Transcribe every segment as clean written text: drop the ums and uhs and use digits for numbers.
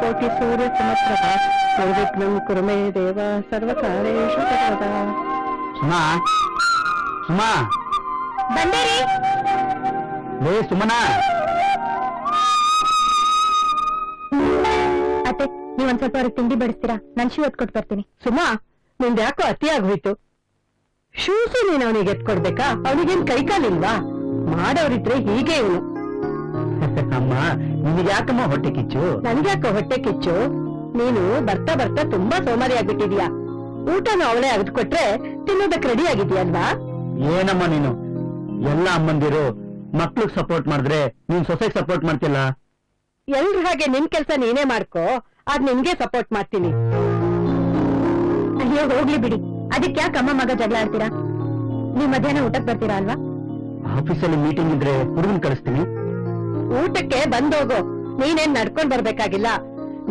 ಕೋಟಿ ಸೂರ್ಯ ಸಮಪ್ರಭಾ ನಿರ್ವಿಘ್ನಂ ಕುರು ಮೇ ದೇವ ಸರ್ವಕಾರ್ಯೇಷು ಸರ್ವದಾ. ಸುಮಾ ಸುಮಾ ಬಂದೇರಿ ಲೇ ಸುಮನಾ. ಅತ್ತೆ, ನೀವೊಂದ್ ಸ್ವಲ್ಪ ಅವ್ರಿಗೆ ತಿಂಡಿ ಬಡಿಸ್ತೀರಾ? ನಾನು ಶೂ ಎತ್ಕೊಟ್ ಬರ್ತೀನಿ. ಸುಮಾ, ನಿಂದ ಯಾಕೋ ಅತಿ ಆಗೋಯ್ತು. ಶೂಸು ನೀನ್ ಅವನಿಗೆ ಎತ್ಕೊಡ್ಬೇಕಾ? ಅವನಿಗೇನ್ ಕೈಕಾಲಿಲ್ವಾ? ಮಾಡೋರಿದ್ರೆ ಹೀಗೆ ಇವನು. ಅಮ್ಮ, ನಿನಗೆ ಯಾಕಮ್ಮ ಹೊಟ್ಟೆ ಕಿಚ್ಚು? ನನ್ಗ್ಯಾಕೋ ಹೊಟ್ಟೆ ಕಿಚ್ಚು? ನೀನು ಬರ್ತಾ ಬರ್ತಾ ತುಂಬಾ ಸೋಮಾರಿ ಆಗ್ಬಿಟ್ಟಿದ್ಯಾ. ಊಟನು ಅವಳೇ ಅಗದ್ಕೊಟ್ರೆ ತಿನ್ನೋದಕ್ ರೆಡಿ ಆಗಿದ್ಯಲ್ವಾ? ಏನಮ್ಮ ನೀನು? ಎಲ್ಲ ಅಮ್ಮಂದಿರು ಮಕ್ಳಿಗೆ ಸಪೋರ್ಟ್ ಮಾಡಿದ್ರೆ ನೀನ್ ಸೊಸೈಟಿ ಸಪೋರ್ಟ್ ಮಾಡ್ತಿಲ್ಲ. ಎಲ್ರ ಹಾಗೆ ನಿನ್ ಕೆಲ್ಸ ನೀನೇ ಮಾಡ್ಕೋ, ಅದ್ ನಿನ್ಗೆ ಸಪೋರ್ಟ್ ಮಾಡ್ತೀನಿ. ಅಯ್ಯೋ ಹೋಗ್ಲಿ ಬಿಡಿ, ಅದಕ್ಕೆ ಯಾಕೆ ಅಮ್ಮ ಮಗ ಜಗಳ ಆಡ್ತೀರಾ? ನೀವ್ ಮಧ್ಯಾಹ್ನ ಊಟಕ್ ಬರ್ತೀರಾ ಅಲ್ವಾ? ಆಫೀಸಲ್ಲಿ ಮೀಟಿಂಗ್ ಇದ್ರೆ ಹುಡುಗನ್ ಕಳಿಸ್ತೀನಿ. ಊಟಕ್ಕೆ ಬಂದೋಗು, ನೀನೇನ್ ನಡ್ಕೊಂಡ್ ಬರ್ಬೇಕಾಗಿಲ್ಲ.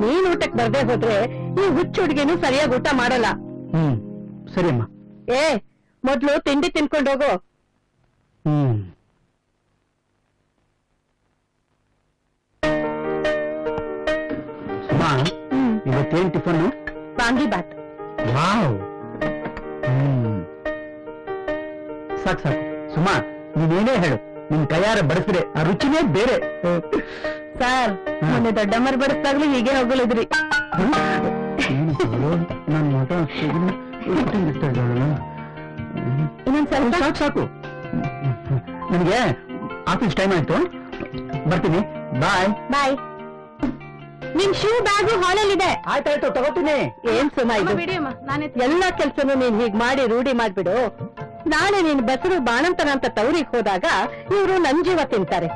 ನೀನ್ ಊಟಕ್ ಬರ್ದೇ ಹೋದ್ರೆ ಈ ಹುಚ್ಚು ಹುಡುಗಿನೂ ಸರಿಯಾಗಿ ಊಟ ಮಾಡಲ್ಲ. ಸರಿ ಅಮ್ಮ. ಏ, ಮೊದ್ಲು ತಿಂಡಿ ತಿನ್ಕೊಂಡೋಗು. ಸುಮಾ, ಇವತ್ತೇನ್ ಟಿಫನ್? ವಾಂಗಿ ಬಾತ್. ವಾವ್, ಸಾಕು ಸಾಕು. ಸುಮಾ, ನೀನೇನೇ ಹೇಳು, ನಿನ್ ಕೈಯಾರ ಬಡಿಸಿದ್ರೆ ಆ ರುಚಿನೇ ಬೇರೆ. ಸರ್, ಮೊನ್ನೆ ದೊಡ್ಡಮ್ಮರ್ ಬಡಿಸ್ದಾಗ್ಲೂ ಹೀಗೆ ಹೋಗಲಿದ್ರಿ. ನನ್ ಮಗ ಇನ್ನೊಂದ್ ಸ್ವಲ್ಪ. ಸಾಕು ಸಾಕು, ನನಗೆ ಆಫೀಸ್ ಟೈಮ್ ಆಯ್ತು, ಬರ್ತೀನಿ. ಬಾಯ್ ಬಾಯ್. ನಿನ್ ಶೂ ಬ್ಯಾಗು ಹಾಲಲ್ಲಿದೆ. ಆಯ್ತಾಯ್ತು, ತಗೋತೀನಿ. ಏನ್ ಸುಮಾ ಇದು? ಎಲ್ಲಾ ಕೆಲ್ಸನೂ ನೀನ್ ಹೀಗ್ ಮಾಡಿ ರೂಢಿ ಮಾಡ್ಬಿಡು. ನಾಳೆ ನೀನ್ ಬಸರು ಬಾಣಂತನ ಅಂತ ತವರಿಗೆ ಹೋದಾಗ ಇವ್ರು ನನ್ ಜೀವ ತಿಂತಾರೆ.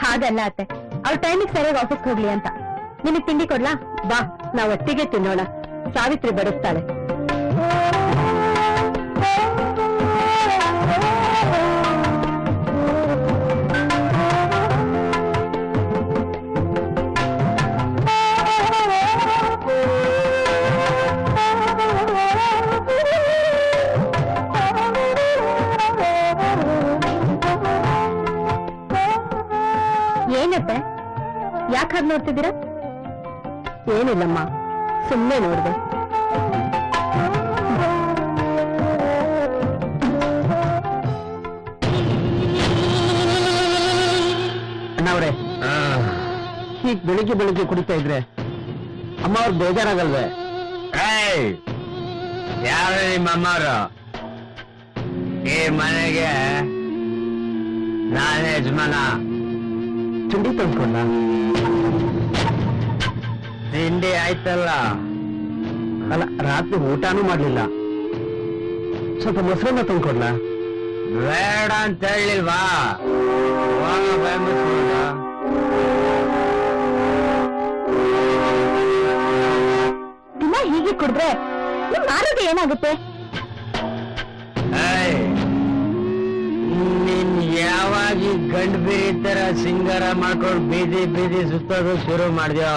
ಹಾಗಲ್ಲ ಅತ್ತೆ, ಅವ್ರ ಟೈಮಿಗೆ ಸರಿಯಾಗಿ ಆಫೀಸ್ಗೆ ಹೋಗ್ಲಿ ಅಂತ. ನಿನಗ್ ತಿಂಡಿ ಕೊಡ್ಲಾ? ಬಾ, ನಾವ್ ಒಟ್ಟಿಗೆ ತಿನ್ನೋಣ. ಸಾವಿತ್ರಿ ಬಡಿಸ್ತಾಳೆ. ಏನತ್ತೆ, ಯಾಕೆ ಹಾಗೆ ನೋಡ್ತಿದ್ದೀರಾ? ಏನಿಲ್ಲಮ್ಮ, ಸುಮ್ಮನೆ ನೋಡ್ದೆ. ಅಣ್ಣವ್ರೆ, ಹೀಗ್ ಬೆಳಿಗ್ಗೆ ಬೆಳಿಗ್ಗೆ ಕುಡಿತಾ ಇದ್ರೆ ಅಮ್ಮ ಅವ್ರಿಗೆ ಬೇಜಾರಾಗಲ್ವೇ? ಯಾರು ನಿಮ್ಮ ಅಮ್ಮವರು? ಈ ಮನೆಗೆ ನಾನೇ ಯಜಮಾನ. ತಿಂಡಿ ತಂದ್ಕೊಂಡ? ತಿಂಡಿ ಆಯ್ತಲ್ಲ. ಅಲ್ಲ, ರಾತ್ರಿ ಊಟನೂ ಮಾಡ್ಲಿಲ್ಲ. ಸ್ವಲ್ಪ ಮೊಸರನ್ನ ತಂದ್ಕೊಡ್ಲ? ಬೇಡ ಅಂತ ಹೇಳಿಲ್ವಾ? ದಿನ ಹೀಗೆ ಕುಡಿದ್ರೆ ನಿಮ್ ಆರೋಗ್ಯ ಏನಾಗುತ್ತೆ? ನೀನ್ ಯಾವಾಗ ಈ ಗಂಡು ಬೀರಿ ತರ ಸಿಂಗಾರ ಮಾಡ್ಕೊಂಡು ಬೀದಿ ಬೀದಿ ಸುತ್ತೋದು ಶುರು ಮಾಡ್ದ್ಯೋ,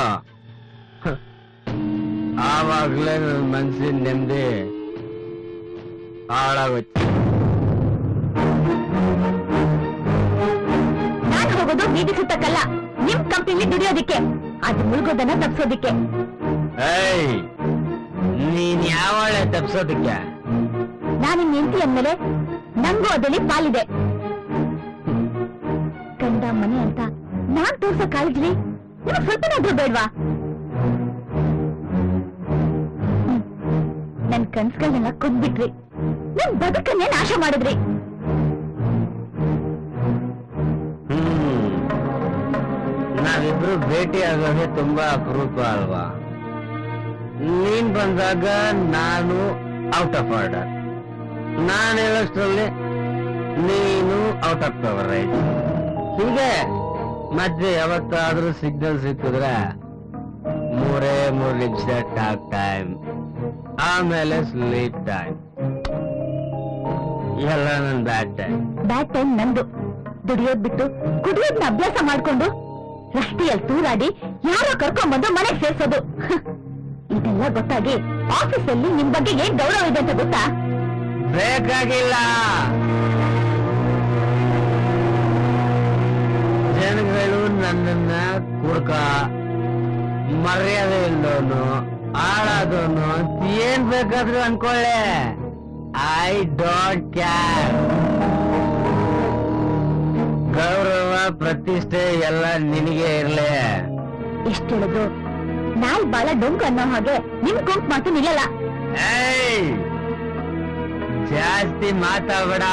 ಆವಾಗ್ಲೇ ನನ್ ಮನ್ಸಿನ ನೆಮ್ಮದಿ ಹಾಳಾಗೋಯ್ತು. ನಾನ್ ಹೋಗೋದು ಬೀದಿ ಸುತ್ತಕ್ಕಲ್ಲ, ನಿಮ್ ಕಂಪ್ನಿಲಿ ದುಡಿಯೋದಿಕ್ಕೆ, ಅದು ಮುಳುಗೋದನ್ನ ತಪ್ಸೋದಿಕ್ಕೆ. ನೀನ್ ಯಾವಳೆ ತಪ್ಸೋದಕ್ಕೆ? ನಾನು ಹೆಂಡತಿ ಅಂದ್ಮೇಲೆ ನಂಗೂ ಅದಲ್ಲಿ ಪಾಲಿದೆ. ಗಂಡ ಮನೆ ಅಂತ ನಾನ್ ತೋರ್ಸೋ ಕಾಳಜಿ ನಿಮಗ್ ಸ್ವಲ್ಪನಾದ್ರೂ ಬೇಡ್ವಾ? ನನ್ ಕನ್ಸ್ಗಳನ್ನೆಲ್ಲ ಕೊಂದ್ಬಿಟ್ರಿ, ನನ್ ಬದುಕನ್ನೇ ನಾಶ ಮಾಡಿದ್ರಿ. ನಾವಿಬ್ರು ಭೇಟಿ ಆಗೋದೇ ತುಂಬಾ ಅಪರೂಪ ಅಲ್ವಾ? ನೀನ್ ಬಂದಾಗ ನಾನು ಔಟ್ ಆಫ್ ಆರ್ಡರ್, ನಾನು ಹೇಳೋಷ್ಟ್ರಲ್ಲಿ ನೀನು ಔಟ್ ಆಫ್ ಕವರ್ ಆಯ್ತು. ಹೀಗೆ ಮಧ್ಯೆ ಯಾವತ್ತಾದ್ರೂ ಸಿಗ್ನಲ್ ಸಿಕ್ಕಿದ್ರೆ 3 ನಿಮಿಷ ಟಾಕ್ ಟೈಮ್, ಆಮೇಲೆ ಸ್ಲೀಪ್ ಟೈಮ್. ಎಲ್ಲ ನನ್ ಬ್ಯಾಡ್ ಟೈಮ್. ಬ್ಯಾಡ್ ಟೈಮ್ ನಂದು. ದುಡಿಯೋದ್ ಬಿಟ್ಟು ಕುಡಿಯೋದ್ನ ಅಭ್ಯಾಸ ಮಾಡ್ಕೊಂಡು ರಸ್ತೆಯಲ್ಲಿ ತೂರಾಡಿ ಯಾರೋ ಕರ್ಕೊಂಡ್ಬಂದು ಮನೆಗೆ ಸೇರ್ಸೋದು. ಇದೆಲ್ಲ ಗೊತ್ತಾಗಿ ಆಫೀಸಲ್ಲಿ ನಿಮ್ ಬಗ್ಗೆ ಏನ್ ಗೌರವ ಇದೆ ಅಂತ ಗೊತ್ತಾ? ಬೇಕಾಗಿಲ್ಲ. ಜನಗಳು ನನ್ನನ್ನ ಕುಡ್ಕ, ಮರ್ಯಾದೆ ಇಲ್ಲೋನು ಹಾಳಾದೋನು ಅಂತ ಏನ್ ಬೇಕಾದ್ರೂ ಅನ್ಕೊಳ್ಳೆ. I don't care. ಗೌರವ ಪ್ರತಿಷ್ಠೆ ಎಲ್ಲ ನಿನಗೆ ಇರ್ಲಿ. ಎಷ್ಟು ಹೇಳಿದ್ರು ನಾಲ್ ಬಾಳ ಡೊಂಕು ಅನ್ನೋ ಹಾಗೆ ನಿಮ್ ಕೊಂಕ್ ಮಾತು ನಿಲ್ಲಲ್ಲ. ಏಯ್ ಜಾಸ್ತಿ ಮಾತಾಡ್ಬೇಡ.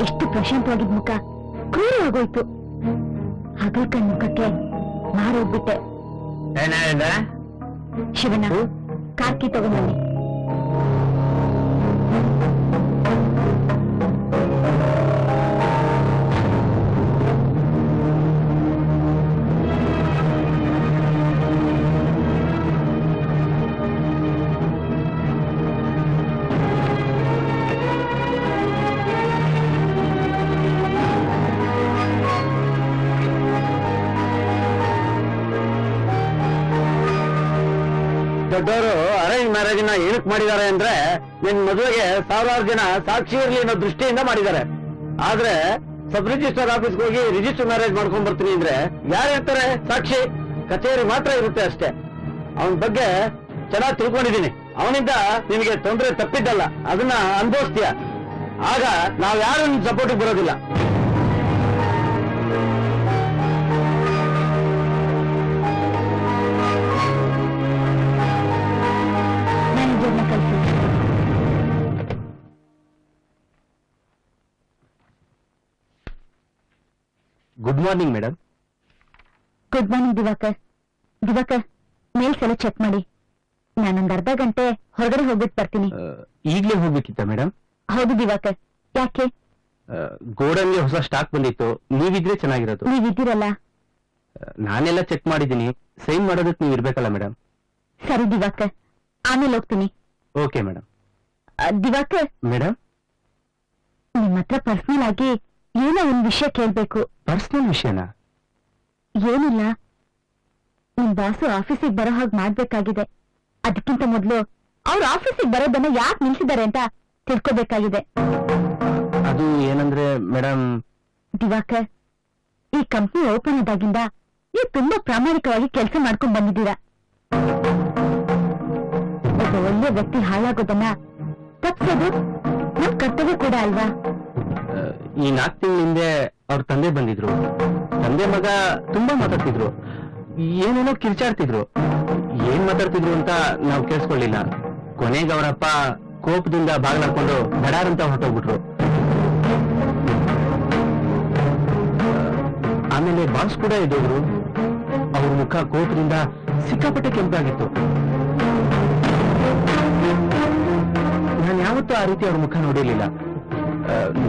ಎಷ್ಟು ಪ್ರಶಾಂತವಾಗಿದ್ ಮುಖ ಕ್ರೂರವಾಗೋಯ್ತು. ಹಗಲ್ಕನ್ ಮುಖಕ್ಕೆ ಮಾರೋಗ್ಬಿಟ್ಟೆ. ಏನ ಹೇಳ್ದೆ? ಶಿವಣ್ಣ ಕಾರ್ಕಿ ತಗೊಂಬನ್ನಿ. ದೊಡ್ಡವರು ಅರೇಂಜ್ ಮ್ಯಾರೇಜ್ ನ ಏನಕ್ ಮಾಡಿದ್ದಾರೆ ಅಂದ್ರೆ ನಿನ್ ಮದುವೆಗೆ ಸಾವಿರಾರು ಜನ ಸಾಕ್ಷಿ ಇರ್ಲಿ ಅನ್ನೋ ದೃಷ್ಟಿಯಿಂದ ಮಾಡಿದ್ದಾರೆ. ಆದ್ರೆ ಸಬ್ ರಿಜಿಸ್ಟರ್ ಆಫೀಸ್ಗೆ ಹೋಗಿ ರಿಜಿಸ್ಟರ್ ಮ್ಯಾರೇಜ್ ಮಾಡ್ಕೊಂಡ್ ಬರ್ತೀನಿ ಅಂದ್ರೆ ಯಾರು ಇರ್ತಾರೆ? ಸಾಕ್ಷಿ ಕಚೇರಿ ಮಾತ್ರ ಇರುತ್ತೆ ಅಷ್ಟೇ. ಅವನ ಬಗ್ಗೆ ಚೆನ್ನಾಗಿ ತಿಳ್ಕೊಂಡಿದ್ದೀನಿ. ಅವನಿಂದ ನಿನಗೆ ತೊಂದರೆ ತಪ್ಪಿದ್ದಲ್ಲ, ಅದನ್ನ ಅನುಭವಿಸ್ತೀಯ. ಆಗ ನಾವ್ ಯಾರು ನಿನ್ ಸಪೋರ್ಟಿಗೆ ಬರೋದಿಲ್ಲ. Good morning madam. Good morning Diwakar. Diwakar mails ಎಲ್ಲ ಚೆಕ್ ಮಾಡಿ. ನಾನೊಂದ್ ಅರ್ಧ ಗಂಟೆ ಹೊರಗಡೆ ಹೋಗ್ಬಿಟ್ಟು ಬರ್ತೀನಿ. ಈಗ್ಲೇ ಹೋಗ್ಬೇಕಿತ್ತ ಮೇಡಮ್? ಹೌದು ದಿವಾಕರ್. ಯಾಕೆ? ಗೋಡನ್ಗೆ ಹೊಸ ಸ್ಟಾಕ್ ಬಂದಿತ್ತು, ನೀವಿದ್ರೆ ಚೆನ್ನಾಗಿರೋದು. ನೀವಿದ್ದೀರಲ್ಲ. ನಾನೆಲ್ಲ ಚೆಕ್ ಮಾಡಿದ್ದೀನಿ. ಸೈನ್ ಮಾಡೋದಕ್ಕೆ ನೀವು ಇರ್ಬೇಕಲ್ಲ ಮೇಡಮ್. ಸರಿ ದಿವಾಕರ್, ಆಮೇಲೆ ಹೋಗ್ತೀನಿ. Okay madam. ದಿವಾಕರ್ ಮೇಡಮ್, ನಿಮ್ ಹತ್ರ ಪರ್ಸನಲ್ ಆಗಿ ಏನೋ ಒಂದ್ ವಿಷಯ ಕೇಳ್ಬೇಕು. ಪರ್ಸನಲ್ ವಿಷಯನಾ? ಏನಿಲ್ಲ, ನಿಮ್ ಬಾಸು ಆಫೀಸಿಗೆ ಬರೋ ಹಾಗೆ ಮಾಡ್ಬೇಕಾಗಿದೆ. ಅದಕ್ಕಿಂತ ಮೊದ್ಲು ಅವ್ರ ಆಫೀಸಿಗೆ ಬರೋದನ್ನ ಯಾಕೆ ನಿಲ್ಸಿದ್ದಾರೆ ಅಂತ ತಿಳ್ಕೊಬೇಕಾಗಿದೆ. ಅದು ಏನಂದ್ರೆ ಮೇಡಮ್, ದಿವಾಕರ್, ಈ ಕಂಪ್ನಿ ಓಪನ್ ಆದಾಗಿಂದ ನೀವು ತುಂಬಾ ಪ್ರಾಮಾಣಿಕವಾಗಿ ಕೆಲಸ ಮಾಡ್ಕೊಂಡ್ ಬಂದಿದ್ದೀರಾ. ಒಬ್ಬ ಒಳ್ಳೆ ವ್ಯಕ್ತಿ ಹಾಳಾಗೋದನ್ನ ತಪ್ಪಿಸೋದು ನಮ್ ಕರ್ತವ್ಯ ಕೂಡ ಅಲ್ವಾ? ಈ 4 ತಿಂಗಳ ಹಿಂದೆ ಅವ್ರ ತಂದೆ ಬಂದಿದ್ರು. ತಂದೆ ಮಗ ತುಂಬಾ ಮಾತಾಡ್ತಿದ್ರು, ಏನೇನೋ ಕಿರ್ಚಾಡ್ತಿದ್ರು. ಏನ್ ಮಾತಾಡ್ತಿದ್ರು ಅಂತ ನಾವು ಕೇಳಿಸ್ಕೊಳ್ಳಿಲ್ಲ. ಕೊನೆಗೆ ಅವರಪ್ಪ ಕೋಪದಿಂದ ಬಾಗ್ಲಾಕೊಂಡು ಬಡಾರಂತ ಹೊರಟೋಗ್ಬಿಟ್ರು. ಆಮೇಲೆ ಬಾಸ್ ಕೂಡ ಇದ್ದೋದ್ರು. ಅವ್ರ ಮುಖ ಕೋಪದಿಂದ ಸಿಕ್ಕಾಪಟ್ಟೆ ಕೆಂಪಾಗಿತ್ತು. ನಾನು ಯಾವತ್ತೂ ಆ ರೀತಿ ಅವ್ರ ಮುಖ ನೋಡಿರ್ಲಿಲ್ಲ.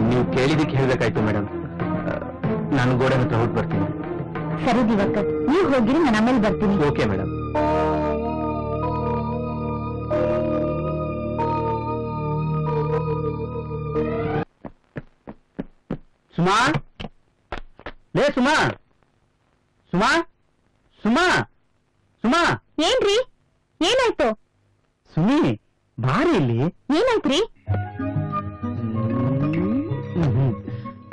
ನೀವು ಕೇಳಿದಕ್ಕೆ ಹೇಳ್ಬೇಕಾಯ್ತು ಮೇಡಮ್. ನಾನು ಗೋಡೆ ಹತ್ರ ಹೋಗಿ ಬರ್ತೀನಿ. ಸರಿ ದಿವಾಕರ್, ನೀವು ಹೋಗಿರಿ, ನಾನು ಆಮೇಲೆ ಬರ್ತೀನಿ. Okay madam. ಸುಮಾ, ಲೇ ಸುಮಾ, ಸುಮಾ, ಸುಮಾ, ಸುಮಾ. ಏನ್ರಿ, ಏನಾಯ್ತು? ಸುಮಿ, ಬಾರಿ ಇಲ್ಲಿ. ಏನಾಯ್ತ್ರಿ?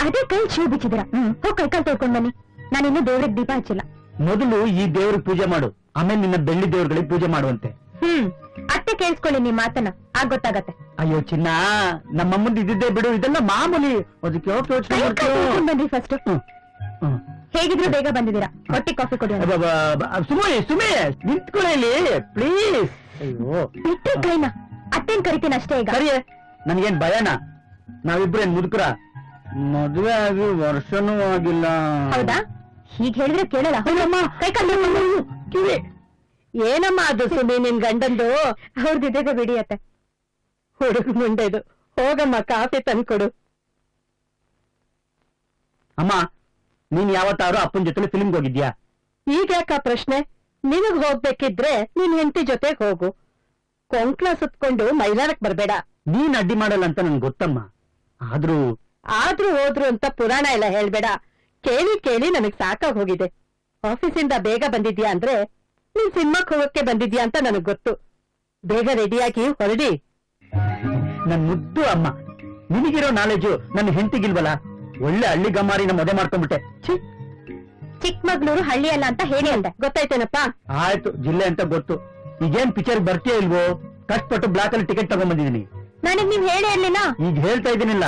ಅದೇ ಕೈ ಶೂ ಬಿಚ್ಚಿದ್ರ. ಹೋಗಿ ಕೈಕಾಲ್ ತೊಳ್ಕೊಂಡ್ ಬನ್ನಿ. ನಾನಿನ್ನೂ ದೇವ್ರಿಗೆ ದೀಪ ಹಚ್ಚಿಲ್ಲ. ಮೊದಲು ಈ ದೇವ್ರಿಗೆ ಪೂಜೆ ಮಾಡು, ಆಮೇಲೆ ನಿನ್ನ ಬೆಳ್ಳಿ ದೇವ್ರಗಳಿಗೆ ಪೂಜೆ ಮಾಡುವಂತೆ. ಅತ್ತೆ ಕೇಳಿಸ್ಕೊಳ್ಳಿ ನಿಮ್ ಮಾತನ್ನ, ಆಗ ಗೊತ್ತಾಗತ್ತೆ. ಅಯ್ಯೋ ಚಿನ್ನ, ನಮ್ಮಮ್ಮಂದು ಇದ್ದಿದ್ದೇ ಬಿಡು, ಇದೆಲ್ಲ ಮಾಮೂಲಿ. ಅದಕ್ಕೆ ಯಾಕೆ ಯೋಚನೆ ಮಾಡ್ತೀಯೋ? ಬನ್ನಿ ಫಸ್ಟ್. ಹೇಗಿದ್ರು ಬೇಗ ಬಂದಿದ್ದೀರಾ, ಹೊಟ್ಟೆ ಕಾಫಿ ಕೊಡಿ. ಸುಮಿ, ಸುಮಿ ನಿಂತ್ಕೊಳ್ಳಿ ಇಲ್ಲಿ ಪ್ಲೀಸ್. ಅಯ್ಯೋ ಬಿಟ್ಟಿ ಕೈನ, ಅತ್ತೇನ್ ಕರಿತೀನಿ ಅಷ್ಟೇ. ಈಗ ಸರಿಯೇ, ನನ್ಗೇನ್ ಭಯನಾ? ನಾವಿಬ್ರೇನ್ ಮುದುಕರ? ಮದುವೆ ಆಗಿ ವರ್ಷನೂ ಆಗಿಲ್ಲ. ಹೌದಾ? ಹೀಗ್ ಹೇಳಿದ್ರೆ ಕೇಳಲ್ಲ. ಕೈಕಾಲು ಕಿವಿ. ಏನಮ್ಮ ಅದು ಸುಮ್ಮನೆ ನಿನ್ ಗಂಡಂದು? ಅವ್ರದಿದ್ದಾಗ ಬಿಡಿಯತ್ತೆ. ಹುಡುಗ ಮುಂಡೆದು. ಹೋಗಮ್ಮ, ಕಾಫಿ ತಂದ್ಕೊಡು. ಅಮ್ಮ, ನೀನ್ ಯಾವತ್ತಾರು ಅಪ್ಪನ ಜೊತೆ ಫಿಲ್ಮ್ಗೆ ಹೋಗಿದ್ಯಾ? ಈಗ ಯಾಕ ಪ್ರಶ್ನೆ? ನಿನಗ್ ಹೋಗ್ಬೇಕಿದ್ರೆ ನಿನ್ ಹೆಂಡತಿ ಜೊತೆಗ್ ಹೋಗು. ಕೊಂಕ್ಲ ಸುತ್ಕೊಂಡು ಮೈಲಾರಕ್ ಬರ್ಬೇಡ. ನೀನ್ ಅಡ್ಡಿ ಮಾಡಲ್ಲ ಅಂತ ನನ್ಗೆ ಗೊತ್ತಮ್ಮ. ಆದ್ರೂ ಹೋದ್ರು ಅಂತ ಪುರಾಣ ಎಲ್ಲ ಹೇಳ್ಬೇಡ. ಕೇಳಿ ಕೇಳಿ ನನಗ್ ಸಾಕಾಗ್ ಹೋಗಿದೆ. ಆಫೀಸಿಂದ ಬೇಗ ಬಂದಿದ್ಯಾ ಅಂದ್ರೆ ನೀನ್ ಸಿನಿಮಾಕ್ ಹೋಗಕ್ಕೆ ಬಂದಿದ್ಯಾ ಅಂತ ನನಗ್ ಗೊತ್ತು. ಬೇಗ ರೆಡಿಯಾಗಿ ಹೊರಡಿ. ನನ್ ಮುದ್ದು ಅಮ್ಮ, ನಿನಗಿರೋ ನಾಲೆಜು ನನ್ನ ಹೆಂಡತಿಗಿಲ್ವಲ್ಲ. ಒಳ್ಳೆ ಹಳ್ಳಿ ಗಮ್ಮಾರಿನ ಮದುವೆ ಮಾಡ್ಕೊಂಡ್ಬಿಟ್ಟೆ. ಛೀ, ಚಿಕ್ಕಮಗಳೂರು ಹಳ್ಳಿ ಅಲ್ಲ ಅಂತ ಹೇಳಿ ಅಂದೆ, ಗೊತ್ತಾಯ್ತೇನಪ್ಪ? ಆಯ್ತು, ಜಿಲ್ಲೆ ಅಂತ ಗೊತ್ತು. ಈಗೇನ್ ಪಿಕ್ಚರ್ ಬರ್ತೀಯ ಇಲ್ವೋ? ಕಷ್ಟಪಟ್ಟು ಬ್ಲಾಕ್ ಅಲ್ಲಿ ಟಿಕೆಟ್ ತಗೊಂಡ್ಬಂದಿದೀನಿ. ನನಗ್ ನೀವ್ ಹೇಳಿ ಇರ್ಲಿಲ್ಲ. ಈಗ ಹೇಳ್ತಾ ಇದ್ದೀನಿಲ್ಲ.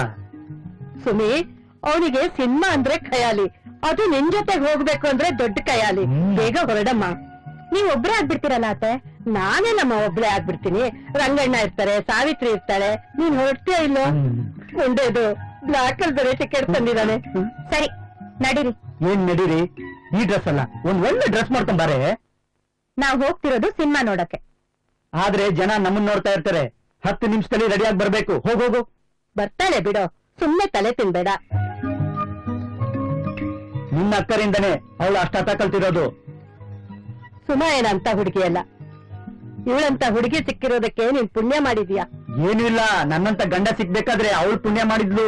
ಸುಮಿ, ಅವನಿಗೆ ಸಿನಿಮಾ ಅಂದ್ರೆ ಖಯಾಲಿ, ಅದು ನಿನ್ ಜೊತೆಗೆ ಹೋಗ್ಬೇಕು ಅಂದ್ರೆ ದೊಡ್ಡ ಖಯಾಲಿ. ಬೇಗ ಹೊರಡಮ್ಮ. ನೀವ್ ಒಬ್ರೇ ಆಗ್ಬಿಡ್ತೀರಲ್ಲ ಅತ್ತೆ? ನಾನೇನಮ್ಮ ಒಬ್ಳೇ ಆಗ್ಬಿಡ್ತೀನಿ. ರಂಗಣ್ಣ ಇರ್ತಾರೆ, ಸಾವಿತ್ರಿ ಇರ್ತಾಳೆ. ನೀನ್ ಹೊರಡ್ತೀಯ ಇಲ್ಲೋ? ಮುಂಡೆದು ಬ್ಲಾಕ್ ಅಲ್ಲಿ ಬೇರೆ ಟಿಕೆಟ್ ತಂದಿದ್ದಾನೆ. ಸರಿ, ನಡೀರಿ. ಏನ್ ನಡೀರಿ? ಈ ಡ್ರೆಸ್ ಅಲ್ಲ, ಒಂದ್ ಒಳ್ಳೆ ಡ್ರೆಸ್ ಮಾಡ್ಕೊಂಡ್ ಬಾರೆ. ನಾವ್ ಹೋಗ್ತಿರೋದು ಸಿನಿಮಾ ನೋಡಕ್ಕೆ. ಆದ್ರೆ ಜನ ನಮ್ಮನ್ನ ನೋಡ್ತಾ ಇರ್ತಾರೆ. 10 ನಿಮಿಷದಲ್ಲಿ ರೆಡಿಯಾಗಿ ಬರ್ಬೇಕು. ಹೋಗೋಗು. ಬರ್ತಾಳೆ ಬಿಡೋ, ಸುಮ್ನೆ ತಲೆ ತಿನ್ಬೇಡ. ನಿನ್ನ ಅಕ್ಕರಿಂದನೇ ಅವಳು ಅಷ್ಟ ಕಲ್ತಿರೋದು. ಸುಮಾ ಏನಂತ ಹುಡುಗಿ ಅಲ್ಲ. ಇವಳಂತ ಹುಡುಗಿ ಸಿಕ್ಕಿರೋದಕ್ಕೆ ನೀನ್ ಪುಣ್ಯ ಮಾಡಿದ್ಯಾ. ಏನೂ ಇಲ್ಲ, ನನ್ನಂತ ಗಂಡ ಸಿಕ್ಬೇಕಾದ್ರೆ ಅವಳು ಪುಣ್ಯ ಮಾಡಿದ್ಲು.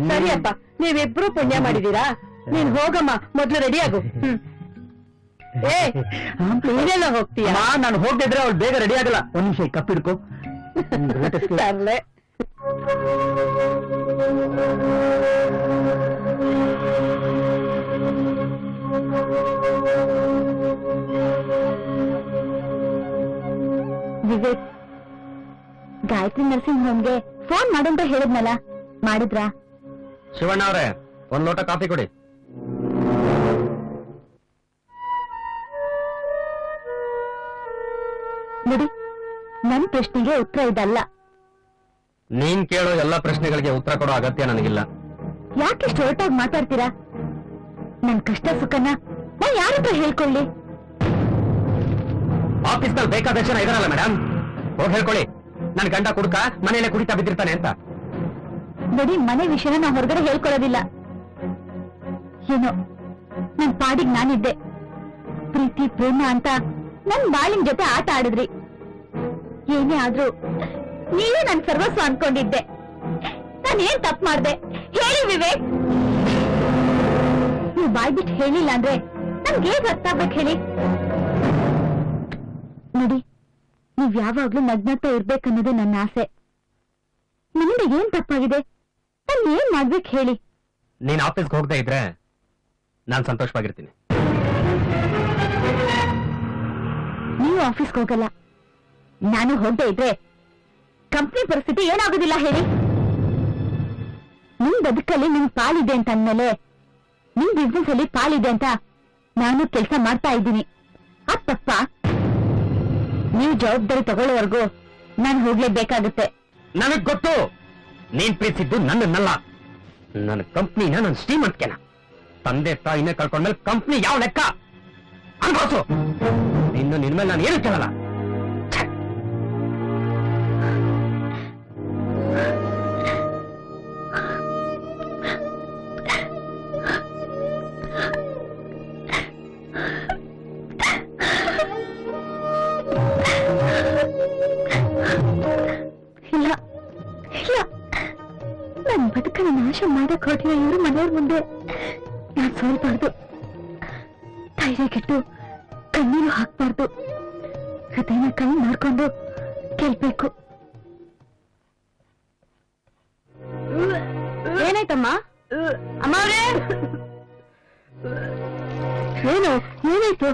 ಸರಿಯಪ್ಪ, ನೀವಿಬ್ರು ಪುಣ್ಯ ಮಾಡಿದೀರಾ. ನೀನ್ ಹೋಗಮ್ಮ, ಮೊದ್ಲು ರೆಡಿ ಆಗು. ಏ, ನೀನೆಲ್ಲ ಹೋಗ್ತೀಯ? ನಾನು ಹೋಗ್ತಿದ್ರೆ ಅವಳು ಬೇಗ ರೆಡಿ ಆಗಲ್ಲ. ಒಂದ್ ನಿಮಿಷ ಕಪ್ಪಿಡ್ಕೊ. ತರ್ಲೆ. ವಿವೇಕ್, ಗಾಯತ್ರಿ ನರ್ಸಿಂಗ್ ಹೋಮ್ಗೆ ಫೋನ್ ಮಾಡಂತ ಹೇಳಿದ್ನಲ್ಲ, ಮಾಡಿದ್ರಾ? ಶಿವಣ್ಣ ಅವ್ರೆ, ಒಂದ್ ಲೋಟ ಕಾಫಿ ಕೊಡಿ. ನೋಡಿ, ನನ್ ಪ್ರಶ್ನೆಗೆ ಉತ್ತರ ಇದಲ್ಲ. ನೀನ್ ಕೇಳೋ ಎಲ್ಲಾ ಪ್ರಶ್ನೆಗಳಿಗೆ ಉತ್ತರ ಕೊಡೋ ಅಗತ್ಯ ನನಗಿಲ್ಲ. ಯಾಕಿಷ್ಟು ಹೊರಟಾಗಿ ಮಾತಾಡ್ತೀರಾ? ನನ್ ಕಷ್ಟ ಸುಖನ ನಾ ಯಾರತ್ರ ಹೇಳ್ಕೊಳ್ಳಿ? ಆಫೀಸ್ ನಲ್ಲಿ ಬೇಕಾದಷ್ಟು ಜನ ಇದಾರಲ್ಲ ಮೇಡಮ್, ಹೋಗಿ ಹೇಳ್ಕೊಳ್ಳಿ. ನನ್ ಗಂಡ ಕುಡ್ಕ ಮನೆಯಲ್ಲೇ ಕುಡಿತಾ ಬಿದ್ದಿರ್ತಾನೆ ಅಂತ. ನೋಡಿ, ಮನೆ ವಿಷಯನ ನಾ ಹೊರಗಡೆ ಹೇಳ್ಕೊಳ್ಳೋದಿಲ್ಲ. ಏನೋ ನನ್ ಪಾಡಿಗೆ ನಾನಿದ್ದೆ. ಪ್ರೀತಿ ಪ್ರೇಮ ಅಂತ ನನ್ ಬಾಳಿನ ಜೊತೆ ಆಟ ಆಡಿದ್ರಿ. ಏನೇ ಆದ್ರೂ ನೀವೇ ನನ್ ಸರ್ವಸ್ವ ಅನ್ಕೊಂಡಿದ್ದೆ. ನಾನೇನ್ ತಪ್ಪು ಮಾಡ್ದೆ ಹೇಳಿ ವಿವೇಕ್? ನೀವು ಬಾಯ್ ಬಿಟ್ಟು ಹೇಳಿಲ್ಲ ಅಂದ್ರೆ ನನ್ಗೆ ಹೇಗ್ ಅರ್ಥ ಆಗ್ಬೇಕು ಹೇಳಿ? ನೋಡಿ, ನೀವ್ ಯಾವಾಗ್ಲೂ ನಗ್ನಗ್ತಾ ಇರ್ಬೇಕನ್ನೋದೇ ನನ್ನ ಆಸೆ. ನಿಮ್ದು ಏನ್ ತಪ್ಪಾಗಿದೆ? ನಾನ್ ಏನ್ ಮಾಡ್ಬೇಕು ಹೇಳಿ? ನೀನ್ ಆಫೀಸ್ಗೆ ಹೋಗದೆ ಇದ್ರೆ ನಾನ್ ಸಂತೋಷವಾಗಿರ್ತೀನಿ. ನೀವು ಆಫೀಸ್ಗೆ ಹೋಗಲ್ಲ, ನಾನು ಹೋಗದೆ ಇದ್ರೆ ಕಂಪ್ನಿ ಪರಿಸ್ಥಿತಿ ಏನಾಗೋದಿಲ್ಲ ಹೇಳಿ? ನಿಮ್ ಬದುಕಲ್ಲಿ ನಿಮ್ ಪಾಲಿದೆ ಅಂತ ಅಂದ್ಮೇಲೆ ನಿಮ್ ಬಿಸ್ನೆಸ್ ಅಲ್ಲಿ ಪಾಲಿದೆ ಅಂತ ನಾನು ಕೆಲಸ ಮಾಡ್ತಾ ಇದ್ದೀನಿ. ಅದ್ ತಪ್ಪ? ನೀವು ಜವಾಬ್ದಾರಿ ತಗೊಳ್ಳೋವರೆಗೂ ನಾನು ಹೋಗ್ಲೇಬೇಕಾಗುತ್ತೆ. ನನಗ್ ಗೊತ್ತು, ನೀನ್ ಪ್ರೀತಿಸಿದ್ದು ನನ್ನನ್ನಲ್ಲ, ನನ್ನ ಕಂಪ್ನಿನ, ನನ್ನ ಶ್ರೀಮಂತಿಕೆನ. ತಂದೆ ತಾಯಿನೇ ಕಳ್ಕೊಂಡ್ಮೇಲೆ ಕಂಪ್ನಿ ಯಾವ ಲೆಕ್ಕ ಅನ್ಭವಿಸು. ಇನ್ನು ನಿನ್ಮೇಲೆ ನಾನು ಏನು ಕೇಳಲ್ಲ. ಇಲ್ಲ ಇಲ್ಲ, ನನ್ ಬದುಕನ್ನು ನಾಶ ಮಾಡಕ್ ಹೊರಟಿರೋ ಇವರು ಮನೆಯವ್ರ ಮುಂದೆ ನಾನ್ ಸೋಲ್ಬಾರ್ದು. ಧೈರ್ಯ ಕೆಟ್ಟು ಕಣ್ಣೀರು ಹಾಕ್ಬಾರ್ದು. ಹೃದಯನ ಕೈ ಮಾಡ್ಕೊಂಡು ಗೆಲ್ಬೇಕು. ಏನಾಯ್ತಮ್ಮ? ಅಮ್ಮ ಅವ್ರೇ, ಏನು ಏನಾಯ್ತು?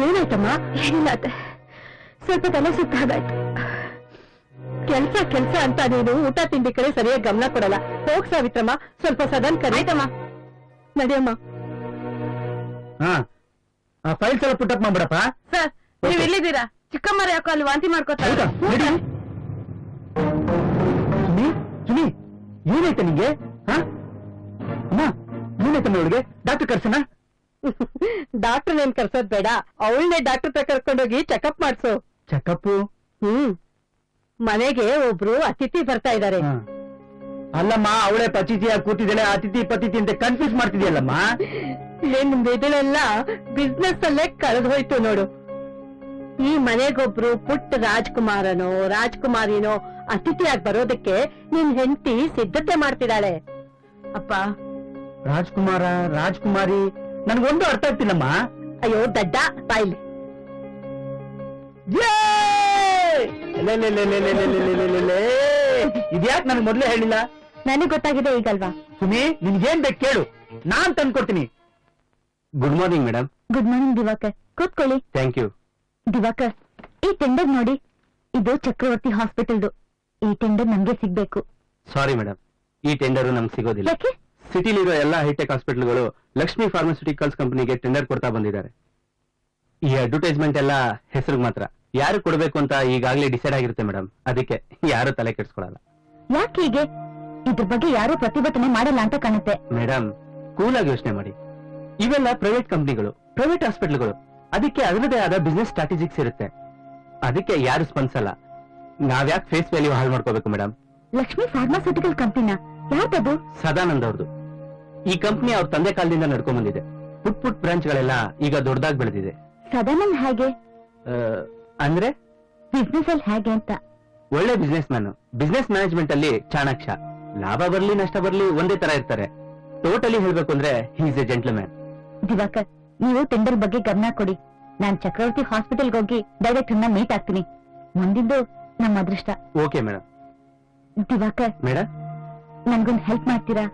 ಏನಾಯ್ತಮ್ಮ? ಏನಿಲ್ಲ ಅತ್ತೆ, ಸ್ವಲ್ಪ ತಲೆ ಸುತ್ತಾಗಾಯ್ತು. ಕೆಲ್ಸ ಅಂತ ನೀನು ಊಟ ತಿಂಡಿ ಕಡೆ ಸರಿಯಾಗಿ ಗಮನ ಕೊಡಲ್ಲ. ಹೋಗ್ ಸಾವಿತ್ರಮ್ಮ, ಸ್ವಲ್ಪ ಸದನ್ ಕರೀತಮ್ಮ. ನಡಿಯಮ್ಮ. ಆ ಫೈಲ್ಸ್ ಎಲ್ಲ ಪುಟ್ಟಪ್ ಮಾಡ್ಬಿಡಪ್ಪ. ಸರ್, ನೀವ್ ಇಲ್ಲಿದ್ದೀರಾ? ಚಿಕ್ಕಮ್ಮರ ಯಾಕೋ ಅಲ್ಲಿ ವಾಂತಿ ಮಾಡ್ಕೋತಾರೆ. ಸುನಿ, ಏನಾಯ್ತು ನಿಂಗೆ? ಅಮ್ಮ, ಏನಾಯ್ತಮ್ಮ ಇವಳಿಗೆ? ಡಾಕ್ಟರ್ ಕರ್ಸನ? ಡಾಕ್ಟರ್ ನೇನ್ ಕರ್ಸೋದ್ ಬೇಡ, ಅವಳನ್ನೇ ಡಾಕ್ಟರ್ ತ ಕರ್ಕೊಂಡೋಗಿ ಚೆಕಪ್ ಮಾಡ್ಸು. ಚೆಕಪ್? ಮನೆಗೆ ಒಬ್ರು ಅತಿಥಿ ಬರ್ತಾ ಇದ್ದಾರೆ. ಅಲ್ಲಮ್ಮ, ಅವಳೇ ಪತಿಥಿಯಾಗಿ ಕೂತಿದ್ದಾಳೆ. ಅತಿಥಿ ಪತಿಥಿ ಅಂತ ಕನ್ಫ್ಯೂಸ್ ಮಾಡ್ತಿದ್ಯಲ್ಲಮ್ಮ. ನಿನ್ ಮೆದುಳೆಲ್ಲ ಬಿಸ್ನೆಸ್ ಅಲ್ಲೇ ಕಳೆದು ಹೋಯ್ತು ನೋಡು. ಈ ಮನೆಗೊಬ್ರು ಪುಟ್ಟ ರಾಜ್ಕುಮಾರಿನೋ ಅತಿಥಿಯಾಗಿ ಬರೋದಕ್ಕೆ ನಿನ್ ಹೆಂಡತಿ ಸಿದ್ಧತೆ ಮಾಡ್ತಿದ್ದಾಳೆ. ಅಪ್ಪ, ರಾಜ್ಕುಮಾರಿ ನನ್ಗೊಂದು ಅರ್ಥ ಆಗ್ತಿಲ್ಲಮ್ಮ. ಅಯ್ಯೋ ದಡ್ಡ, ಬಾಯ್ಲಿ. ಇದ್ಯಾಕ್ ನನ್ಗೆ ಮೊದ್ಲೇ ಹೇಳಿಲ್ಲ? ನನಗ್ ಗೊತ್ತಾಗಿದೆ ಈಗಲ್ವಾ? ಸುಮಿ, ನಿನ್ಗೇನ್ ಬೇಕು ಕೇಳು. ನಾನ್ ತಂದ್ಕೊಡ್ತೀನಿ. Good morning madam. Good morning Diwakar, ಕೂತ್ಕೊಳ್ಳಿ. Thank you. ದಿವಾಕರ್, ಈ ಟೆಂಡರ್ ನೋಡಿ, ಇದು ಚಕ್ರವರ್ತಿ ಹಾಸ್ಪಿಟಲ್ದು. ಈ ಟೆಂಡರ್ ನಮ್ಗೆ ಸಿಗ್ಬೇಕು. ಸಾರಿ ಮೇಡಮ್, ಈ ಟೆಂಡರ್ ನಮ್ಗೆ ಸಿಗೋದಿಲ್ಲ. ಯಾಕೆ? ಸಿಟಿಲಿರೋ ಎಲ್ಲಾ ಹೈಟೆಕ್ ಹಾಸ್ಪಿಟಲ್ಗಳು ಲಕ್ಷ್ಮಿ ಫಾರ್ಮಾಸ್ಯೂಟಿಕಲ್ಸ್ ಕಂಪನಿಗೆ ಟೆಂಡರ್ ಕೊಡ್ತಾ ಬಂದಿದ್ದಾರೆ. ಈ ಅಡ್ವರ್ಟೈಸ್ಮೆಂಟ್ ಎಲ್ಲ ಹೆಸರಿಗೆ ಮಾತ್ರ. ಯಾರು ಕೊಡಬೇಕು ಅಂತ ಈಗಾಗಲೇ ಡಿಸೈಡ್ ಆಗಿರುತ್ತೆ ಮೇಡಮ್. ಅದಕ್ಕೆ ಯಾರು ತಲೆ ಕೆಡಿಸ್ಕೊಳಲ್ಲ. ಯಾಕೆ ಹೀಗೆ? ಇದ್ರ ಬಗ್ಗೆ ಯಾರು ಪ್ರತಿಭಟನೆ ಮಾಡಲ್ಲ ಅಂತ ಕಾಣುತ್ತೆ. ಮೇಡಮ್, ಕೂಲ್ ಆಗಿ ಯೋಚನೆ ಮಾಡಿ. ಇವೆಲ್ಲ ಪ್ರೈವೇಟ್ ಕಂಪನಿಗಳು, ಪ್ರೈವೇಟ್ ಹಾಸ್ಪಿಟಲ್ಗಳು. ಅದಕ್ಕೆ ಅದರದೇ ಆದ ಬಿಸ್ನೆಸ್ ಸ್ಟ್ರಾಟಜಿಕ್ಸ್ ಇರುತ್ತೆ. ಅದಕ್ಕೆ ಯಾರು ಸ್ಪಂದಿಸಲ್ಲ. ನಾವ್ಯಾಕೆ ಫೇಸ್ ವ್ಯಾಲ್ಯೂ ಹಾಳು ಮಾಡ್ಕೋಬೇಕು ಮೇಡಮ್? ಲಕ್ಷ್ಮಿ ಫಾರ್ಮಾಸ್ಯೂಟಿಕಲ್ ಕಂಪನಿನ ಯಾರ್ದದು? ಸದಾನಂದ್ ಅವ್ರದ್ದು. ಈ ಕಂಪನಿ ಅವ್ರ ತಂದೆ ಕಾಲದಿಂದ ನಡ್ಕೊಂಡ್ ಬಂದಿದೆ. ಪುಟ್ ಬ್ರಾಂಚ್ ಗಳೆಲ್ಲ ಈಗ ದೊಡ್ಡದಾಗಿ ಬೆಳೆದಿದೆ. ಸದಾನಂದ್ ಹೇಗೆ? ಅಂದ್ರೆ ಬಿಸ್ನೆಸ್ ಅಲ್ಲಿ ಹೇಗೆ ಅಂತ. ಒಳ್ಳೆ ಬಿಸ್ನೆಸ್ ಮ್ಯಾನ್. ಬಿಸ್ನೆಸ್ ಮ್ಯಾನೇಜ್ಮೆಂಟ್ ಅಲ್ಲಿ ಚಾಣಾಕ್ಷ. ಲಾಭ ಬರ್ಲಿ ನಷ್ಟ ಬರ್ಲಿ ಒಂದೇ ತರ ಇರ್ತಾರೆ. ಟೋಟಲಿ ಹೇಳ್ಬೇಕು ಅಂದ್ರೆ he is a gentleman. Diwakar, ನೀವು ಟೆಂಡರ್ ಬಗ್ಗೆ ಗಮನ ಕೊಡಿ. ನಾನ್ ಚಕ್ರವರ್ತಿ ಹಾಸ್ಪಿಟಲ್ಗೆ ಹೋಗಿ ಡೈರೆಕ್ಟರ್ ನ ಮೀಟ್ ಆಗ್ತೀನಿ. ಮುಂದಿದ್ದು ನಮ್ಮ ಅದೃಷ್ಟ. Okay madam. ದಿವಾಕರ್, ಮೇಡಮ್, ನನ್ಗೊಂದು ಹೆಲ್ಪ್ ಮಾಡ್ತೀರಾ?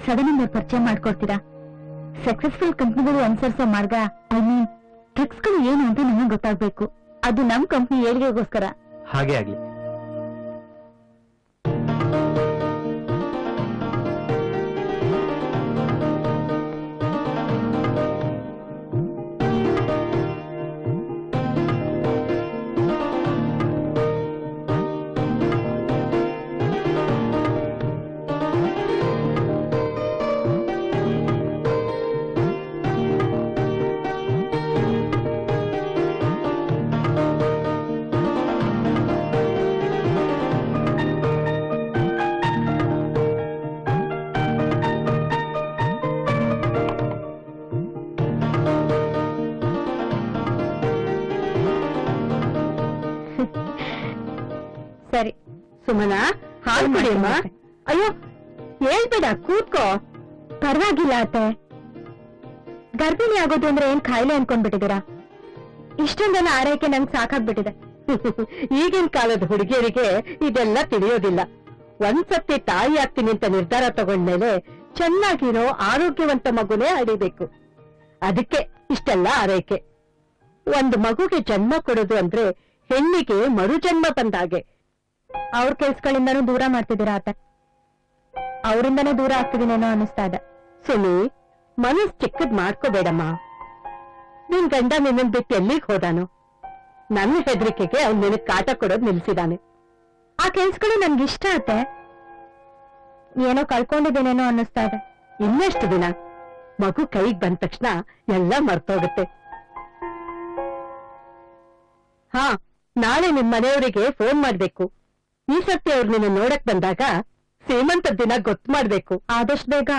ಸಡನ್ ಅವ್ರ ಪರಿಚಯ ಮಾಡ್ಕೊಡ್ತೀರಾ? ಸಕ್ಸಸ್ಫುಲ್ ಕಂಪ್ನಿಗಳು ಅನುಸರಿಸೋ ಮಾರ್ಗ, ಐ ಮೀನ್ ಟ್ರಿಕ್ಸ್ಗಳು ಏನು ಅಂತ ನಮಗೆ ಗೊತ್ತಾಗ್ಬೇಕು. ಅದು ನಮ್ ಕಂಪ್ನಿ ಏಳಿಗೆಗೋಸ್ಕರ. ಹಾಗೆ ಆಗ್ಲಿ. ಸರಿ ಸುಮನಾ, ಹಾಲು ಕುಡಿಯಮ್ಮ. ಅಯ್ಯೋ ಹೇಳ್ಬೇಡ, ಕೂತ್ಕೋ. ಪರವಾಗಿಲ್ಲ ಅತ್ತೆ. ಗರ್ಭಿಣಿ ಆಗೋದು ಅಂದ್ರೆ ಏನ್ ಖಾಯಿಲೆ ಅನ್ಕೊಂಡ್ಬಿಟ್ಟಿದ್ದೀರಾ? ಇಷ್ಟೊಂದೆಲ್ಲ ಆರೈಕೆ ನಂಗೆ ಸಾಕಾಗ್ಬಿಟ್ಟಿದೆ. ಈಗಿನ ಕಾಲದ ಹುಡುಗಿಯರಿಗೆ ಇದೆಲ್ಲ ತಿಳಿಯೋದಿಲ್ಲ. ಒಂದ್ಸತಿ ತಾಯಿ ಆಗ್ತೀನಿ ಅಂತ ನಿರ್ಧಾರ ತಗೊಂಡ್ಮೇಲೆ ಚೆನ್ನಾಗಿರೋ ಆರೋಗ್ಯವಂತ ಮಗುನೇ ಹಡಿಬೇಕು. ಅದಕ್ಕೆ ಇಷ್ಟೆಲ್ಲ ಆರೈಕೆ. ಒಂದು ಮಗುಗೆ ಜನ್ಮ ಕೊಡೋದು ಅಂದ್ರೆ ಹೆಣ್ಣಿಗೆ ಮರುಜನ್ಮ ಬಂದಾಗೆ. ಅವ್ರ ಕೆಲ್ಸಗಳಿಂದನೂ ದೂರ ಮಾಡ್ತಿದ್ದೀರಾ ಆತ. ಅವರಿಂದನೇ ದೂರ ಆಗ್ತಿದ್ದೀನೇನೋ ಅನಿಸ್ತಾ ಇದೆ. ಸುನಿ, ಮನಸ್ ಚಿಕ್ಕದ್ ಮಾಡ್ಕೋಬೇಡಮ್ಮ. ನಿನ್ ಗಂಡ ನಿನ್ನನ್ ಬಿಟ್ಟು ಎಲ್ಲಿಗೆ ಹೋದಾನು? ನನ್ನ ಹೆದರಿಕೆಗೆ ಅವ್ನು ನಿನಗ್ ಕಾಟ ಕೊಡೋದ್ ನಿಲ್ಸಿದಾನೆ. ಆ ಕೆಲ್ಸಗಳು ನನ್ಗೆ ಇಷ್ಟ ಆತೆ. ಏನೋ ಕಳ್ಕೊಂಡಿದ್ದೇನೇನೋ ಅನ್ನಿಸ್ತಾ ಇದೆ. ಇನ್ನೆಷ್ಟು ದಿನ? ಮಗು ಕೈಗ್ ಬಂದ ತಕ್ಷಣ ಎಲ್ಲ ಮರ್ತೋಗುತ್ತೆ. ಹಾ, ನಾಳೆ ನಿಮ್ ಮನೆಯವರಿಗೆ ಫೋನ್ ಮಾಡ್ಬೇಕು. ಈ ಸರ್ತಿ ಅವ್ರು ನಿನ್ನ ನೋಡಕ್ ಬಂದಾಗ ಸೀಮಂತ ದಿನ ಗೊತ್ತು ಮಾಡ್ಬೇಕು. ಆದಷ್ಟು ಬೇಗ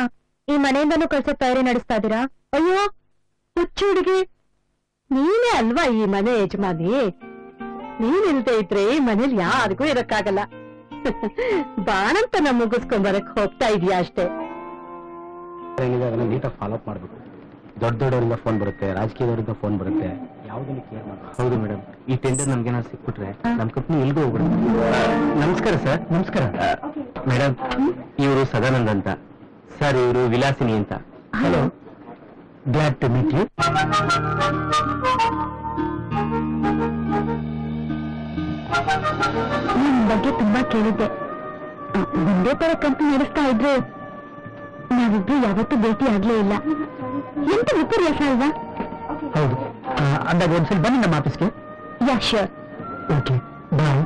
ಈ ಮನೆಯಿಂದನೂ ಕಳ್ಸೋ ತಯಾರಿ ನಡೆಸ್ತಾ ಇದೀರಾ? ಅಯ್ಯೋ ಹುಚ್ಚು ಹುಡುಗಿ, ನೀನೇ ಅಲ್ವಾ ಈ ಮನೆ ಯಜಮಾನಿ. ನೀನಿಲ್ದೇ ಇದ್ರೆ ಈ ಮನೇಲಿ ಯಾರಿಗೂ ಇರಕ್ಕಾಗಲ್ಲ. ಬಾಣಂತನ ಮುಗಿಸ್ಕೊಂಬರಕ್ ಹೋಗ್ತಾ ಇದೀಯಾ ಅಷ್ಟೇ. ನೀಟಾಗಿ ಫಾಲೋ ಅಪ್ ಮಾಡ್ಬೇಕು. ದೊಡ್ಡವರಿಂದ ಫೋನ್ ಬರುತ್ತೆ, ರಾಜಕೀಯದವರಿಂದ ಫೋನ್ ಬರುತ್ತೆ. ಯಾವುದನ್ನು ಕೇರ್ ಮಾಡಿ. ಹೌದು ಮೇಡಮ್, ಈ ಟೆಂಡರ್ ನಮ್ಗೇನಾದ್ರು ಸಿಕ್ಬಿಟ್ರೆ ನಮ್ ಕಂಪ್ನಿ ಎಲ್ಗೂ ಹೋಗ್ಬಿಡುತ್ತೆ. ನಮಸ್ಕಾರ ಸರ್. ನಮಸ್ಕಾರ ಮೇಡಮ್. ಇವರು ಸದಾನಂದ್ ಅಂತ ಸರ್. ಇವರು ವಿಲಾಸಿನಿ ಅಂತ. Hello, glad to meet you. ನಿಮ್ ಬಗ್ಗೆ ತುಂಬಾ ಕೇಳಿದ್ದೆ. ಒಂದೇ ತರ ಕಂಪನಿ ನಡೆಸ್ತಾ ಇದ್ರು ನಾವಿಬ್ರು ಯಾವತ್ತೂ ಭೇಟಿ ಆಗ್ಲೇ ಇಲ್ಲ. ಎಂತ ವಿಪರ್ಯಾಸ ಅಲ್ವಾ? ಹೌದು. ಅಂದಾಗ ಒಂದ್ಸಲ ಬನ್ನಿ ನಮ್ಮ ಆಫೀಸ್ಗೆ. Yeah sure. ಓಕೆ, ಬಾಯ್.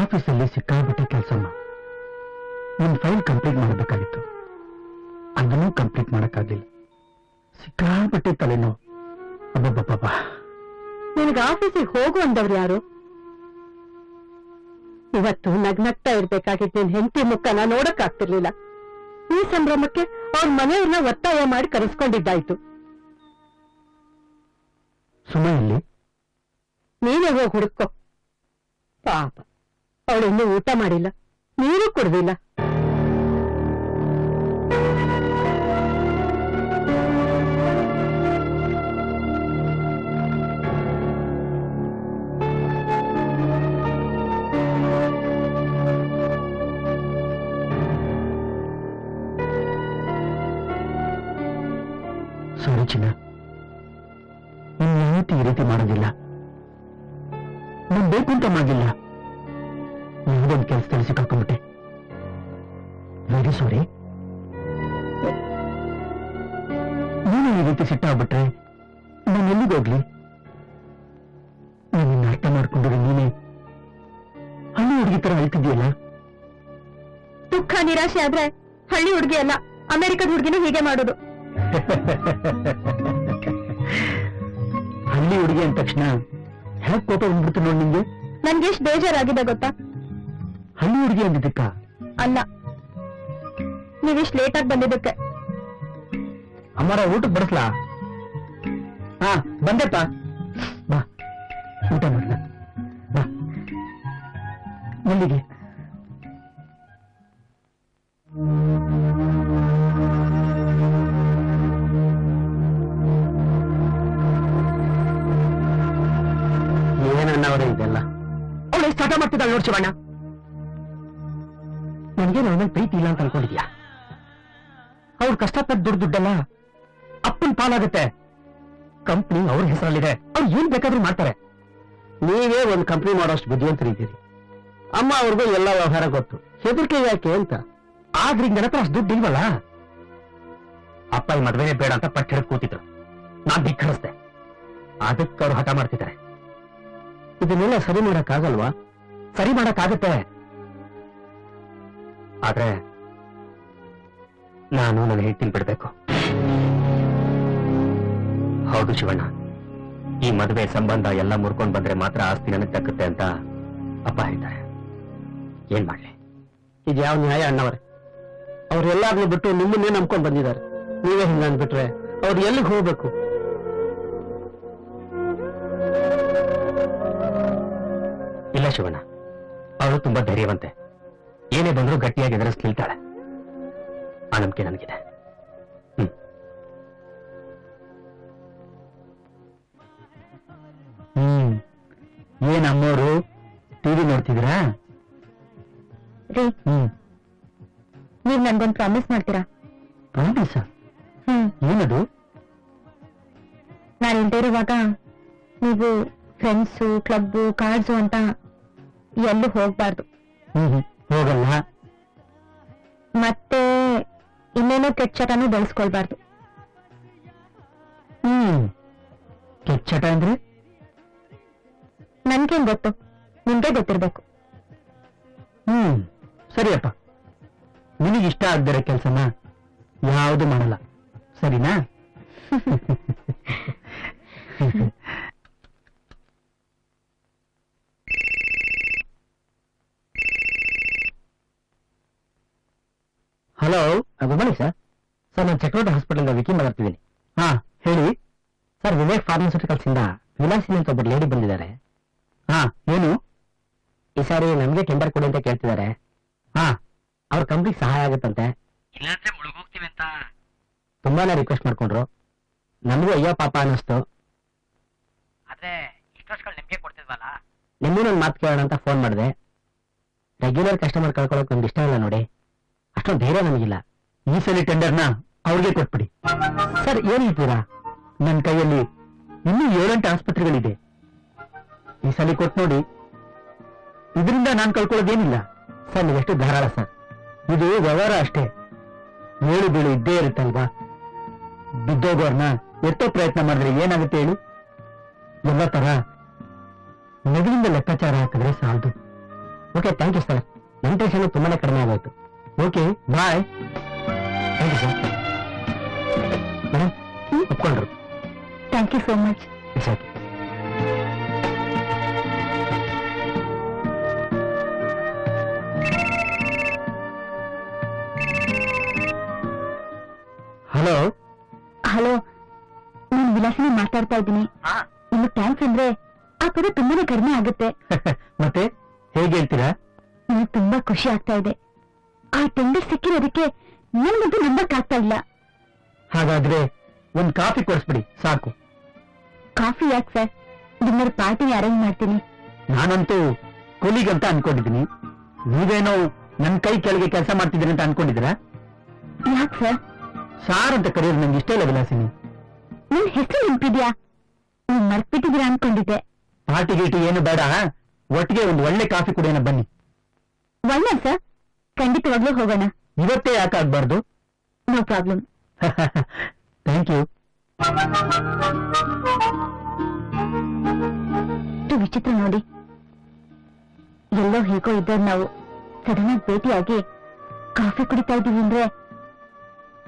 ಆಫೀಸಲ್ಲಿ ಸಿಕ್ಕಾಬಿಟ್ಟೆ ಕೆಲಸಮ್ಮ. ನಿಮ್ ಫೈಲ್ ಕಂಪ್ಲೀಟ್ ಮಾಡಬೇಕಾಗಿತ್ತು, ಅದನ್ನೂ ಕಂಪ್ಲೀಟ್ ಮಾಡಕ್ಕಾಗಿಲ್ಲ. ಸಿಕ್ಕಾಬಿಟ್ಟೆ ತಲೆನೋವು. ಅಬ್ಬಬ್ಬಬ್ಬ. ನಿನಗೆ ಆಫೀಸಿಗೆ ಹೋಗು ಅಂದವ್ರು ಯಾರು? ಇವತ್ತು ನಗ್ನಗ್ತಾ ಇರ್ಬೇಕಾಗಿತ್ತು. ನಿನ್ ಹೆಂಡತಿ ಮುಖನ ನೋಡಕ್ ಆಗ್ತಿರ್ಲಿಲ್ಲ. ಈ ಸಂಭ್ರಮಕ್ಕೆ ಅವ್ರ ಮನೆಯವ್ರನ್ನ ಒತ್ತಾಯ ಮಾಡಿ ಕರೆಸ್ಕೊಂಡಿದ್ದಾಯ್ತು. ಸುಮ ಇಲ್ಲಿ? ನೀನೇ ಹೋಗಿ ಹುಡುಕೋ. ಪಾಪ, ಅವಳು ಇನ್ನೂ ಊಟ ಮಾಡಿಲ್ಲ. ನೀರು ಕುಡ್ದಿಲ್ಲ. ಸಾರಿ ಚಿನ್ನ, ಯಾವತ್ತೂ ಈ ರೀತಿ ಮಾಡೋದಿಲ್ಲ. ನಾನು ಬೇಕು ಅಂತ ಮಾಡಿಲ್ಲ. ಯಾವುದೊಂದು ಕೆಲಸದಲ್ಲಿ ಸಿಕ್ಕಾಕೊಂಡ್ಬಿಟ್ಟೆ. Very sorry. ನೀನು ಈ ರೀತಿ ಸಿಟ್ಟಾಗ್ಬಿಟ್ರೆ ನಾನು ಎಲ್ಲಿಗೋಗ್ಲಿ? ನಿನ್ನ ಅರ್ಥ ಮಾಡ್ಕೊಂಡ್ರೆ ನೀನೇ ಹಳ್ಳಿ ಹುಡುಗಿ ತರ ಹೇಳ್ತಿದ್ಯಲ್ಲ. ದುಃಖ ನಿರಾಶೆ ಆದ್ರೆ ಹಳ್ಳಿ ಹುಡುಗಿ ಅಲ್ಲ, ಅಮೆರಿಕದ ಹುಡುಗಿನೂ ಹೀಗೆ ಮಾಡೋದು. ಹಳ್ಳಿ ಹುಡುಗಿ ಅಂದ ತಕ್ಷಣ ಹೇಗೆ ಕೋಪ ಬಂದ್ಬಿಡ್ತು ನೋಡಿ ನಿಂಗೆ. ನನ್ಗೆ ಎಷ್ಟು ಬೇಜಾರಾಗಿದೆ ಗೊತ್ತಾ? ಹಳ್ಳಿ ಹುಡುಗಿ ಅಂದಿದ್ದಕ್ಕ ಅಲ್ಲ, ನೀವಿಷ್ಟು ಲೇಟಾಗಿ ಬಂದಿದ್ದಕ್ಕೆ. ಅಮ್ಮರ ಊಟಕ್ಕೆ ಬಡಿಸ್ಲಾ? ಹಾ ಬಂದೆಪ್ಪ. ಬಾ ಊಟ ಮಾಡ್ಲಾ? ಬಾ. ಎಲ್ಲಿಗೆ? ಏನನ್ನವರೇ ಇದೆಲ್ಲ? ಅವಳು ಸ್ಟಾರ್ಟ್ ಮಾಡ್ತಿದ್ದಾಳೆ ನೋಡಿ ಶಿವಣ್ಣ. ನನಗೆ ನನ್ನ ಪ್ರೀತಿ ಇಲ್ಲ ಅಂತ ಅನ್ಕೊಂಡಿದ್ಯಾ? ಅವ್ರು ಕಷ್ಟಪಟ್ಟು ದುಡ್ಡಲ್ಲ ಅಪ್ಪನ ಪಾಲಾಗುತ್ತೆ. ಕಂಪ್ನಿ ಅವ್ರ ಹೆಸರಲ್ಲಿದೆ, ಅವ್ರು ಏನ್ ಬೇಕಾದ್ರೂ ಮಾಡ್ತಾರೆ. ನೀವೇ ಒಂದು ಕಂಪ್ನಿ ಮಾಡೋಷ್ಟು ಬುದ್ಧಿವಂತರಿದ್ದೀರಿ. ಅಮ್ಮ ಅವ್ರಿಗೂ ಎಲ್ಲ ವ್ಯವಹಾರ ಗೊತ್ತು. ಹೆದರಿಕೆ ಯಾಕೆ ಅಂತ. ಆದ್ರೆ ಈಗ ನನ್ನ ಹತ್ರ ಅಷ್ಟು ದುಡ್ಡು ಇಲ್ವಲ್ಲ. ಅಪ್ಪ ಈ ಮದ್ವೆನೇ ಬೇಡ ಅಂತ ಪಟ್ಟು ಹಿಡಿದು ಕೂತಿದ್ರು. ನಾನ್ ಧಿಕ್ಕರಿಸ್ದೆ. ಅದಕ್ಕೆ ಅವ್ರು ಹಠ ಮಾಡ್ತಿದ್ದಾರೆ. ಇದನ್ನೆಲ್ಲ ಸರಿ ಮಾಡಕ್ಕಾಗಲ್ವಾ? ಸರಿ ಮಾಡಕ್ಕಾಗತ್ತೆ, ಆದ್ರೆ ನಾನು ನನ್ನ ಹೆಂಡತಿನ ಬಿಡ್ಬೇಕು. ಹೌದು ಶಿವಣ್ಣ, ಈ ಮದುವೆ ಸಂಬಂಧ ಎಲ್ಲ ಮುರ್ಕೊಂಡ್ ಬಂದ್ರೆ ಮಾತ್ರ ಆಸ್ತಿ ನನಗೆ ದಕ್ಕುತ್ತೆ ಅಂತ ಅಪ್ಪ ಹೇಳ್ತಾರೆ. ಏನ್ ಮಾಡ್ಲಿ? ಇದು ಯಾವ ನ್ಯಾಯ ಅಣ್ಣವರೇ? ಅವ್ರೆಲ್ಲಾರ್ನು ಬಿಟ್ಟು ನಿಮ್ಮನ್ನೇ ನಂಬ್ಕೊಂಡ್ ಬಂದಿದ್ದಾರೆ. ನೀವೇ ಹಿಂಗ ಅಂದ್ಬಿಟ್ರೆ ಅವ್ರು ಎಲ್ಲಿಗೆ ಹೋಗ್ಬೇಕು? ಇಲ್ಲ ಶಿವಣ್ಣ, ಅವಳು ತುಂಬಾ ಧೈರ್ಯವಂತೆ. ಏನೇ ಬಂದರೂ ಗಟ್ಟಿಯಾಗಿ ಎದುರಿಸಿ ನಿಲ್ತಾಳೆ. ಆ ನಂಬಿಕೆ ನನಗಿದೆ. ಏನ್ ಅಮ್ಮೋರು ಟಿವಿ ನೋಡ್ತಿದ್ದೀರಾ? ನೀವ್ ನನ್ಗೊಂದು ಪ್ರಾಮಿಸ್ ಮಾಡ್ತೀರಾ? ಪ್ರಾಮಿಸ್? ಏನದು? ನಾನು ಇಲ್ದೇ ಇರುವಾಗ ನೀವು ಫ್ರೆಂಡ್ಸು, ಕ್ಲಬ್ಬು, ಕಾರ್ಡ್ಸು ಅಂತ ಎಲ್ಲೂ ಹೋಗ್ಬಾರ್ದು. ಹೋಗಲ್ಲ. ಮತ್ತೆ ಇನ್ನೇನೋ ಕೆಟ್ಟ ಚಟನೂ ಬೆಳೆಸ್ಕೊಳ್ಬಾರ್ದು. ಕೆಟ್ಟ ಚಟ ಅಂದ್ರೆ? ನನ್ಗೇನ್ ಗೊತ್ತು, ನಿಮ್ಗೆ ಗೊತ್ತಿರ್ಬೇಕು. ಸರಿಯಪ್ಪ, ನಿನಗಿಷ್ಟ ಆಗದಿರೋ ಕೆಲಸನ ಯಾವುದು ಮಾಡಲ್ಲ, ಸರಿನಾ? Hello, good morning sir. Sir, ನಾನು ಚಕ್ರವರ್ತಿ ಹಾಸ್ಪಿಟಲ್ ವಿಕಿ ಮಾತಾಡ್ತಿದ್ದೀನಿ. ಹಾ ಹೇಳಿ ಸರ್. ವಿವೇಕ್ ಫಾರ್ಮಾಸ್ಯೂಟಿಕಲ್ಸ್ ಇಂದ ವಿಲಾಸಿನಿ ಅಂತ ಒಬ್ಬರು ಲೇಡಿ ಬಂದಿದ್ದಾರೆ. ಹಾ ಏನು? ಈ ಸಾರಿ ನಮ್ಗೆ ಟೆಂಡರ್ ಕೊಡಿ ಅಂತ ಕೇಳ್ತಿದ್ದಾರೆ. ಹಾ, ಅವ್ರ ಕಂಪ್ನಿಗೆ ಸಹಾಯ ಆಗುತ್ತಂತೆ. ಇಲ್ಲಾಂದ್ರೆ ಮುಳುಗೋಗ್ತೀವಿ ಅಂತ ತುಂಬಾನೇ ರಿಕ್ವೆಸ್ಟ್ ಮಾಡ್ಕೊಂಡ್ರು. ನಮಗೂ ಅಯ್ಯೋ ಪಾಪ ಅನ್ನಿಸ್ತು. ಆದ್ರೆ ಇಷ್ಟು ವರ್ಷಗಳು ನಿಮ್ಗೆ ಕೊಡ್ತಿದ್ವಲ್ಲ, ನಿಮ್ಮೂ ನನ್ನ ಮಾತು ಕೇಳೋಣ ಅಂತ ಫೋನ್ ಮಾಡಿದೆ. ರೆಗ್ಯುಲರ್ ಕಸ್ಟಮರ್ ಕಳ್ಕೊಳ್ಳೋಕೆ ನಮ್ಗೆ ಇಷ್ಟ ಇಲ್ಲ ನೋಡಿ. ಅಷ್ಟೊಂದು ಧೈರ್ಯ ನಮಗಿಲ್ಲ. ಈ ಸಲ ಟೆಂಡರ್ನ ಅವ್ರಿಗೆ ಕೊಟ್ಬಿಡಿ. ಸರ್, ಏನ್ ಹೇಳ್ತೀರಾ? ನನ್ನ ಕೈಯಲ್ಲಿ ಇನ್ನೂ 7-8 ಆಸ್ಪತ್ರೆಗಳಿದೆ. ಈ ಸಲ ಕೊಟ್ಟು ನೋಡಿ. ಇದರಿಂದ ನಾನು ಕಳ್ಕೊಳ್ಳೋದೇನಿಲ್ಲ ಸರ್. ನೀವೆಷ್ಟು ಧಾರಾಳ ಸರ್. ಇದು ವ್ಯವಹಾರ ಅಷ್ಟೇ. ಏಳು ಬೀಳು ಇದ್ದೇ ಇರುತ್ತಲ್ವಾ? ಬಿದ್ದೋಗೋರ್ನ ಎತ್ತೋ ಪ್ರಯತ್ನ ಮಾಡಿದ್ರೆ ಏನಾಗುತ್ತೆ ಹೇಳಿ? ಎಲ್ಲ ತರ ನಗರಿಂದ ಲೆಕ್ಕಾಚಾರ ಹಾಕಿದ್ರೆ ಸಾಲದು. Okay, thank you sir. ನನ್ನ ಟೆನ್ಷನ್ ತುಂಬಾನೇ ಕಡಿಮೆ ಆಗೋಯ್ತು. Okay, bye. Thank you sir. Madam, ಒಪ್ಕೊಂಡ್ರು. Thank you so much. It's okay. Hello hello, ನಾನು ವಿಲಾಸಿನಿ ಮಾತಾಡ್ತಾ ಇದ್ದೀನಿ. ನಿಮ್ಗೆ ಥ್ಯಾಂಕ್ಸ್ ಅಂದ್ರೆ ಆ ಪದ ತುಂಬಾನೇ ಕಡಿಮೆ ಆಗುತ್ತೆ. ಮತ್ತೆ ಹೇಗೆ ಹೇಳ್ತೀರಾ? ನನಗೆ ತುಂಬಾ ಖುಷಿ ಆಗ್ತಾ ಇದೆ. ಆ ಟೆಂಡರ್ ಸಿಕ್ಕಿರೋದಕ್ಕೆ ನನ್ಗಂತೂ ನಂಬಕ್ಕಾಗ್ತಾ ಇಲ್ಲ. ಹಾಗಾದ್ರೆ ಒಂದ್ ಕಾಫಿ ಕೊಡಿಸ್ಬಿಡಿ ಸಾಕು. ಕಾಫಿ ಯಾಕೆ ಸರ್? ಡಿನ್ನರ್ ಪಾರ್ಟಿ ಅರೇಂಜ್ ಮಾಡ್ತೀನಿ. ನಾನಂತೂ ಕೊಲಿಗಂತ ಅನ್ಕೊಂಡಿದ್ದೀನಿ. ನೀವೇನೋ ನನ್ ಕೈ ಕೆಳಗೆ ಕೆಲಸ ಮಾಡ್ತಿದ್ದೀರಿ ಅಂತ ಅನ್ಕೊಂಡಿದ್ದೀರಾ? ಯಾಕೆ ಸರ್? ಸಾರ್ ಅಂತ ಕರೆಯೋದು ನಂಗೆ ಇಷ್ಟ ಇಲ್ಲ ವಿಲಾಸಿನಿ. ನಿನ್ ಹೆಸರು ನೆನಪಿದ್ಯಾ? ನೀವ್ ಮರ್ತ್ಬಿಟ್ಟಿದ್ದೀರಾ ಅನ್ಕೊಂಡಿದ್ದೆ. ಪಾರ್ಟಿ ಗೀಟಿ ಏನು ಬೇಡ, ಒಟ್ಟಿಗೆ ಒಂದು ಒಳ್ಳೆ ಕಾಫಿ ಕುಡಿಯೋಣ ಬನ್ನಿ. ಒಳ್ಳೆ ಸರ್, ಖಂಡಿತವಾಗ್ಲೂ ಹೋಗೋಣ. ಇವತ್ತೇ ಯಾಕೆ ಆಗ್ಬಾರ್ದು? No problem. Thank you. ವಿಚಿತ್ರ ನೋಡಿ, ಎಲ್ಲೋ ಹೇಗೋ ಇದ್ದವ್ರು ನಾವು ಸಡನ್ ಆಗಿ ಭೇಟಿಯಾಗಿ ಕಾಫಿ ಕುಡಿತಾ ಇದ್ದೀವಿ ಅಂದ್ರೆ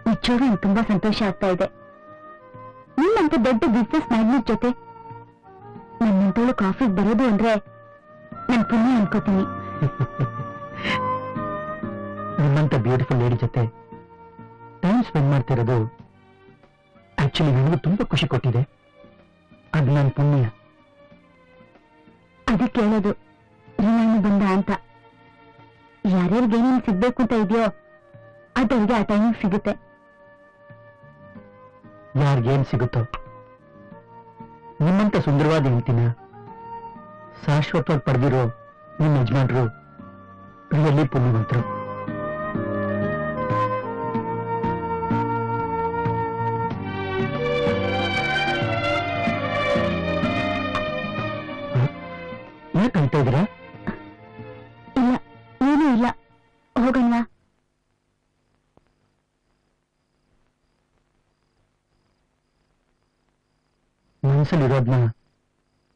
ನಿಜವಾಗ್ಲೂ ನಂಗೆ ತುಂಬಾ ಸಂತೋಷ ಆಗ್ತಾ ಇದೆ. ನಿಮ್ಮಂತ ದೊಡ್ಡ ಬಿಸ್ನೆಸ್ ಮ್ಯಾಗ್ನೆಟ್ ಜೊತೆ ನನ್ನಂತವಳು ಕಾಫಿಗೆ ಬರೋದು ಅಂದ್ರೆ ನನ್ ಪುಣ್ಯ ಅನ್ಕೋತೀನಿ. ನಿಮ್ಮಂತ ಬ್ಯೂಟಿಫುಲ್ ಲೇಡಿ ಜೊತೆ ಟೈಮ್ ಸ್ಪೆಂಡ್ ಮಾಡ್ತಿರೋದು ಆಕ್ಚುಲಿ ನನಗೂ ತುಂಬಾ ಖುಷಿ ಕೊಟ್ಟಿದೆ. ಅದು ನನ್ನ ಪುಣ್ಯ. ಅದಕ್ಕೆ ಹೇಳೋದು ಏನೇನು ಬಂದ ಅಂತ. ಯಾರ್ಯಾರಿಗೆ ಏನೇನು ಸಿಗ್ಬೇಕು ಅಂತ ಇದೆಯೋ ಅದವ್ರಿಗೆ ಆ ಟೈಮಿಗೆ ಸಿಗುತ್ತೆ. ಯಾರಿಗೇನ್ ಸಿಗುತ್ತೋ. ನಿಮ್ಮಂತ ಸುಂದರವಾದ ಹೆಂಡತಿನ ಶಾಶ್ವತವಾಗಿ ಪಡೆದಿರೋ ನಿಮ್ಮ ಯಜಮಾನ್ರು ರಿಯಲಿ ಪುಣ್ಯವಂತರು. ಯಾಕೆ ಹೇಳ್ತಾ ಇದ್ದೀರಾ? ಇಲ್ಲ, ಏನೂ ಇಲ್ಲ, ಹೋಗಣ್ವಾ? ಮನಸ್ಸಲ್ಲಿರೋದ್ನ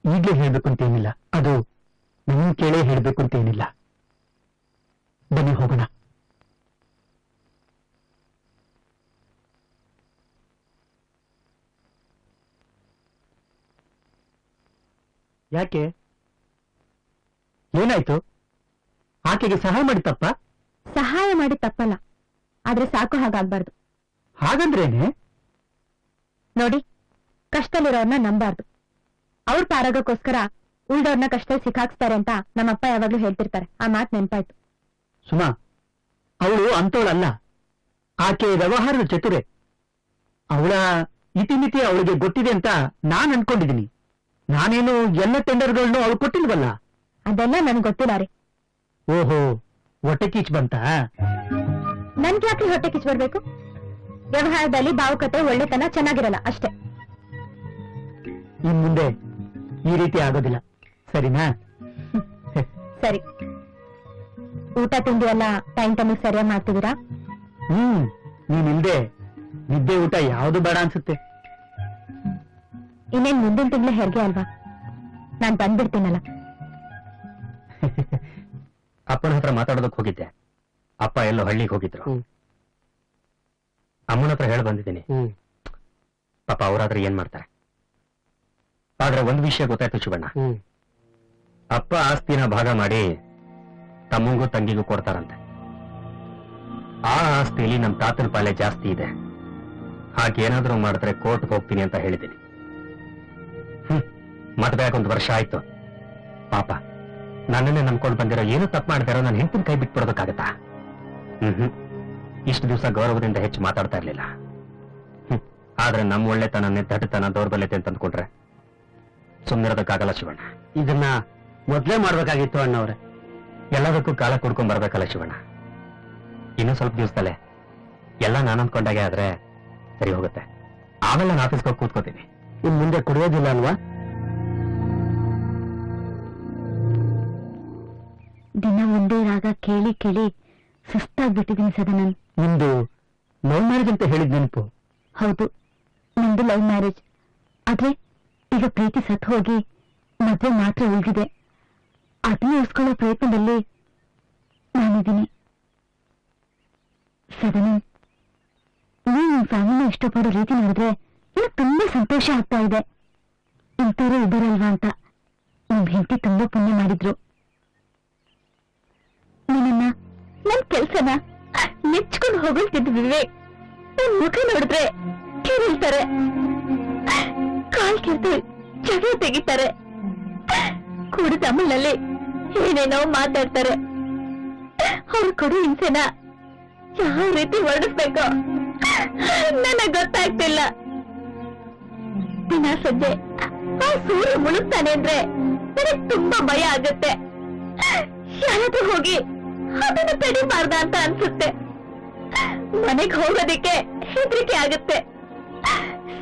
ಈಗ್ಲೇ ಹೇಳ್ಬೇಕು ಅಂತೇನಿಲ್ಲ. ಅದು ನನ್ನ ಕೇಳೇ ಹೇಳ್ಬೇಕು ಅಂತೇನಿಲ್ಲ. ಬನ್ನಿ ಹೋಗೋಣ. ಯಾಕೆ? ಏನಾಯ್ತು? ಆಕೆಗೆ ಸಹಾಯ ಮಾಡಿ ತಪ್ಪ? ಸಹಾಯ ಮಾಡಿ ತಪ್ಪಲ್ಲ, ಆದ್ರೆ ಸಾಕು ಹಾಗಾಗ್ಬಾರ್ದು. ಹಾಗಂದ್ರೇನೆ? ನೋಡಿ, ಕಷ್ಟದಲ್ಲಿರೋರ್ನ ನಂಬಾರ್ದು. ಅವ್ರ ಪಾರಾಗಕ್ಕೋಸ್ಕರ ಉಳ್ದವ್ರನ್ನ ಕಷ್ಟ ಸಿಕ್ಕಾಕ್ಸ್ತಾರೆ ಅಂತ ನಮ್ಮಪ್ಪ ಯಾವಾಗ್ಲೂ ಹೇಳ್ತಿರ್ತಾರೆ. ಆ ಮಾತ್ ನೆನ್ಪಾಯ್ತು. ಸುಮಾ, ಅವಳು ಅಂತವಳಲ್ಲ. ಆಕೆ ವ್ಯವಹಾರದ ಚತುರೆ. ಅವಳ ಇತಿಮಿತಿ ಅವಳಿಗೆ ಗೊತ್ತಿದೆ ಅಂತ ನಾನ್ ಅನ್ಕೊಂಡಿದ್ದೀನಿ. ನಾನೇನು ಎಲ್ಲ ಟೆಂಡರ್ಗಳನ್ನು ಅವಳು ಕೊಟ್ಟಿಲ್ವಲ್ಲ. ಅದೆಲ್ಲ ನನ್ಗೆ ಗೊತ್ತಿಲ್ಲ ರೀ. ಓಹೋ, ಹೊಟ್ಟೆ ಕೀಚ್ ಬಂತ? ನನ್ಗೆ ಯಾಕೆ ಹೊಟ್ಟೆ ಕಿಚ್ಚು ಬರ್ಬೇಕು? ವ್ಯವಹಾರದಲ್ಲಿ ಭಾವುಕತೆ ಒಳ್ಳೆತನ ಚೆನ್ನಾಗಿರಲ್ಲ ಅಷ್ಟೇ. ಇನ್ ಮುಂದೆ ಈ ರೀತಿ ಆಗೋದಿಲ್ಲ, ಸರಿನಾ? ಸರಿ. ಊಟ ತಿಂಡಿ ಎಲ್ಲ ಟೈಮಿಗೆ ಸರಿಯಾಗಿ ಮಾಡ್ತಿದ್ದೀರಾ? ನೀನಿಲ್ದೆ ನಿದ್ದೆ ಊಟ ಯಾವುದು ಬೇಡ ಅನ್ಸುತ್ತೆ. ಇನ್ನೇನ್ ಮುಂದಿನ ತಿಂಗ್ಳು ಹೆರಿಗೆ ಅಲ್ವಾ? ನಾನ್ ಬಂದ್ಬಿಡ್ತೀನಲ್ಲ. ಅಪ್ಪನ ಹತ್ರ ಮಾತಾಡೋದಕ್ಕೆ ಹೋಗಿದ್ದೆ. ಅಪ್ಪ ಎಲ್ಲೋ ಹಳ್ಳಿಗೆ ಹೋಗಿದ್ರು. ಅಮ್ಮನ ಹತ್ರ ಹೇಳಿ ಬಂದಿದ್ದೀನಿ. ಪಾಪ ಅವರಾದ್ರೆ ಏನ್ ಮಾಡ್ತಾರೆ. ಆದ್ರೆ ಒಂದ್ ವಿಷಯ ಗೊತ್ತಾಯ್ತು ಶಿವಣ್ಣ. ಅಪ್ಪ ಆಸ್ತಿನ ಭಾಗ ಮಾಡಿ ತಮ್ಮಂಗೂ ತಂಗಿಗೂ ಕೊಡ್ತಾರಂತೆ. ಆ ಆಸ್ತಿಯಲ್ಲಿ ನಮ್ ತಾತನ ಪಾಲೆ ಜಾಸ್ತಿ ಇದೆ. ಹಾಗೇನಾದ್ರೂ ಮಾಡಿದ್ರೆ ಕೋರ್ಟ್ಗೆ ಹೋಗ್ತೀನಿ ಅಂತ ಹೇಳಿದ್ದೀನಿ. ಮದ್ವೆ ಒಂದು ವರ್ಷ ಆಯ್ತು. ಪಾಪ ನನ್ನನ್ನೇ ನಂಬ್ಕೊಂಡು ಬಂದಿರೋ ಏನು ತಪ್ಪು ಮಾಡ್ತಾರೋ ನನ್ನ ಹೆಂಡತಿನ ಕೈ ಬಿಟ್ಬಿಡೋದಕ್ಕಾಗತ್ತಾ? ಇಷ್ಟು ದಿವಸ ಗೌರವದಿಂದ ಹೆಚ್ಚು ಮಾತಾಡ್ತಾ ಇರ್ಲಿಲ್ಲ. ಆದ್ರೆ ನಮ್ಮ ಒಳ್ಳೆತನನ್ನೇ ದಟ್ಟತನ ದೌರ್ಬಲ್ಯತೆ ಅಂತ ಅಂದ್ಕೊಂಡ್ರೆ ಸುಮ್ಮನಿರೋದಕ್ಕಾಗಲ್ಲ ಶಿವಣ್ಣ. ಇದನ್ನ ಮೊದ್ಲೇ ಮಾಡ್ಬೇಕಾಗಿತ್ತು ಅಣ್ಣವ್ರೆ. ಎಲ್ಲದಕ್ಕೂ ಕಾಲ ಕುಡ್ಕೊಂಡ್ ಬರ್ಬೇಕಲ್ಲ ಶಿವಣ್ಣ. ಇನ್ನೂ ಸ್ವಲ್ಪ ದಿವಸದಲ್ಲೇ ಎಲ್ಲ ನಾನು ಅಂದ್ಕೊಂಡಾಗೆ ಆದ್ರೆ ಸರಿ ಹೋಗುತ್ತೆ. ಆಮೇಲೆ ನಾನು ಆಫೀಸ್ಗೆ ಹೋಗಿ ಕೂತ್ಕೋತೀನಿ. ಇನ್ ಮುಂದೆ ಕುಡಿಯೋದಿಲ್ಲ ಅಲ್ವಾ? ದಿನ ಒಂದೇ ರಾಗ ಕೇಳಿ ಕೇಳಿ ಸುಸ್ತಾಗ್ಬಿಟ್ಟಿದ್ದೀನಿ ಸದನನ್. ನಿಮ್ದು ಲವ್ ಮ್ಯಾರೇಜ್ ಅಂತ ಹೇಳಿದ್ ನೆನಪು? ಹೌದು, ನಿಮ್ದು ಲವ್ ಮ್ಯಾರೇಜ್. ಆದ್ರೆ ಈಗ ಪ್ರೀತಿ ಸತ್ ಹೋಗಿ ಮದ್ವೆ ಮಾತ್ರ ಉಳಿದಿದೆ. ಅದನ್ನ ಉಳಿಸ್ಕೊಳ್ಳೋ ಪ್ರಯತ್ನದಲ್ಲಿ ನಾನಿದ್ದೀನಿ. ಸದನನ್, ನೀವು ನಿಮ್ ಫ್ಯಾಮಿಲಿನ ಇಷ್ಟಪಡೋ ರೀತಿ ನೋಡಿದ್ರೆ ನನಗೆ ತುಂಬಾ ಸಂತೋಷ ಆಗ್ತಾ ಇದೆ. ಇಂಥವ್ರು ಇದ್ದಾರಲ್ವಾ ಅಂತ. ನಿಮ್ ಹೆಂಡತಿ ತುಂಬಾ ಪುಣ್ಯ ಮಾಡಿದ್ರು. ನಿನ್ನ ನನ್ ಕೆಲ್ಸನ ನೆಚ್ಕೊಂಡು ಹೊಗಳ್ತಿದ್ ವಿವೇಕ್ ನನ್ ಮುಖ ನೋಡಿದ್ರೆ ಕೇಳ್ತಾರೆ, ಕಾಲ್ ಕೆರ್ತು ಜಗ ತೆಗಿತಾರೆ, ಕುಡಿದ ಅಮಲ್ನಲ್ಲಿ ಏನೇನೋ ಮಾತಾಡ್ತಾರೆ. ಅವ್ರು ಕೊಡು ಹಿಂಸೆನ ಯಾವ ರೀತಿ ವರ್ಣಿಸ್ಬೇಕು ನನಗ್ ಗೊತ್ತಾಗ್ತಿಲ್ಲ. ದಿನ ಸಂಜೆ ಆ ಸೂರ್ಯ ಮುಳುಗ್ತಾನೆ ಅಂದ್ರೆ ನನಗ್ ತುಂಬಾ ಭಯ ಆಗುತ್ತೆ. ಯಾರಾದ್ರೂ ಹೋಗಿ ಅದನ್ನು ತಡಿಬಾರ್ದ ಅಂತ ಅನ್ಸುತ್ತೆ. ಮನೆಗ್ ಹೋಗೋದಿಕ್ಕೆ ಹೆದರಿಕೆ ಆಗುತ್ತೆ.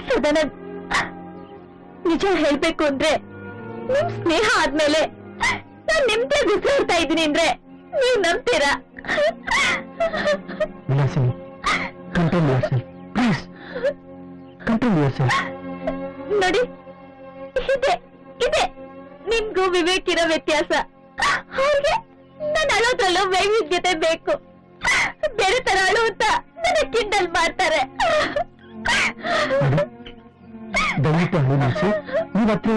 ಸದಾನಂದ್, ನಿಜ ಹೇಳ್ಬೇಕು ಅಂದ್ರೆ ನಿಮ್ ಸ್ನೇಹ ಆದ್ಮೇಲೆ ನಾನ್ ನಿಮ್ದೇ ಗುಸ್ಸಾಡ್ತಾ ಇದ್ದೀನಿ ಅಂದ್ರೆ ನೀವ್ ನಂಬ್ತೀರಾ? Vilasini, control yourself please, control yourself. ನೋಡಿ, ಇದೆ ನಿಮ್ಗೂ ವಿವೇಕ್ ಇರೋ ವ್ಯತ್ಯಾಸ. ಅವ್ರಿಗೆ ನನ್ನ ಅಳೋದ್ರಲ್ಲೂ ವೈವಿಧ್ಯತೆ ಬೇಕು. ಬೇರೆ ತರ ಅಳು ಅಂತ ನನ್ನ ಕಿಂಡಲ್ ಮಾಡ್ತಾರೆ. ದಯವಿಟ್ಟು ಅಳು ನಿಲ್ಸಿ. ನೀವತ್ರ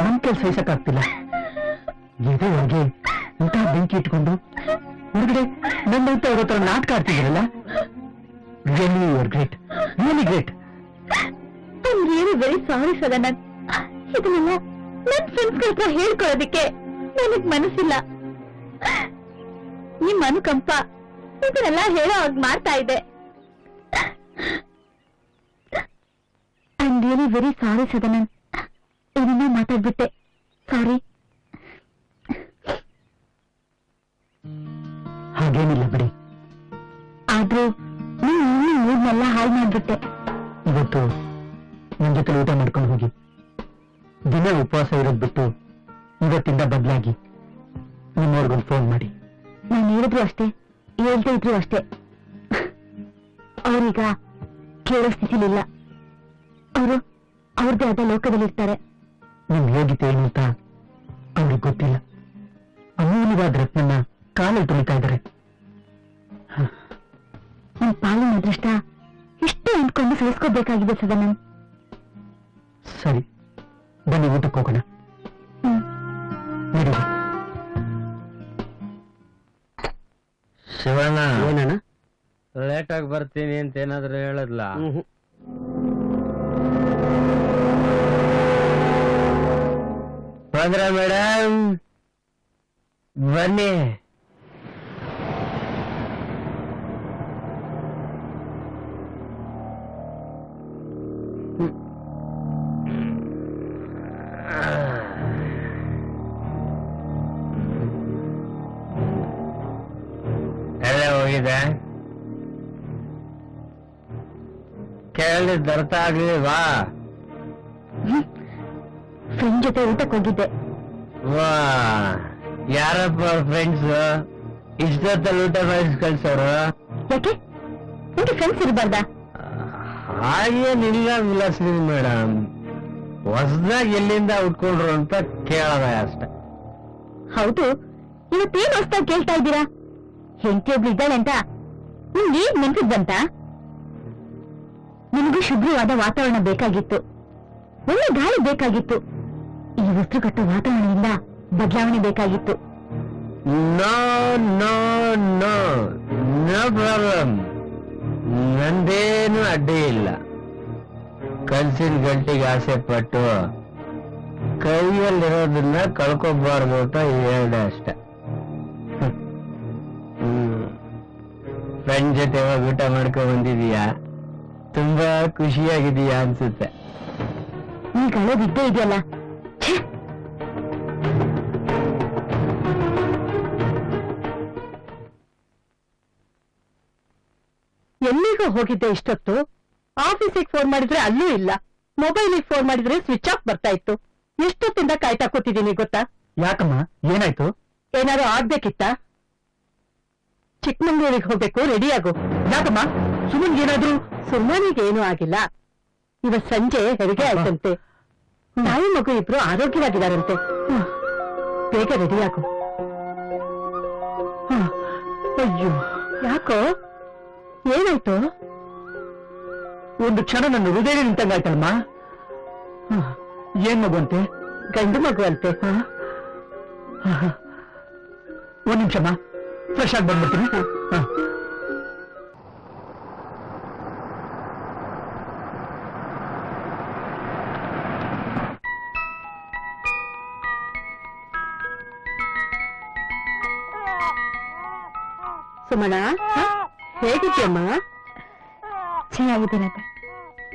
ನಮ್ ಕೆಲ್ಸ ಸಹಿಸಕ್ಕಾಗ್ತಿಲ್ಲ. ಎದೆ ಒಳಗೆ ಊಟ ಬೆಂಕಿ ಇಟ್ಕೊಂಡು ಹೊರಗಡೆ ನನ್ನಂತ ಅವ್ರ ಹತ್ರ ನಾಟಕ ಆಡ್ತಿದ್ದೀರಲ್ಲ. Really you are great, really great. I am really very sorry Sadanand. ಇದನ್ನೆಲ್ಲ ನನ್ ಫ್ರೆಂಡ್ಸ್ ಹತ್ರ ಹೇಳ್ಕೊಳ್ಳೋದಿಕ್ಕೆ ನನಗ್ ಮನಸ್ಸಿಲ್ಲ. ನಿಮ್ ಅನುಕಂಪ ಇದನ್ನೆಲ್ಲ ಹೇಳೋ ಹಾಗೆ ಮಾಡ್ತಾ ಇದೆ. I am really very sorry Sadanand. ಏನನ್ನ ಮಾತಾಡ್ಬಿಟ್ಟೆ, ಸಾರಿ. ಹಾಗೇನಿಲ್ಲ ಬಿಡಿ. ಆದ್ರೂ ನೀನ್ ಮೂಡ್ನೆಲ್ಲ ಹಾಳು ಮಾಡ್ಬಿಟ್ಟೆ. ಇವತ್ತು ನನ್ ಜೊತೆ ಊಟ ಮಾಡ್ಕೊಂಡು ಹೋಗಿ. ದಿನ ಉಪವಾಸ ಇರೋದ್ ಬಿಟ್ಟು ಇವತ್ತಿಂದ ಬದಲಾಗಿ ನಿಮ್ಮವ್ರಿಗೊಂದು ಫೋನ್ ಮಾಡಿ. ನಾನು ಹೇಳಿದ್ರು ಅಷ್ಟೇ, ಹೇಳ್ತಾ ಇದ್ರು ಅಷ್ಟೇ. ಅವ್ರೀಗ ಕೇಳೋ ಸ್ಥಿತಿಲಿಲ್ಲ. ಅವರು ಅವ್ರದ್ದೇ ಆದ ಲೋಕದಲ್ಲಿರ್ತಾರೆ. ನಿಮ್ ಯೋಗ್ಯತೆ ಏನು ಅಂತ ಅವ್ರಿಗೆ ಗೊತ್ತಿಲ್ಲ. ಅಮೂಲ್ಯವಾದ ರತ್ನನ್ನ ಕಾಲಲ್ಲಿ ತುಳಿತಾ ಇದ್ದಾರೆ. ನಿಮ್ ಪಾಲಿನ ಅದೃಷ್ಟ ಇಷ್ಟೇ ಅಂದ್ಕೊಂಡು ಸಹಿಸ್ಕೋಬೇಕಾಗಿದೆ ಸದಾನಂದ್. ಸರಿ, ಬನ್ನಿ ಊಟಕ್ಕೆ ಹೋಗೋಣ. ನಡೀರಿ. ಶಿವಣ್ಣ, ಏನಣ್ಣ? ಲೇಟ್ ಆಗಿ ಬರ್ತೀನಿ ಅಂತ ಏನಾದ್ರು ಹೇಳದ್ಲ? ಬಂದ್ರ ಮೇಡಮ್, ಬನ್ನಿ. ಎಲ್ಲ ಹೋಗಿದೆ? ಕೇಳಿದ್ ಅರ್ಥ ಆಗ್ಲಿಲ್ವಾ? ಫ್ರೆಂಡ್ ಜೊತೆ ಊಟಕ್ಕೆ ಹೋಗಿದ್ದೆ. ವಾ, ಯಾರಪ್ಪ ಫ್ರೆಂಡ್ಸ್ ಇಷ್ಟೊತ್ತಲ್ಲಿ ಊಟ ಮಾಡಿಸ್ ಕಳ್ಸೋರು? ಯಾಕೆ ನಿಮ್ಗೆ ಫ್ರೆಂಡ್ಸ್ ಇರಬಾರ್ದಾ? ಹಾಗೇನಿಲ್ಲ ವಿಲಾಸಿನಿ ಮೇಡಮ್, ಹೊಸದಾಗಿ ಎಲ್ಲಿಂದ ಉಟ್ಕೊಂಡ್ರು ಅಂತ ಕೇಳದ ಅಷ್ಟೆ. ಹೌದು, ಇವತ್ತೇನ್ ಹೊಸ್ದಾಗಿ ಕೇಳ್ತಾ ಇದ್ದೀರಾ? ಹೆಂಡತಿ ಒಬ್ಳು ಇದ್ದಾಳೆ ಅಂತ ನಿಮ್ಗೆ ಈಗ ನೆನ್ಪಿದ್ ಬಂತ? ನಿಮಗೂ ಶುಭ್ರವಾದ ವಾತಾವರಣ ಬೇಕಾಗಿತ್ತು, ಒಳ್ಳೆ ಗಾಳಿ ಬೇಕಾಗಿತ್ತು. ಈ ವಸ್ತು ಕಟ್ಟೋ ವಾತಾವರಣದಿಂದ ಬದಲಾವಣೆ ಬೇಕಾಗಿತ್ತು. No no no no problem, ನಂದೇನು ಅಡ್ಡಿ ಇಲ್ಲ. ಕಲ್ಸಿನ ಗಂಟಿಗೆ ಆಸೆ ಪಟ್ಟು ಕೈಯಲ್ಲಿರೋದನ್ನ ಕಳ್ಕೊಬಾರ್ದು ಅಂತ ಹೇಳ್ದೆ ಅಷ್ಟೆ. ಫ್ರೆಂಡ್ ಜೊತೆ ಊಟ ಮಾಡ್ಕೊಂಡ್ ಬಂದಿದೀಯಾ? ತುಂಬಾ ಖುಷಿಯಾಗಿದೀಯಾ ಅನ್ಸುತ್ತೆ. ಈಗ ಅಳೋದಿದ್ದೇ ಇದೆಯಲ್ಲ. ಎಲ್ಲಿಗೂ ಹೋಗಿದ್ದೆ ಇಷ್ಟೊತ್ತು? ಆಫೀಸಿಗೆ ಫೋನ್ ಮಾಡಿದ್ರೆ ಅಲ್ಲೂ ಇಲ್ಲ, ಮೊಬೈಲಿಗೆ ಫೋನ್ ಮಾಡಿದ್ರೆ ಸ್ವಿಚ್ ಆಫ್ ಬರ್ತಾ ಇತ್ತು. ಎಷ್ಟೊತ್ತಿಂದ ಕಾಯ್ತಾ ಕೂತಿದ್ದೀನಿ ಗೊತ್ತಾ? ಯಾಕಮ್ಮ, ಏನಾಯ್ತು? ಏನಾದ್ರು ಆಗ್ಬೇಕಿತ್ತ? ಚಿಕ್ಕಮಂಗ್ಳೂರಿಗೆ ಹೋಗ್ಬೇಕು, ರೆಡಿ ಆಗು. ಯಾಕಮ್ಮ, ಸುಮನ್ಗೆ ಏನಾದ್ರು? ಸುಮ್ಮನಿಗೆ ಏನೂ ಆಗಿಲ್ಲ. ಇವತ್ ಸಂಜೆ ಹೆರಿಗೆ ಆಯ್ತಂತೆ. ತಾಯಿ ಮಗು ಇಬ್ರು ಆರೋಗ್ಯವಾಗಿದಾರಂತೆ. ಬೇಗ ರೆಡಿ ಆಗು. ಅಯ್ಯೋ, ಯಾಕೋ, ಏನಾಯ್ತು? ಒಂದು ಕ್ಷಣ ನನ್ನ ಹೃದಯ ನಿಂತಂಗಾಯ್ತಲ್ಮ. ಏನ್ ಮಗು ಅಂತೆ? ಗಂಡು ಮಗು ಅಂತೆ. ಒಂದ್ ನಿಮಿಷಮ್ಮ, ಫ್ರೆಶ್ ಆಗಿ ಬಂದ್ಬಿಡ್ತೀನಿ. ಸುಮಣ ಹೇಗಿದ್ಯಮ್ಮ? ಚೆನ್ನಾಗಿದ್ದೀನತ್ತೆ.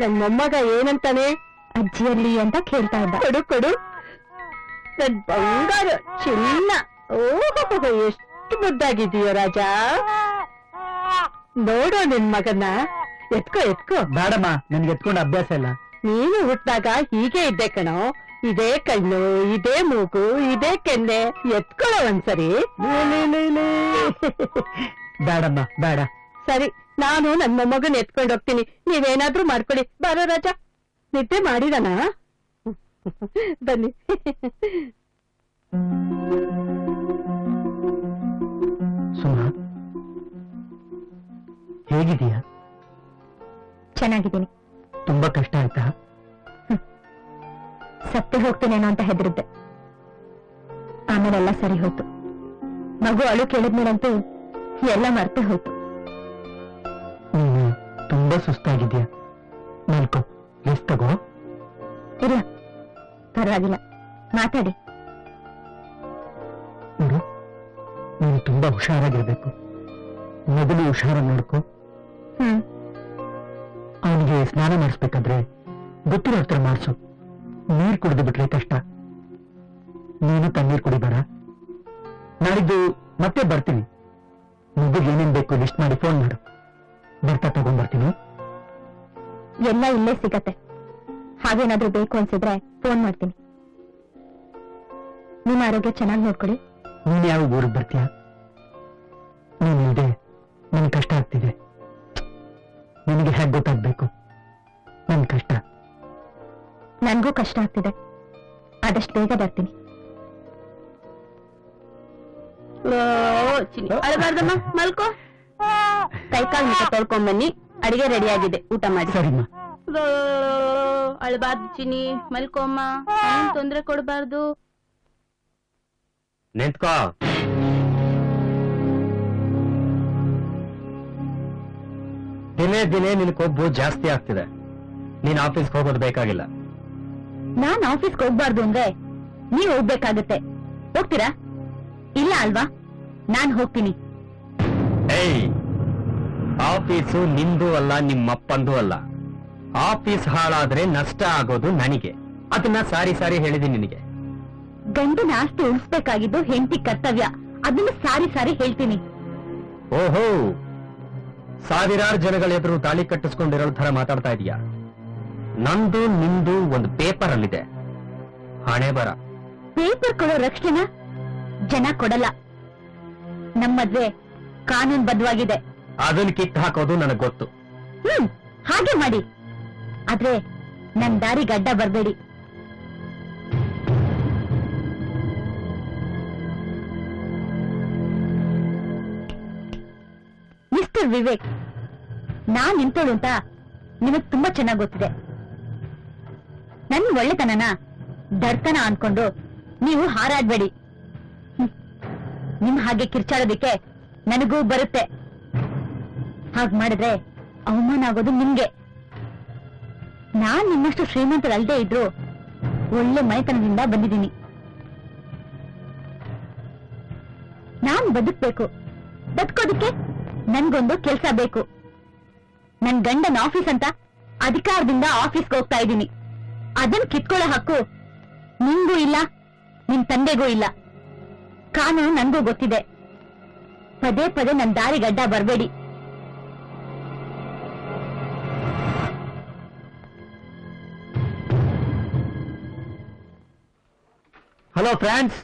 ನನ್ ಮೊಮ್ಮಗ ಏನಂತಾನೆ? ಅಜ್ಜಿಯಲ್ಲಿ ಅಂತ ಕೇಳ್ತಾ ಇದ್ದ. ಕೊಡು ಕೊಡು, ನನ್ ಬಂಗಾರ ಚಿನ್ನ. ಓಹೋ, ಎಷ್ಟು ಮುದ್ದಾಗಿದೀಯೋ ರಾಜ. ನೋಡೋ ನಿನ್ ಮಗನ್ನ. ಎತ್ಕೋ ಎತ್ಕೋ. ಬೇಡಮ್ಮ, ನನ್ಗೆ ಎತ್ಕೊಂಡು ಅಭ್ಯಾಸ ಇಲ್ಲ. ನೀನು ಹುಟ್ಟಾಗ ಹೀಗೆ ಇದ್ದೆ ಕಣೋ. ಇದೇ ಕಣ್ಣು, ಇದೇ ಮೂಗು, ಇದೇ ಕೆನ್ನೆ. ಎತ್ಕೊಳ್ಳೋ ಒಂದ್ಸರಿ. ಬೇಡಮ್ಮ ಬೇಡ. ಸರಿ, ನಾನು ನನ್ ಮೊಮ್ಮಗನ್ ಎತ್ಕೊಂಡು ಹೋಗ್ತೀನಿ. ನೀವೇನಾದ್ರೂ ಮಾಡ್ಕೊಳ್ಳಿ. ಬಾರೋ ರಾಜ. ನಿದ್ದೆ ಮಾಡಿದನ? ಬನ್ನಿ. ಸುಮಾ, ಹೇಗಿದೀಯಾ? ಚೆನ್ನಾಗಿದ್ದೀನಿ. ತುಂಬಾ ಕಷ್ಟ ಆಯ್ತಾ? ಸತ್ತು ಹೋಗ್ತೇನೇನೋ ಅಂತ ಹೆದರಿದ್ದೆ. ಆಮೇಲೆಲ್ಲ ಸರಿ ಹೋಯ್ತು. ಮಗು ಅಳು ಕೇಳಿದ್ಮೇಲಂತೂ ಎಲ್ಲ ಮರ್ತೆ ಹೋಯ್ತು. ನೀನು ತುಂಬಾ ಸುಸ್ತಾಗಿದ್ಯಾ. ಮಲ್ಕೋ, ರೆಸ್ಟ್ ತಗೋ. ಇಲ್ಲ, ಪರವಾಗಿಲ್ಲ, ಮಾತಾಡಿ. ನೋಡು, ನೀನು ತುಂಬಾ ಹುಷಾರಾಗಿರ್ಬೇಕು. ಮೊದಲು ಹುಷಾರಾಗಿ ನೋಡ್ಕೋ. ಅವನಿಗೆ ಸ್ನಾನ ಮಾಡಿಸ್ಬೇಕಾದ್ರೆ ಗೊತ್ತಿರೋ ಹತ್ರ ಮಾಡಿಸು. ನೀರ್ ಕುಡಿದು ಬಿಟ್ರೆ ಕಷ್ಟ. ನೀನು ತಣ್ಣೀರ್ ಕುಡಿಬೇಡ. ನಾಳಿದ್ದು ಮತ್ತೆ ಬರ್ತೀನಿ. ಮಗುಗೆ ಏನೇನ್ ಬೇಕು ಲಿಸ್ಟ್ ಮಾಡಿ ಫೋನ್ ಮಾಡು. ಬರ್ತಾ ತಗೊಂಡ್ಬರ್ತೀನಿ. ಎಲ್ಲ ಇಲ್ಲೇ ಸಿಗತ್ತೆ. ಹಾಗೇನಾದ್ರೂ ಬೇಕು ಅನ್ಸಿದ್ರೆ ಫೋನ್ ಮಾಡ್ತೀನಿ. ನಿಮ್ಮ ಆರೋಗ್ಯ ಚೆನ್ನಾಗಿ ನೋಡ್ಕೊಳ್ಳಿ. ನೀನ್ ಯಾವ ಊರಿಗೆ ಬರ್ತೀಯ? ನೀನಿಲ್ದೆ ನನ್ ಕಷ್ಟ ಆಗ್ತಿದೆ. ನಿನಗೆ ಹೇಗೆ ಗೊತ್ತಾಗ್ಬೇಕು ನನ್ ಕಷ್ಟ? ನನ್ಗೂ ಕಷ್ಟ ಆಗ್ತಿದೆ. ಆದಷ್ಟು ಬೇಗ ಬರ್ತೀನಿ. ಅಳಬಾರ್ದಮ್ಮ, ಮಲ್ಕೋ. ಕೈಕಾಲ್ ಮುಖ ತೊಳ್ಕೊಂಬನ್ನಿ. ಅಡಿಗೆ ರೆಡಿ ಆಗಿದೆ, ಊಟ ಮಾಡಿ. ಸರಿಮ್ಮ. ಅಳಬಾರ್ದು ಚಿನಿ, ಮಲ್ಕೋಮ್ಮ. ಏನ್ ತೊಂದ್ರೆ ಕೊಡಬಾರ್ದು. ನಿಂತ್ಕೋ. ದಿನೇ ದಿನೇ ನಿನ್ ಕೊಬ್ಬು ಜಾಸ್ತಿ ಆಗ್ತಿದೆ. ನೀನ್ ಆಫೀಸ್ಗೆ ಹೋಗೋದು ಬೇಕಾಗಿಲ್ಲ. ನಾನ್ ಆಫೀಸ್ಗೆ ಹೋಗ್ಬಾರ್ದು ಅಂದ್ರೆ ನೀವ್ ಹೋಗ್ಬೇಕಾಗತ್ತೆ. ಹೋಗ್ತೀರಾ? ಇಲ್ಲ ಅಲ್ವಾ? ನಾನ್ ಹೋಗ್ತೀನಿ. ಏಯ್, ಆಫೀಸು ನಿಂದು ಅಲ್ಲ, ನಿಮ್ಮಪ್ಪಂದು ಅಲ್ಲ. ಆಫೀಸ್ ಹಾಳಾದ್ರೆ ನಷ್ಟ ಆಗೋದು ನನಗೆ. ಅದನ್ನ ಸಾರಿ ಸಾರಿ ಹೇಳಿದೀನಿ ನಿನಗೆ. ಗಂಡನ ಆಸ್ತಿ ಉಳಿಸ್ಬೇಕಾಗಿದ್ದು ಹೆಂಡತಿ ಕರ್ತವ್ಯ. ಅದನ್ನ ಸಾರಿ ಸಾರಿ ಹೇಳ್ತೀನಿ. ಓಹೋ, ಸಾವಿರಾರು ಜನಗಳ ಎದುರು ತಾಳಿ ಕಟ್ಟಿಸ್ಕೊಂಡಿರೋ ತರ ಮಾತಾಡ್ತಾ ಇದೀಯಾ. ನಂದು ನಿಂದು ಒಂದು ಪೇಪರ್ ಅಲ್ಲಿದೆ. ಹಣೆ ಬರ. ಪೇಪರ್ ಕೊಡೋ ರಕ್ಷಣೆ ಜನ ಕೊಡಲ್ಲ. ನಮ್ಮ ಮದ್ವೆ ಕಾನೂನು ಬದ್ಧವಾಗಿದೆ. ಅದನ್ನ ಕಿತ್ತು ಹಾಕೋದು ನನಗ್ ಗೊತ್ತು. ಹಾಗೆ ಮಾಡಿ. ಆದ್ರೆ ನನ್ ದಾರಿಗೆ ಅಡ್ಡ ಬರ್ಬೇಡಿ. ಮಿಸ್ಟರ್ ವಿವೇಕ್, ನಾನ್ ನಿಂತೋಳು ಅಂತ ನಿಮಗ್ ತುಂಬಾ ಚೆನ್ನಾಗ್ ಗೊತ್ತಿದೆ. ನನ್ ಒಳ್ಳೆತನನ ದಡ್ತನ ಅನ್ಕೊಂಡು ನೀವು ಹಾರಾಡ್ಬೇಡಿ. ನಿಮ್ ಹಾಗೆ ಕಿರ್ಚಾಡೋದಿಕ್ಕೆ ನನಗೂ ಬರುತ್ತೆ. ಹಾಗ್ ಮಾಡಿದ್ರೆ ಅವಮಾನ ಆಗೋದು ನಿಮ್ಗೆ. ನಾನ್ ನಿಮ್ಮಷ್ಟು ಶ್ರೀಮಂತರಲ್ದೇ ಇದ್ರು ಒಳ್ಳೆ ಮನೆತನದಿಂದ ಬಂದಿದ್ದೀನಿ. ನಾನ್ ಬದುಕ್ಬೇಕು. ಬದುಕೋದಕ್ಕೆ ನನ್ಗೊಂದು ಕೆಲ್ಸ ಬೇಕು. ನನ್ ಗಂಡನ ಆಫೀಸ್ ಅಂತ ಅಧಿಕಾರದಿಂದ ಆಫೀಸ್ಗೆ ಹೋಗ್ತಾ ಇದ್ದೀನಿ. ಅದನ್ ಕಿತ್ಕೊಳ್ಳೋ ಹಕ್ಕು ನಿಮ್ಗೂ ಇಲ್ಲ, ನಿಮ್ ತಂದೆಗೂ ಇಲ್ಲ. ಕಾನೂನು ನನ್ಗೂ ಗೊತ್ತಿದೆ. ಪದೇ ಪದೇ ನನ್ ದಾರಿಗೆ ಅಡ್ಡ ಬರ್ಬೇಡಿ. ಹಲೋ ಫ್ರೆಂಡ್ಸ್,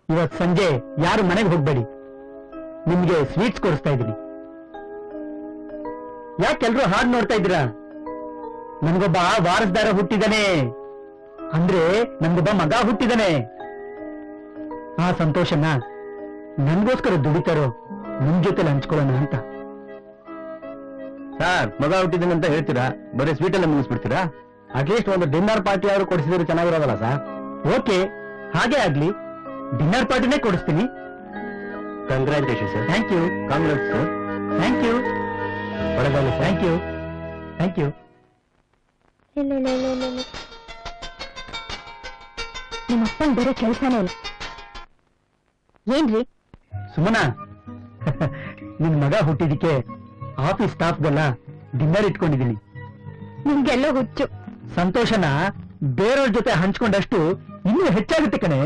ಇವತ್ ಸಂಜೆ ಯಾರು ಮನೆಗೆ ಹೋಗ್ಬೇಡಿ. ನಿಮ್ಗೆ ಸ್ವೀಟ್ಸ್ ಕೊಡಿಸ್ತಾ ಇದ್ದೀನಿ. ಯಾಕೆಲ್ರೂ ಹಾಡ್ ನೋಡ್ತಾ ಇದ್ದೀರಾ? ನನ್ಗೊಬ್ಬ ವಾರಸ್ದಾರ ಹುಟ್ಟಿದಾನೆ. ಅಂದ್ರೆ ನನ್ಗೊಬ್ಬ ಮಗ ಹುಟ್ಟಿದಾನೆ. ಆ ಸಂತೋಷನ ನನ್ಗೋಸ್ಕರ ದುಡಿತಾರೋ ನಿಮ್ ಜೊತೆಲಿ ಹಂಚ್ಕೊಳ್ಳೋಣ ಅಂತ. ಸರ್, ಮಗ ಹುಟ್ಟಿದಾನೆ ಅಂತ ಹೇಳ್ತೀರಾ, ಬರೀ ಸ್ವೀಟ್ ಎಲ್ಲ ಮುಗಿಸ್ಬಿಡ್ತೀರಾ? ಅಟ್ಲೀಸ್ಟ್ ಒಂದು ಡಿನ್ನರ್ ಪಾರ್ಟಿ ಆದ್ರೂ ಕೊಡಿಸಿದ್ರೆ ಚೆನ್ನಾಗಿರೋದಲ್ಲ ಸರ್? ಓಕೆ, ಹಾಗೆ ಆಗ್ಲಿ. ಡಿನ್ನರ್ ಪಾರ್ಟಿನೇ ಕೊಡಿಸ್ತೀನಿ. Congratulation sir. Thank you. Congrats sir. Thank you. ಒಳಗಲ್ಲ. Thank you. Thank you. ನಿಮ್ಮಪ್ಪನ್ ಬೇರೆ ಕೆಲ್ಸನೇ ಇಲ್ಲ. ಏನ್ರಿ? ಸುಮನಾ, ನಿನ್ ಮಗ ಹುಟ್ಟಿದಕ್ಕೆ ಆಫೀಸ್ ಸ್ಟಾಫ್ಗೆಲ್ಲ ಡಿನ್ನರ್ ಇಟ್ಕೊಂಡಿದ್ದೀನಿ. ನಿಮ್ಗೆಲ್ಲೋ ಹುಚ್ಚು. ಸಂತೋಷನ ಬೇರೆಯವ್ರ ಜೊತೆ ಹಂಚ್ಕೊಂಡಷ್ಟು ಇನ್ನೂ ಹೆಚ್ಚಾಗುತ್ತೆ ಕಣೆ.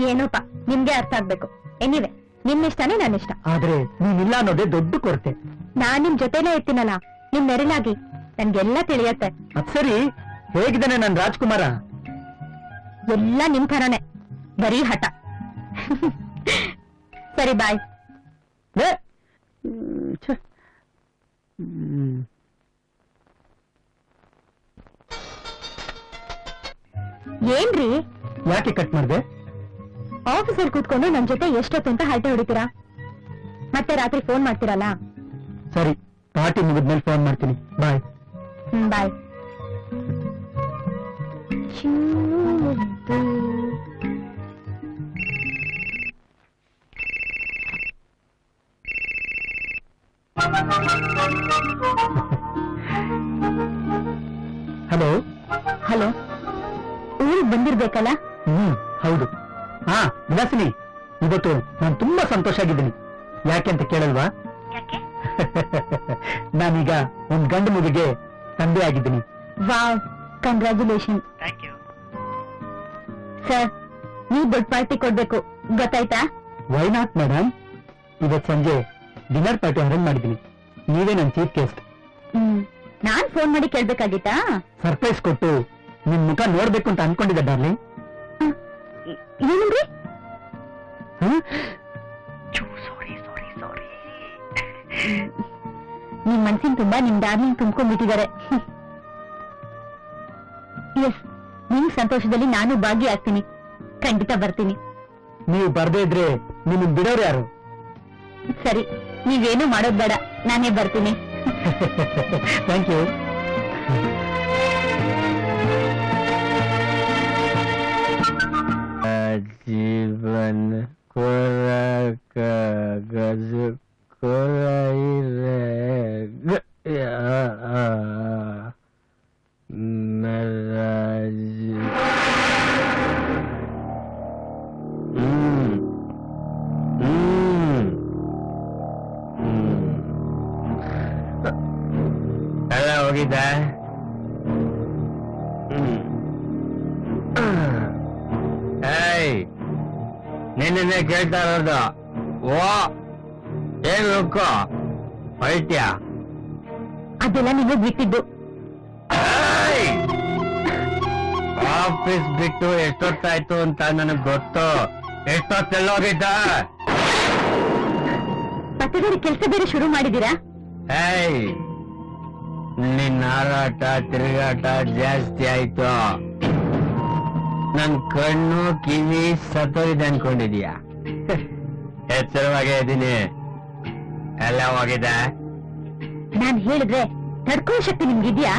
ಏನೋಪ್ಪ, ನಿಮ್ಗೆ ಅರ್ಥ ಆಗ್ಬೇಕು. ಎನಿವೆ, ನಿಮ್ ಇಷ್ಟನೇ ನನ್ನ ಇಷ್ಟ. ಆದ್ರೆ ನೀನಿಲ್ಲ ಅನ್ನೋದೇ ದೊಡ್ಡ ಕೊರತೆ. ನಾನ್ ನಿಮ್ ಜೊತೆಲೇ ಇರ್ತೀನಲ್ಲ, ನಿಮ್ ನೆರಳಾಗಿ ನನ್ಗೆಲ್ಲ ತಿಳಿಯತ್ತೆ. ಅದ್ ಸರಿ, ಹೇಗಿದ್ದಾನೆ ನನ್ ರಾಜ್ಕುಮಾರ? ಎಲ್ಲ ನಿಮ್ ಥರನೇ, ಬರೀ ಹಠ. ಸರಿ, ಬಾಯ್. ಲೇ, ಏನ್ರಿ ಯಾಕೆ ಕಟ್ ಮಾಡ್ದೆ? ಆಫೀಸಲ್ಲಿ ಕೂತ್ಕೊಂಡು ನನ್ ಜೊತೆ ಎಷ್ಟೊತ್ತು ಅಂತ ಹರಟೆ ಹೊಡಿತೀರಾ? ಮತ್ತೆ ರಾತ್ರಿ ಫೋನ್ ಮಾಡ್ತೀರಲ್ಲ. ಸರಿ, ಪಾರ್ಟಿ ಮುಗಿದ್ಮೇಲೆ ಫೋನ್ ಮಾಡ್ತೀನಿ. ಬಾಯ್. ಬಾಯ್. ಹಲೋ. ಹಲೋ, ಊರಿಗೆ ಬಂದಿರ್ಬೇಕಲ್ಲ? ಹೌದು. ಹಾ ವಿಲಾಸಿನಿ, ಇವತ್ತು ನಾನು ತುಂಬಾ ಸಂತೋಷ ಆಗಿದ್ದೀನಿ. ಯಾಕೆ ಅಂತ ಕೇಳಲ್ವಾ? ನಾನೀಗ ಒಂದ್ ಗಂಡು ಮಗುಗೆ ತಂದೆ ಆಗಿದ್ದೀನಿ. Wow, congratulation. ಸರ್, ನೀವು ದೊಡ್ಡ ಪಾರ್ಟಿ ಕೊಡ್ಬೇಕು, ಗೊತ್ತಾಯ್ತಾ? Why not madam? ಇವತ್ ಸಂಜೆ ಡಿನ್ನರ್ ಪಾರ್ಟಿ ಅರೇಂಜ್ ಮಾಡಿದ್ದೀನಿ. ನೀವೇ ನನ್ನ ಚೀಫ್ ಗೆಸ್ಟ್. ನಾನ್ ಫೋನ್ ಮಾಡಿ ಕೇಳ್ಬೇಕಾಗಿತ್ತಾ? ಸರ್ಪ್ರೈಸ್ ಕೊಟ್ಟು ನಿಮ್ ಮುಖ ನೋಡ್ಬೇಕು ಅಂತ ಅನ್ಕೊಂಡಿದ್ದೆ ಡಾರ್ಲಿಂಗ್. ಏನಂದ್ರಿ? ನಿಮ್ ಮನ್ಸಿನ ತುಂಬಾ ನಿಮ್ ಡಾರ್ಲಿಂಗ್ ತುಂಬ್ಕೊಂಡ್ಬಿಟ್ಟಿದ್ದಾರೆ. ಎಸ್, ನಿಮ್ ಸಂತೋಷದಲ್ಲಿ ನಾನು ಭಾಗಿಯಾಗ್ತೀನಿ. ಖಂಡಿತ ಬರ್ತೀನಿ. ನೀವು ಬರ್ದೇ ಇದ್ರೆ ನಿಮ್ಮನ್ ಬಿಡೋರು ಯಾರು? ಸರಿ, ನೀವೇನು ಮಾಡೋದ್ ಬೇಡ, ನಾನೇ ಬರ್ತೀನಿ. Thank you. ಜೀವನ ಕೊರಕ ಗಜ ಕೊರೈರೆ ಎಲ್ಲ ಹೋಗಿದ್ದ? ನಿನ್ನೆ ಕೇಳ್ತಾ ಇರೋದು. ಓ, ಏನ್ ಲುಕ್ಕು ಹೊಯ್ತ್ಯಾ? ಅದೆಲ್ಲ ನೀವು ಬಿಟ್ಟಿದ್ದು. ಆಫೀಸ್ ಬಿಟ್ಟು ಎಷ್ಟೊತ್ತಾಯ್ತು ಅಂತ ನನಗ್ ಗೊತ್ತು. ಎಷ್ಟೊತ್ತೆಲ್ಲೋಗಿದ್ದ? ಪಕ್ಕದಲ್ಲಿ ಕೆಲಸ ಬೇರೆ ಶುರು ಮಾಡಿದೀರಾ? ನಿನ್ನ ಹಾರಾಟ ತಿರುಗಾಟ ಜಾಸ್ತಿ ಆಯ್ತು. ನನ್ ಕಣ್ಣು ಕಿವಿ ಸತ್ತೋಗಿದೆ ಅನ್ಕೊಂಡಿದ್ಯಾ? ಎಚ್ಚರವಾಗೇ ಇದ್ದೀನಿ. ಎಲ್ಲ ಹೋಗಿದೆ. ನಾನ್ ಹೇಳಿದ್ರೆ ತಡ್ಕೋ ಶಕ್ತಿ ನಿಮ್ಗಿದ್ಯಾ?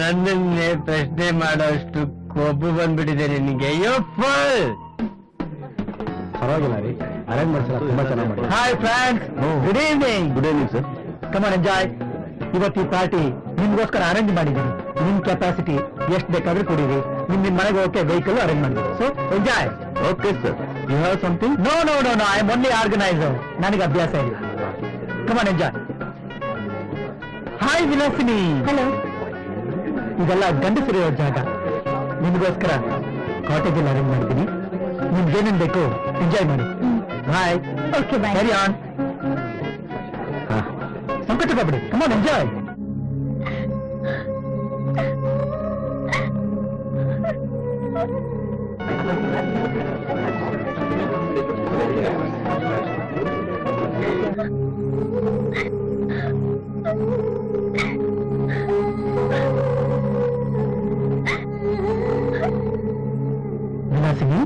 ನನ್ನನ್ನೇ ಪ್ರಶ್ನೆ ಮಾಡೋಷ್ಟು ಕೊಬ್ಬು ಬಂದ್ಬಿಟ್ಟಿದೆ ನಿನಗೆ. ಅಯ್ಯೋ ಫುಲ್. ಪರವಾಗಿಲ್ಲ ರೀ, ಅರೇಂಜ್ ಮಾಡ್ಸಲ್ಲ, ತುಂಬಾ ಚೆನ್ನಾಗಿ ಮಾಡಿ. Hi friends, good evening. Good evening sir. Come on enjoy. ಇವತ್ತು ಈ ಪಾರ್ಟಿ ನಿಮ್ಗೋಸ್ಕರ ಅರೇಂಜ್ ಮಾಡಿದ್ದೀನಿ. ನಿಮ್ ಕೆಪಾಸಿಟಿ ಎಷ್ಟು ಬೇಕಾದ್ರೂ ಕೊಡಿರಿ. ನಿಮ್ ಮನೆಗೆ ಹೋಗಕ್ಕೆ ವೆಹಿಕಲ್ ಅರೇಂಜ್ ಮಾಡಿದ್ದೀನಿ. So enjoy. Okay sir. You have something? No no no no, I am only organiser. ನನಗೆ ಅಭ್ಯಾಸ ಇಲ್ಲ. Come on enjoy. Hi Vilasini. Hello. ಇದೆಲ್ಲ ಗಂಡಸರಿರೋ ಜಾಗ. ನಿಮಗೋಸ್ಕರ ಕಾಟೇಜಲ್ಲಿ ಅರೇಂಜ್ ಮಾಡಿದ್ದೀನಿ. ನಿಮ್ಗೇನೇನ್ ಬೇಕು ಎಂಜಾಯ್ ಮಾಡಿ. ಬಾಯ್. Okay, bye. ಸರಿ ಆನ್. ಸಂಕೋಚ ಪಡ್ಬಿಡಿ. Come on enjoy. ವಿಲಾಸಿನಿ,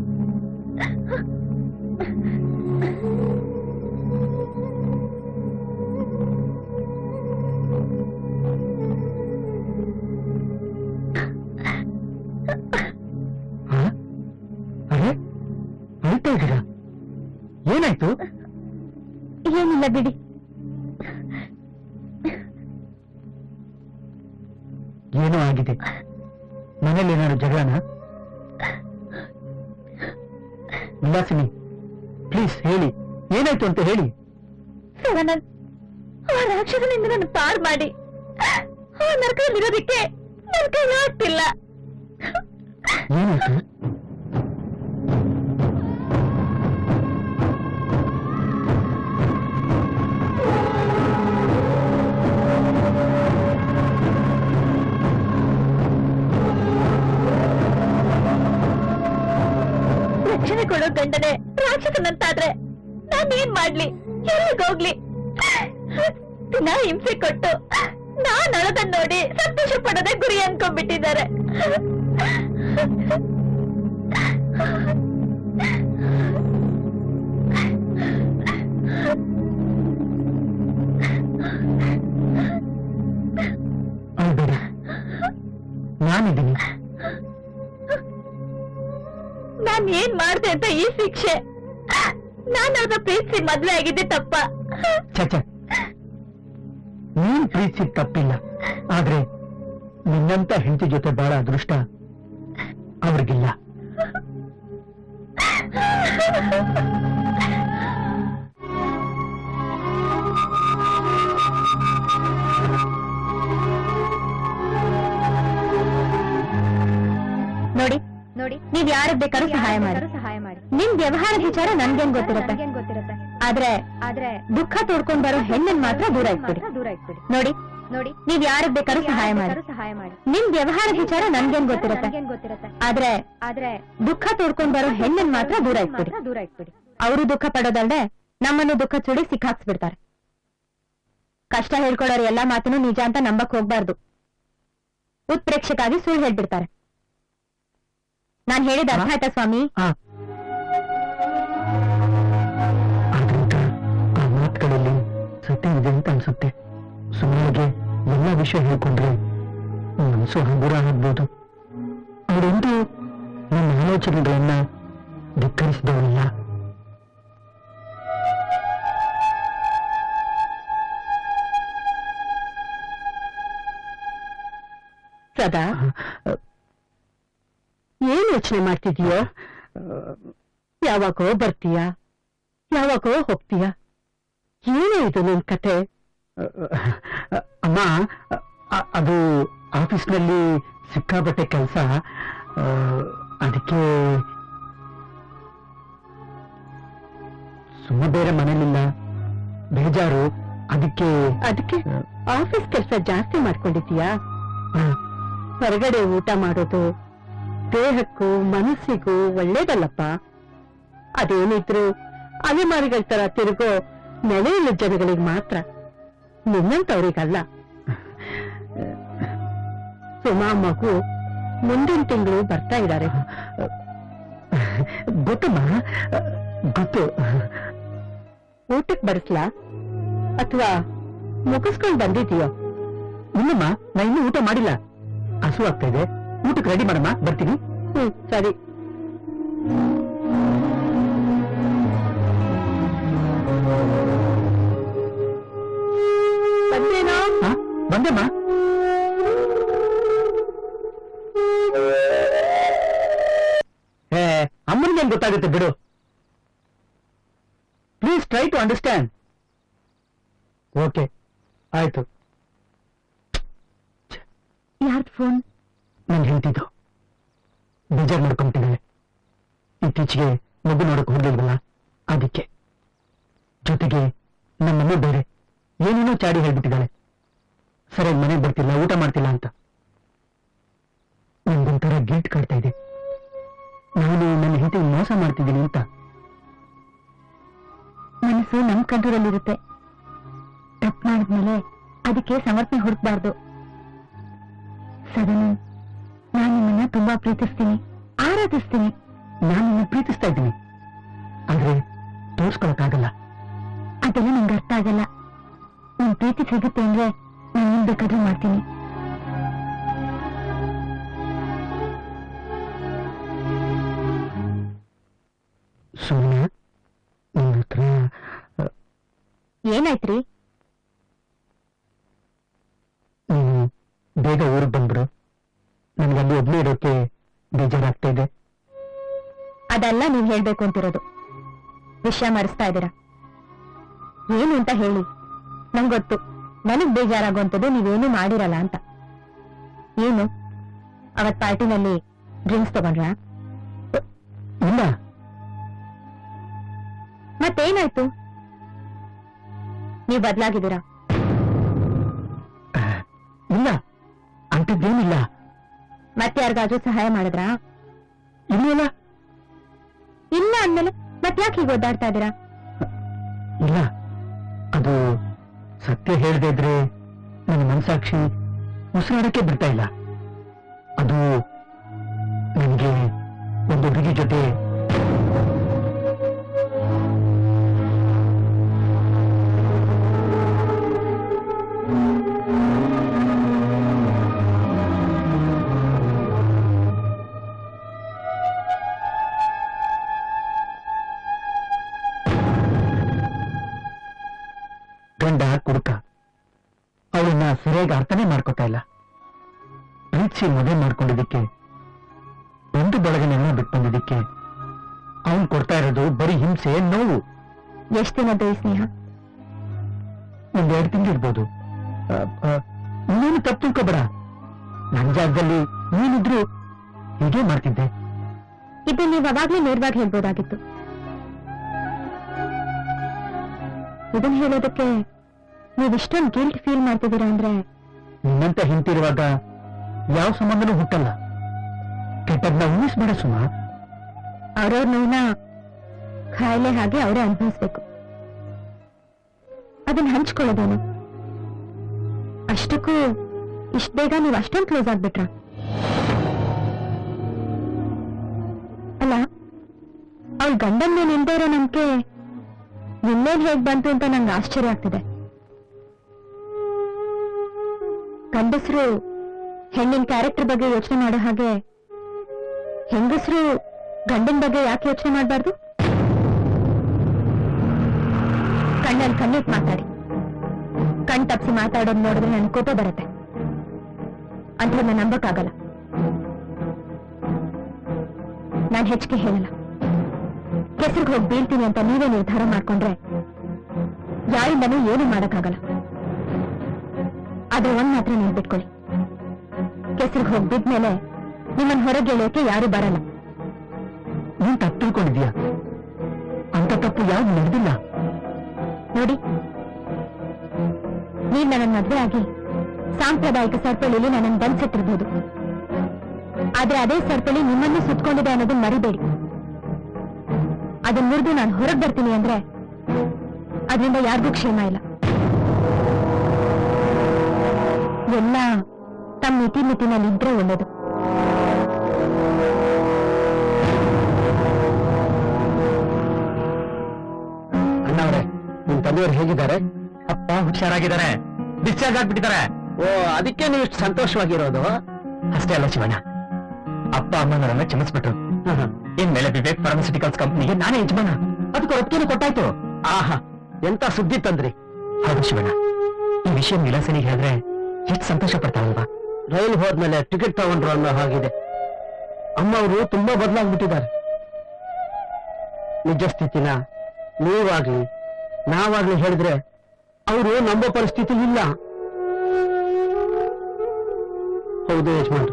ಅರೆ ಅಳ್ತಾ ಇದ್ದೀರಾ? ಏನಾಯ್ತು? ಏನಿಲ್ಲ ಬಿಡಿ. ಏನೋ ಆಗಿದೆ. ಮನೇಲಿ ಏನಾದ್ರು ಜಗಳನ? ವಿಲಾಸಿನಿ, ಪ್ಲೀಸ್ ಹೇಳಿ, ಏನಾಯ್ತು ಅಂತ ಹೇಳಿ. ಸದಾನಂದ್, ಆ ರಾಕ್ಷಸನಿಂದ ನನ್ನ ಪಾರ್ ಮಾಡಿ ಆ ನರಕದಲ್ಲಿರೋದಕ್ಕೆ ನನ್ನ ಕೈಲಿ ಆಗ್ತಿಲ್ಲ. ಏನಾಯ್ತು? ರಕ್ಷಣೆ ಕೊಡೋ ಗಂಡನೆ ರಾಕ್ಷಸನಂತಾದ್ರೆ ನಾನೇನ್ ಮಾಡ್ಲಿ? ಎಲ್ಲಿಗೋಗ್ಲಿ? ದಿನ ಹಿಂಸೆ ಕೊಟ್ಟು ನಾನ್ ಅಳದನ್ ನೋಡಿ ಸಂತೋಷ ಪಡೋದೇ ಗುರಿ ಅನ್ಕೊಂಡ್ಬಿಟ್ಟಿದ್ದಾರೆ. ಅಳ್ಬೇಡಿ, ನಾನಿದ್ದೀನಿ. ನಾನ್ ಏನ್ ಮಾಡ್ದೆ ಅಂತ ಈ ಶಿಕ್ಷೆ? ನಾನ್ ಅವ್ರನ್ನ ಪ್ರೀತಿಸಿ ಮದ್ವೆ ಆಗಿದ್ದೆ ತಪ್ಪ? ಚಚ, ನೀನ್ ಪ್ರೀತಿಸಿದ ತಪ್ಪಿಲ್ಲ, ಆದ್ರೆ ನಿನ್ನಂತ ಹೆಂಡತಿ ಜೊತೆ ಬಹಳ ಅದೃಷ್ಟ ಅವ್ರಿಗಿಲ್ಲ. ನೋಡಿ ನೋಡಿ, ನೀವ್ ಯಾರಿಗೆ ಬೇಕಾದ್ರೂ ಸಹಾಯ ಮಾಡಿ. ನಿಮ್ ವ್ಯವಹಾರದ ವಿಚಾರ ನನ್ಗೇನ್ ಗೊತ್ತಿರುತ್ತೆ. ಆದ್ರೆ ದುಃಖ ತೋಡ್ಕೊಂಡ್ ಬರೋ ಹೆಣ್ಣನ್ ಮಾತ್ರ ದೂರ ಇಟ್ಬಿಡಿ. ನೋಡಿ ನೋಡಿ, ನೀವ್ ಯಾರಿಗೆ ಬೇಕಾದ್ರೂ ಸಹಾಯ ಮಾಡಿ. ನಿಮ್ ವ್ಯವಹಾರದ ವಿಚಾರ ನನ್ಗೇನ್ ಗೊತ್ತಿರುತ್ತೆ. ಆದ್ರೆ ದುಃಖ ತೋಡ್ಕೊಂಡ್ ಬರೋ ಹೆಣ್ಣನ್ ಮಾತ್ರ ದೂರ ಇಟ್ಬಿಡಿ. ಅವರು ದುಃಖ ಪಡೋದಲ್ದೆ ನಮ್ಮನ್ನು ದುಃಖ ಚುಡಿ ಸಿಕ್ಕಾಕ್ಸ್ಬಿಡ್ತಾರೆ. ಕಷ್ಟ ಹೇಳ್ಕೊಡೋರು ಎಲ್ಲಾ ಮಾತನ್ನು ನಿಜ ಅಂತ ನಂಬಕ್ ಹೋಗ್ಬಾರ್ದು. ಉತ್ಪ್ರೇಕ್ಷಕ್ಕಾಗಿ ಸುಳ್ಳು ಹೇಳ್ಬಿಡ್ತಾರೆ. ನಾನ್ ಹೇಳಿದ ಅರ್ಥ ಆಯ್ತಾ ಸ್ವಾಮಿ? ಆದ್ರಿಂದ ಆ ಮಾತುಗಳಲ್ಲಿ ಸತ್ಯ ಇದೆ ಅಂತ ಅನ್ಸುತ್ತೆ. ಸುಮ್ಮನೆಗೆ ಎಲ್ಲ ವಿಷಯ ಹೇಳ್ಕೊಂಡ್ರೆ ಮನಸ್ಸು ಹಗುರ ಆಗ್ಬೋದು. ಅವರೆಂದು ನನ್ನ ಆಲೋಚನೆಗಳನ್ನ ಧಿಕ್ಕರಿಸಿದವರಲ್ಲ. ಸದಾ ಏನ್ ಯೋಚನೆ ಮಾಡ್ತಿದೀಯೋ? ಯಾವಾಗೋ ಬರ್ತೀಯ, ಯಾವಾಗೋ ಹೋಗ್ತೀಯ. ಏನೇ ಇದು ನಿನ್ ಕತೆ? ಅಮ್ಮ, ಅದು ಆಫೀಸ್ನಲ್ಲಿ ಸಿಕ್ಕಾಪಟ್ಟೆ ಕೆಲಸ, ಅದಕ್ಕೆ ಸುಮ್ಮ ಬೇರೆ ಮನೇಲಿಲ್ಲ, ಬೇಜಾರು. ಅದಕ್ಕೆ ಆಫೀಸ್ ಕೆಲಸ ಜಾಸ್ತಿ ಮಾಡ್ಕೊಂಡಿದೀಯಾ? ಹೊರಗಡೆ ಊಟ ಮಾಡೋದು ದೇಹಕ್ಕೂ ಮನಸ್ಸಿಗೂ ಒಳ್ಳೇದಲ್ಲಪ್ಪ. ಅದೇನಿದ್ರು ಅಲೆಮಾರಿಗಳ ತರ ತಿರುಗೋ ನೆಲೆಯುಳ್ಳ ಜನಗಳಿಗೆ ಮಾತ್ರ, ನಿನ್ನಂತವ್ರಿಗಲ್ಲ. ಸುಮಾ ಮಗು ಮುಂದಿನ ತಿಂಗಳು ಬರ್ತಾ ಇದ್ದಾರೆ. ಗೊತ್ತಮ್ಮ, ಗೊತ್ತು. ಊಟಕ್ ಬಡಿಸ್ಲಾ ಅಥವಾ ಮುಗಿಸ್ಕೊಂಡ್ ಬಂದಿದೀಯೋ? ಇಲ್ಲಮ್ಮ, ನಾ ಇನ್ನೂ ಊಟ ಮಾಡಿಲ್ಲ. ಹಸು ಆಗ್ತಾ ಇದೆ, ಊಟಕ್ಕೆ ರೆಡಿ ಮಾಡಮ್ಮ, ಬರ್ತೀನಿ. ಸರಿ. ಬಂದೇನೋ? ಬಂದೆಮ್ಮ. ಅಮ್ಮನಿಗೇನ್ ಗೊತ್ತಾಗುತ್ತೆ ಬಿಡು. Please try to understand. Okay, ಆಯ್ತು. ಯಾರ್ದು ಫೋನ್? ನನ್ ಹೇಳ್ತಿದ್ದು ಬೇಜಾರ್ ಮಾಡ್ಕೊಂತಿದ್ದಾಳೆ. ಇತ್ತೀಚೆಗೆ ಮಗು ನೋಡಕ್ ಹೋಗ್ಲಿಲ್ವಲ್ಲ, ಅದಕ್ಕೆ. ಜೊತೆಗೆ ನಮ್ಮಮ್ಮ ಬೇರೆ ಏನೇನೋ ಚಾಡಿ ಹೇಳ್ಬಿಟ್ಟಿದ್ದಾಳೆ. ಸರಿಯಾಗಿ ಮನೆಗೆ ಬರ್ತಿಲ್ಲ, ಊಟ ಮಾಡ್ತಿಲ್ಲ ಅಂತ. ನಂಗೊಂಥರ ಗಿಲ್ಟ್ ಕಾಡ್ತಾ ಇದೆ. ನಾನು ನನ್ನ ಹೆಂಡತಿ ಮೋಸ ಮಾಡ್ತಿದ್ದೀನಿ ಅಂತ. ಮನಸ್ಸು ನಮ್ ಕಂಟ್ರೋಲಲ್ಲಿರುತ್ತೆ. ತಪ್ಪು ಮಾಡಿದ್ಮೇಲೆ ಅದಕ್ಕೆ ಸಮರ್ಥನೆ ಹುಡುಕ್ಬಾರ್ದು. ಸದನ, ನಾನು ನಿಮ್ಮನ್ನ ತುಂಬಾ ಪ್ರೀತಿಸ್ತೀನಿ, ಆರಾಧಿಸ್ತೀನಿ. ನಾನು ನಿನ್ನ ಪ್ರೀತಿಸ್ತಾ ಇದ್ದೀನಿ, ಆದ್ರೆ ತೋರ್ಸ್ಕೊಳಕ್ಕಾಗಲ್ಲ. ಅದೆಲ್ಲ ನಂಗೆ ಅರ್ಥ ಆಗಲ್ಲ. ನಿಮ್ ಪ್ರೀತಿ ಸಿಗುತ್ತೆ ಅಂದ್ರೆ ನಾನು ಏನ್ ಬೇಕಾದ್ರೂ ಮಾಡ್ತೀನಿ. ಸುಮ್ಮನೆ ನಿನ್ನ ಹತ್ರ ಏನಾಯ್ತ್ರಿ? ನೀನು ಬೇಗ ಊರಿಗೆ ಬಂದ್ಬಿಡು. ನನಗಲ್ಲಿ ಒಬ್ಬನೇ ಇರೋಕೆ ಬೇಜಾರಾಗ್ತಾ ಇದೆ. ಅದೆಲ್ಲ ನೀವ್ ಹೇಳ್ಬೇಕು ಅಂತಿರೋದು. ವಿಷಯ ಮರೆಸ್ತಾ ಇದ್ದೀರಾ. ಏನು ಅಂತ ಹೇಳಿ. ನಂಗೊತ್ತು ನನಗ್ ಬೇಜಾರಾಗುವಂಥದ್ದು ನೀವೇನು ಮಾಡಿರಲ್ಲ ಅಂತ. ಏನು ಅವತ್ ಪಾರ್ಟಿನಲ್ಲಿ ಡ್ರಿಂಕ್ಸ್ ತಗೊಂಡ್ರಾ? ಇಲ್ಲ. ಮತ್ತೇನಾಯ್ತು? ನೀವ್ ಬದ್ಲಾಗಿದ್ದೀರಾ? ಇಲ್ಲ, ಅಂಥದ್ದೇನಿಲ್ಲ. ಮತ್ತೆ ಯಾರಿಗಾದ್ರೂ ಸಹಾಯ ಮಾಡಿದ್ರಾ? ಇಲ್ಲ. ಇಲ್ಲ ಅಂದ್ಮೇಲೆ ಮತ್ತ್ಯಾಕೆ ಹೀಗೆ ಓದಾಡ್ತಾ ಇದ್ದೀರಾ? ಇಲ್ಲ, ಅದು ಸತ್ಯ ಹೇಳದೇ ಇದ್ರೆ ನನ್ನ ಮನಸಾಕ್ಷಿ ಉಸಿರಾಡಕ್ಕೆ ಬಿಡ್ತಾ ಇಲ್ಲ. ಅದು ನನಗೆ ಒಂದು ಹುಡುಗಿ ಜೊತೆ ಗಂಡ ಕುಡುಕ. ಅವಳನ್ನ ಸರಿಯಾಗಿ ಅರ್ಥನೇ ಮಾಡ್ಕೊತಾ ಇಲ್ಲ. ಪ್ರೀತಿಸಿ ಮದುವೆ ಮಾಡ್ಕೊಂಡಿದ್ದಕ್ಕೆ, ಒಂದು ಬಳಗನೆಲ್ಲ ಬಿಟ್ಟು ಬಂದಿದ್ದಕ್ಕೆ ಅವನ್ ಕೊಡ್ತಾ ಇರೋದು ಬರೀ ಹಿಂಸೆ, ನೋವು. ಎಷ್ಟು ದಿನದ್ದು ಈ ಸ್ನೇಹ? ಒಂದೆರಡು ತಿಂಗಳಿರ್ಬೋದು. ನೀನು ತಪ್ಪು ತಿಳ್ಕೊಬೇಡ. ನನ್ನ ಜಾಗದಲ್ಲಿ ನೀನಿದ್ರು ಹೀಗೆ ಮಾಡ್ತಿದ್ದೆ. ಇದು ನೀವು ಅವಾಗ್ಲೇ ನೇರವಾಗಿ ಹೇಳ್ಬೋದಾಗಿತ್ತು. ಇದನ್ನ ಹೇಳೋದಕ್ಕೆ ನೀವಿಷ್ಟೊಂದು ಗಿಲ್ಟ್ ಫೀಲ್ ಮಾಡ್ತಿದ್ದೀರಾ ಅಂದ್ರೆ ನಿನ್ನಂತ ಹಿಂತಿರುವಾಗ ಯಾವ ಸಂಬಂಧನೂ ಹುಟ್ಟಲ್ಲ. ಕೆಟ್ಟದ್ನ ಊಹಿಸ್ಬೇಡ ಸುಮಾ. ಅವ್ರವ್ರ ನೋವನ್ನ ಖಾಯಿಲೆ ಹಾಗೆ ಅವರೇ ಅನುಭವಿಸ್ಬೇಕು. ಅದನ್ನ ಹಂಚ್ಕೊಳ್ಳೋದೇನು? ಅಷ್ಟಕ್ಕೂ ಇಷ್ಟ ಬೇಗ ನೀವು ಅಷ್ಟೊಂದು ಕ್ಲೋಸ್ ಆಗ್ಬಿಟ್ರ? ಅಲ್ಲ, ಅವಳ ಗಂಡನ್ ಮೇಲೆ ನಿಲ್ದೇ ಇರೋ ನಂಬಿಕೆ ನಿನ್ನೇನ್ ಹೇಗ್ ಬಂತು ಅಂತ ನಂಗೆ ಆಶ್ಚರ್ಯ ಆಗ್ತಿದೆ. ಗಂಡಸರು ಹೆಣ್ಣಿನ ಕ್ಯಾರೆಕ್ಟರ್ ಬಗ್ಗೆ ಯೋಚನೆ ಮಾಡೋ ಹಾಗೆ ಹೆಂಗಸರು ಗಂಡನ ಬಗ್ಗೆ ಯಾಕೆ ಯೋಚನೆ ಮಾಡಬಾರ್ದು? ಕಣ್ಣಲ್ಲಿ ಕಣ್ಣಿಟ್ಟು ಮಾತಾಡಿ. ಕಣ್ ತಪ್ಸಿ ಮಾತಾಡೋದು ನೋಡಿದ್ರೆ ನನ್ ಕೋಪ ಬರುತ್ತೆ. ಅಂಥವ್ರನ್ನ ನಂಬಕ್ಕಾಗಲ್ಲ. ನಾನ್ ಹೆಚ್ಚಿಗೆ ಹೇಳಲ್ಲ. ಕೆಸರಿಗೆ ಹೋಗಿ ಬೀಳ್ತೀನಿ ಅಂತ ನೀವೇ ನಿರ್ಧಾರ ಮಾಡ್ಕೊಂಡ್ರೆ ಯಾರಿಂದನೂ ಏನು ಮಾಡಕ್ಕಾಗಲ್ಲ. ಆದ್ರೆ ಒಂದ್ ಮಾತ್ರ ನೆನ್ಪಿಟ್ಕೊಳ್ಳಿ, ಕೆಸರಿಗೆ ಹೋಗಿ ಬಿದ್ಮೇಲೆ ನಿಮ್ಮನ್ನ ಹೊರಗೆ ಎಳೆಯೋಕೆ ಯಾರು ಬರಲ್ಲ. ನೀನ್ ತಪ್ಪು ತಿಳ್ಕೊಂಡಿದ್ಯಾ? ಅಂತ ತಪ್ಪು ಯಾವ್ದು ನಡೆದಿಲ್ಲ. ನೋಡಿ, ನೀವ್ ನನ್ನ ಮದ್ವೆ ಆಗಿ ಸಾಂಪ್ರದಾಯಿಕ ಸರಪಳಿಲಿ ನನ್ನನ್ನು ಬಂಧಿಸಿಟ್ಟಿರ್ಬೋದು. ಆದ್ರೆ ಅದೇ ಸರಪಳಿ ನಿಮ್ಮನ್ನು ಸುತ್ಕೊಂಡಿದೆ ಅನ್ನೋದನ್ನ ಮರಿಬೇಡಿ. ಅದನ್ನ ಮುರಿದು ನಾನು ಹೊರಗೆ ಬರ್ತೀನಿ ಅಂದ್ರೆ ಅದರಿಂದ ಯಾರಿಗೂ ಕ್ಷೇಮ ಇಲ್ಲ. ಎಲ್ಲ ತಮ್ಮ ಮಿತಿನಲ್ಲಿ ಇದ್ರೆ ಒಳ್ಳೇದು. ಅಣ್ಣವ್ರೆ, ನಿಮ್ ತಂದೆಯವರು ಹೇಗಿದ್ದಾರೆ? ಅಪ್ಪ ಹುಷಾರಾಗಿದ್ದಾರೆ, ಡಿಸ್ಚಾರ್ಜ್ ಆಗ್ಬಿಟ್ಟಿದ್ದಾರೆ. ಓ, ಅದಕ್ಕೆ ನೀವು ಇಷ್ಟು ಸಂತೋಷವಾಗಿರೋದು? ಅಷ್ಟೇ ಅಲ್ಲ ಶಿವಣ್ಣ, ಅಪ್ಪ ಅಮ್ಮನವರನ್ನ ಕ್ಷಮಿಸ್ಬಿಟ್ರು. ಇನ್ಮೇಲೆ ವಿವೇಕ್ ಫಾರ್ಮಸ್ಯೂಟಿಕಲ್ಸ್ ಕಂಪ್ನಿಗೆ ನಾನೇ ಯಜಮಾನ. ಅದಕ್ಕೆ ಒಪ್ಪಿಗೆ ಕೊಟ್ಟಾಯ್ತು. ಆಹಾ, ಎಂತ ಸುದ್ದಿ ತಂದ್ರಿ. ಹೌದು ಶಿವಣ್ಣ, ಈ ವಿಷಯ ವಿಲಾಸನಿಗೆ ಹೇಳಿದ್ರೆ ಎಷ್ಟು ಸಂತೋಷ ಪಡ್ತಾಳಲ್ವಾ? ರೈಲ್ ಹೋದ್ಮೇಲೆ ಟಿಕೆಟ್ ತಗೊಂಡ್ರು ಅನ್ನೋ ಹಾಗಿದೆ. ಅಮ್ಮ ಅವರು ತುಂಬಾ ಬದಲಾಗ್ಬಿಟ್ಟಿದ್ದಾರೆ. ನಿಜ ಸ್ಥಿತಿನ ನೀವಾಗ್ಲಿ ನಾವಾಗ್ಲಿ ಹೇಳಿದ್ರೆ ಅವರು ನಂಬೋ ಪರಿಸ್ಥಿತಿ ಇಲ್ಲ. ಹೌದು ಯಜಮಾನ್.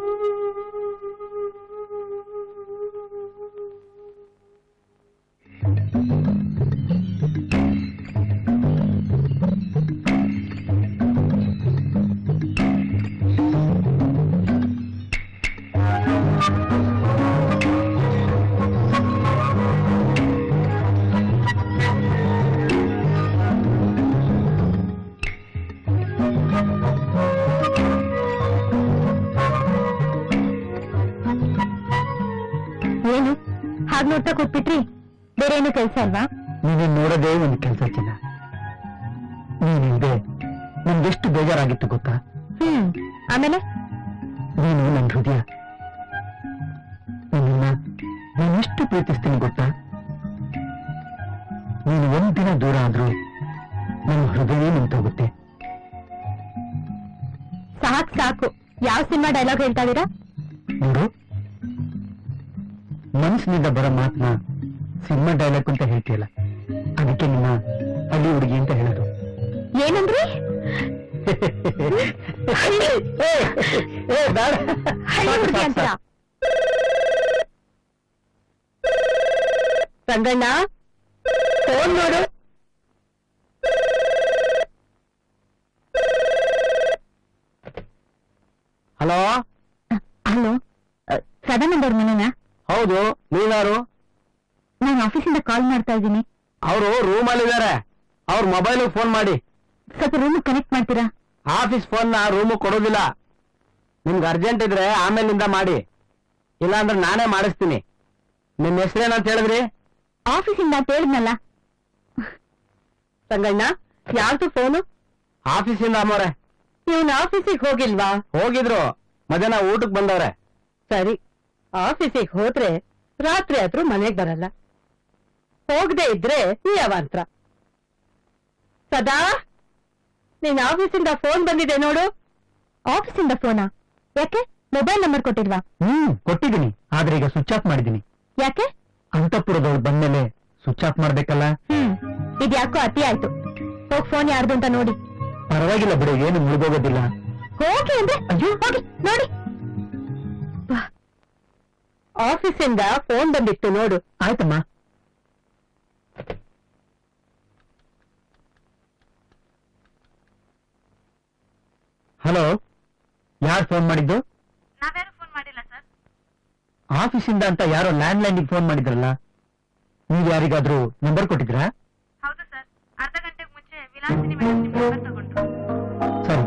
ಏನು ಹಾಗೆ ನೋಡ್ತಾ ಕೂತ್ಬಿಟ್ರಿ? ಬೇರೆ ಏನು ಕೆಲಸ ಅಲ್ವಾ? ನೀನು ನೋಡೋದೇ ಒಂದು ಕೆಲಸ ಚಿನ್ನ. ನೀನಿಲ್ದೆ ನನ್ಗೆಷ್ಟು ಬೇಜಾರಾಗಿತ್ತು ಗೊತ್ತಾ? ಆಮೇಲೆ ನೀನು ನನ್ನ ಹೃದಯ. ನಿನ್ನ ನಾನೆಷ್ಟು ಪ್ರೀತಿಸ್ತೀನಿ ಗೊತ್ತಾ? ನೀನು ಒಂದಿನ ದೂರ ಆದ್ರೂ ನನ್ನ ಹೃದಯ ನಿಂತೋಗುತ್ತೆ. ಸಾಕು ಸಾಕು, ಯಾವ ಸಿನಿಮಾ ಡೈಲಾಗ್ ಹೇಳ್ತಾ ಇದೀರಾ? ನೋಡು, ಮನ್ಸಿನಿಂದ ಬರೋ ಮಾತನ್ನ ಸಿನಿಮಾ ಡೈಲಾಗ್ ಅಂತ ಹೇಳ್ತೀಯಲ್ಲ, ಅದಕ್ಕೆ ನಿಮ್ಮ ಹಳ್ಳಿ ಹುಡುಗಿ ಅಂತ ಹೇಳೋದು. ಏನಂದ್ರಿ? ಹಳ್ಳಿ ಹುಡುಗಿ ಅಂತ? ರಂಗಣ್ಣ, ಫೋನ್ ನೋಡು. ಹಲೋ. ಹಲೋ, ಸದಾನಂದ ಅವ್ರ ಮನೆನಾ? ಹೌದು, ನೀವ್ಯಾರು? ನಾನು ಆಫೀಸಿಂದ ಕಾಲ್ ಮಾಡ್ತಾ ಇದ್ದೀನಿ. ಅವರು ರೂಮ್ ಅಲ್ಲಿ ಇದಾರೆ. ಅವ್ರ ಮೊಬೈಲ್ ಫೋನ್ ಮಾಡಿ. ಸ್ವಲ್ಪ ರೂಮ್ ಕನೆಕ್ಟ್ ಮಾಡ್ತೀರಾ? ಆಫೀಸ್ ಫೋನ್ ನ ರೂಮ್ ಕೊಡೋದಿಲ್ಲ. ನಿಮ್ಗೆ ಅರ್ಜೆಂಟ್ ಇದ್ರೆ ಆಮೇಲಿಂದ ಮಾಡಿ, ಇಲ್ಲಾಂದ್ರೆ ನಾನೇ ಮಾಡಿಸ್ತೀನಿ. ನಿಮ್ ಹೆಸರೇನಂತ ಹೇಳಿದ್ರಿ? ಆಫೀಸಿಂದ ಅಂತ ಹೇಳಿದ್ನಲ್ಲ. ರಂಗಣ್ಣ, ಯಾವ್ದು ಫೋನು? ಆಫೀಸಿಂದ ಅಮ್ಮವ್ರೆ. ಇವನ್ ಆಫೀಸಿಗೆ ಹೋಗಿಲ್ವಾ? ಹೋಗಿದ್ರು, ಮಧ್ಯಾಹ್ನ ಊಟಕ್ಕೆ ಬಂದವ್ರೆ. ಸರಿ, ಆಫೀಸಿಗೆ ಹೋದ್ರೆ ರಾತ್ರಿ ಆದ್ರೂ ಮನೆಗ್ ಬರಲ್ಲ. ಹೋಗದೆ ಇದ್ರೆ ಈ ಅವಾಂತರ. ಸದಾ, ನಿನ್ ಆಫೀಸಿಂದ ಫೋನ್ ಬಂದಿದೆ ನೋಡು. ಆಫೀಸಿಂದ ಫೋನಾ? ಯಾಕೆ? ಮೊಬೈಲ್ ನಂಬರ್ ಕೊಟ್ಟಿಲ್ವಾ? ಕೊಟ್ಟಿದ್ದೀನಿ, ಆದ್ರೆ ಈಗ ಸ್ವಿಚ್ ಆಫ್ ಮಾಡಿದ್ದೀನಿ. ಯಾಕೆ? ಅಂತಪುರದವ್ರು ಬಂದ್ಮೇಲೆ ಸ್ವಿಚ್ ಆಫ್ ಮಾಡ್ಬೇಕಲ್ಲ. ಇದ್ಯಾಕೋ ಅತಿ ಆಯ್ತು. ಹೋಗ್ ಫೋನ್ ಯಾರ್ದು ಅಂತ ನೋಡಿ. ಪರವಾಗಿಲ್ಲ ಬಿಡು, ಏನು ಮುಳುಗೋಗೋದಿಲ್ಲ. ಹೋಗಿ ಅಂದ್ರೆ ಅಯ್ಯೋ, ಹೋಗಿ ನೋಡಿ. ಆಫೀಸಿಂದ ಫೋನ್ ಬಂದಿತ್ತು ನೋಡು. ಆಯ್ತಮ್ಮ. ಹಲೋ, ಯಾರು ಫೋನ್ ಮಾಡಿದ್ದು? ನಾವ್ಯಾರು ಫೋನ್ ಮಾಡಿಲ್ಲ ಸರ್. ಆಫೀಸಿಂದ ಅಂತ ಯಾರೋ ಲ್ಯಾಂಡ್ ಲೈನ್ಗೆ ಫೋನ್ ಮಾಡಿದ್ರಲ್ಲ, ನೀವು ಯಾರಿಗಾದ್ರೂ ನಂಬರ್ ಕೊಟ್ಟಿದ್ರಾ? ಹೌದು ಸರ್, ಅರ್ಧ ಗಂಟೆಗೆ ಮುಂಚೆ ವಿಲಾಸಿನಿ ಮೇಡಮ್ ನಿಮ್ಮ ನಂಬರ್ ತಗೊಂಡ್ರು. ಸರಿ,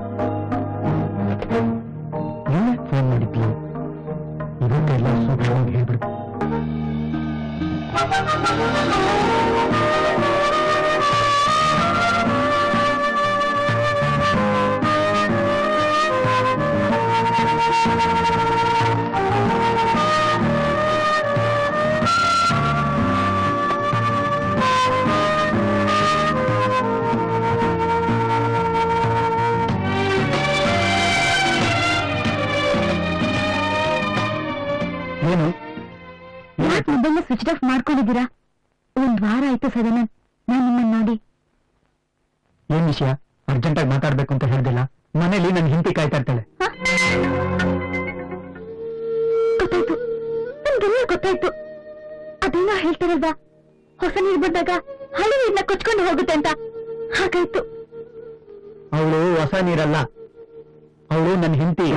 ನೀವೇ ಫೋನ್ ಮಾಡಿದ್ಲು. ಇವತ್ತೆಲ್ಲ ಸುಖವಾಗಿ ಹೇಳ್ಬಿಡು. ಏನು ಯಾಕೆ ಮೊಬೈಲ್ ಸ್ವಿಚ್ ಆಫ್ ಮಾಡ್ಕೊಂಡಿದ್ದೀರಾ? ಒಂದ್ ವಾರ ಆಯ್ತು ಸದಾನಂದ್, ನಾನು ನಿಮ್ಮನ್ನ ನೋಡಿ. ಏನ್ ವಿಷಯ? ಅರ್ಜೆಂಟಾಗಿ ಮಾತಾಡ್ಬೇಕು ಅಂತ ಹೇಳ್ದಿಲ್ಲ? ಮನೇಲಿ ನನ್ ಹಿಂತಿ ಕಾಯ್ತಾ ಇರ್ತಾಳೆ. ಗೊತ್ತಾಯ್ತು, ನನ್ಗೆಲ್ಲ ಗೊತ್ತಾಯ್ತು. ಅದೆಲ್ಲ ಹೇಳ್ತಾರಲ್ವಾ, ಹೊಸ ನೀರು ಬಂದಾಗ ಹಳೆ ನೀರ್ನ ಕೊಚ್ಕೊಂಡು ಹೋಗುತ್ತೆ ಅಂತ. ಹಾಗಾಯ್ತು. ಅವಳು ಹೊಸ ನೀರಲ್ಲ, ಅವಳು ನನ್ನ ಹಿಂತಿ.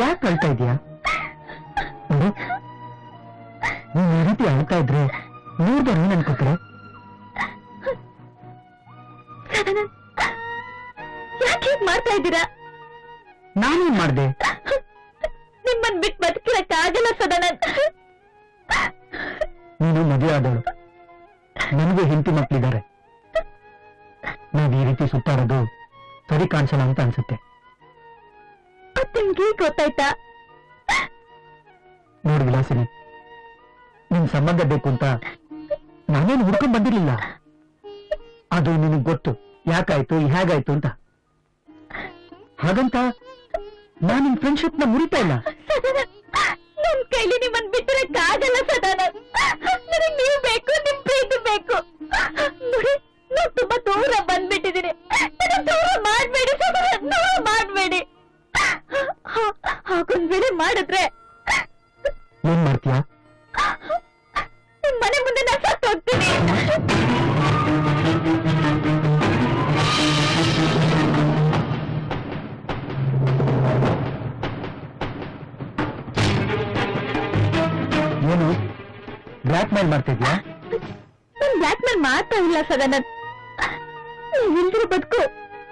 ಯಾಕೆ ಅಳ್ತಾ ಇದೀಯಾ? ನೋಡು, ನೀನ್ ಈ ರೀತಿ ಅಳ್ತಾ ಇದ್ರೆ ನೋಡ್ದವ್ರು ಏನ್ ಅನ್ಕೋತಾರೆ? ಸದಾನಂದ್, ಯಾಕೆ ಹೀಗ್ ಮಾಡ್ತಾ ಇದ್ದೀರಾ? ನಾನೇನ್ ಮಾಡ್ದೆ? ನಿಮ್ಮನ್ ಬಿಟ್ಟು ಬದುಕಿರಕ್ಕಾಗಲ್ಲ ಸದಾನಂದ್. ನೀನು ಮದುವೆ ಆದವಳು, ನನಗೂ ಹೆಂಡತಿ ಮಕ್ಳಿದ್ದಾರೆ. ನಾವ್ ಈ ರೀತಿ ಸುತ್ತಾಡೋದು ಸರಿ ಕಾಣಿಸಲ್ಲ ಅಂತ ಅನ್ಸುತ್ತೆ. ನಿಮ್ಗೆ ಗೊತ್ತಾಯ್ತಾ? ನೋಡು ವಿಲಾಸಿನಿ, ನಿನ್ ಸಂಬಂಧ ಬೇಕು ಅಂತ ನಾನೇನು ಹುಡ್ಕೊಂಡ್ ಬಂದಿರ್ಲಿಲ್ಲ. ಅದು ನಿನಗ್ ಗೊತ್ತು ಯಾಕಾಯ್ತು ಹೇಗಾಯ್ತು ಅಂತ. ಹಾಗಂತ ನಾನ್ ನಿನ್ ಫ್ರೆಂಡ್ಶಿಪ್ ನ ಮುರಿತಾ ಇಲ್ಲ. ನನ್ ಕೈಲಿ ನಿಮ್ಮನ್ ಬಿಟ್ಟಿರಕ್ಕಾಗಲ್ಲ ಸದಾನಂದ್. ನನಗ್ ನೀವು ಬೇಕು, ನಿಮ್ ಪ್ರೀತಿ ಬೇಕು. ನೋಡಿ, ನಾವ್ ತುಂಬಾ ದೂರ ಬಂದ್ಬಿಟ್ಟಿದೀನಿ. ನನಗ್ ದೂರ ಮಾಡ್ಬೇಡಿ ಸದಾನಂದ್, ದೂರ ಮಾಡ್ಬೇಡಿ. ಹಾಗೊಂದ್ ವೇಳೆ ಮಾಡಿದ್ರೆ ಏನ್ ಮಾಡ್ತೀಯಾ? ನಿಮ್ ಮನೆ ಮುಂದೆ ನಾ ಸತ್ತು ಹೋಗ್ತೀನಿ. ಏನು ಬ್ಲ್ಯಾಕ್ ಮೇಲ್ ಮಾಡ್ತಿದ್ಯಾ? ನನ್ ಬ್ಲ್ಯಾಕ್ ಮೇಲ್ ಮಾಡ್ತಾ ಇಲ್ಲ ಸದಾನಂದ್. ನೀವಿಲ್ದಿರೋ ಬದುಕು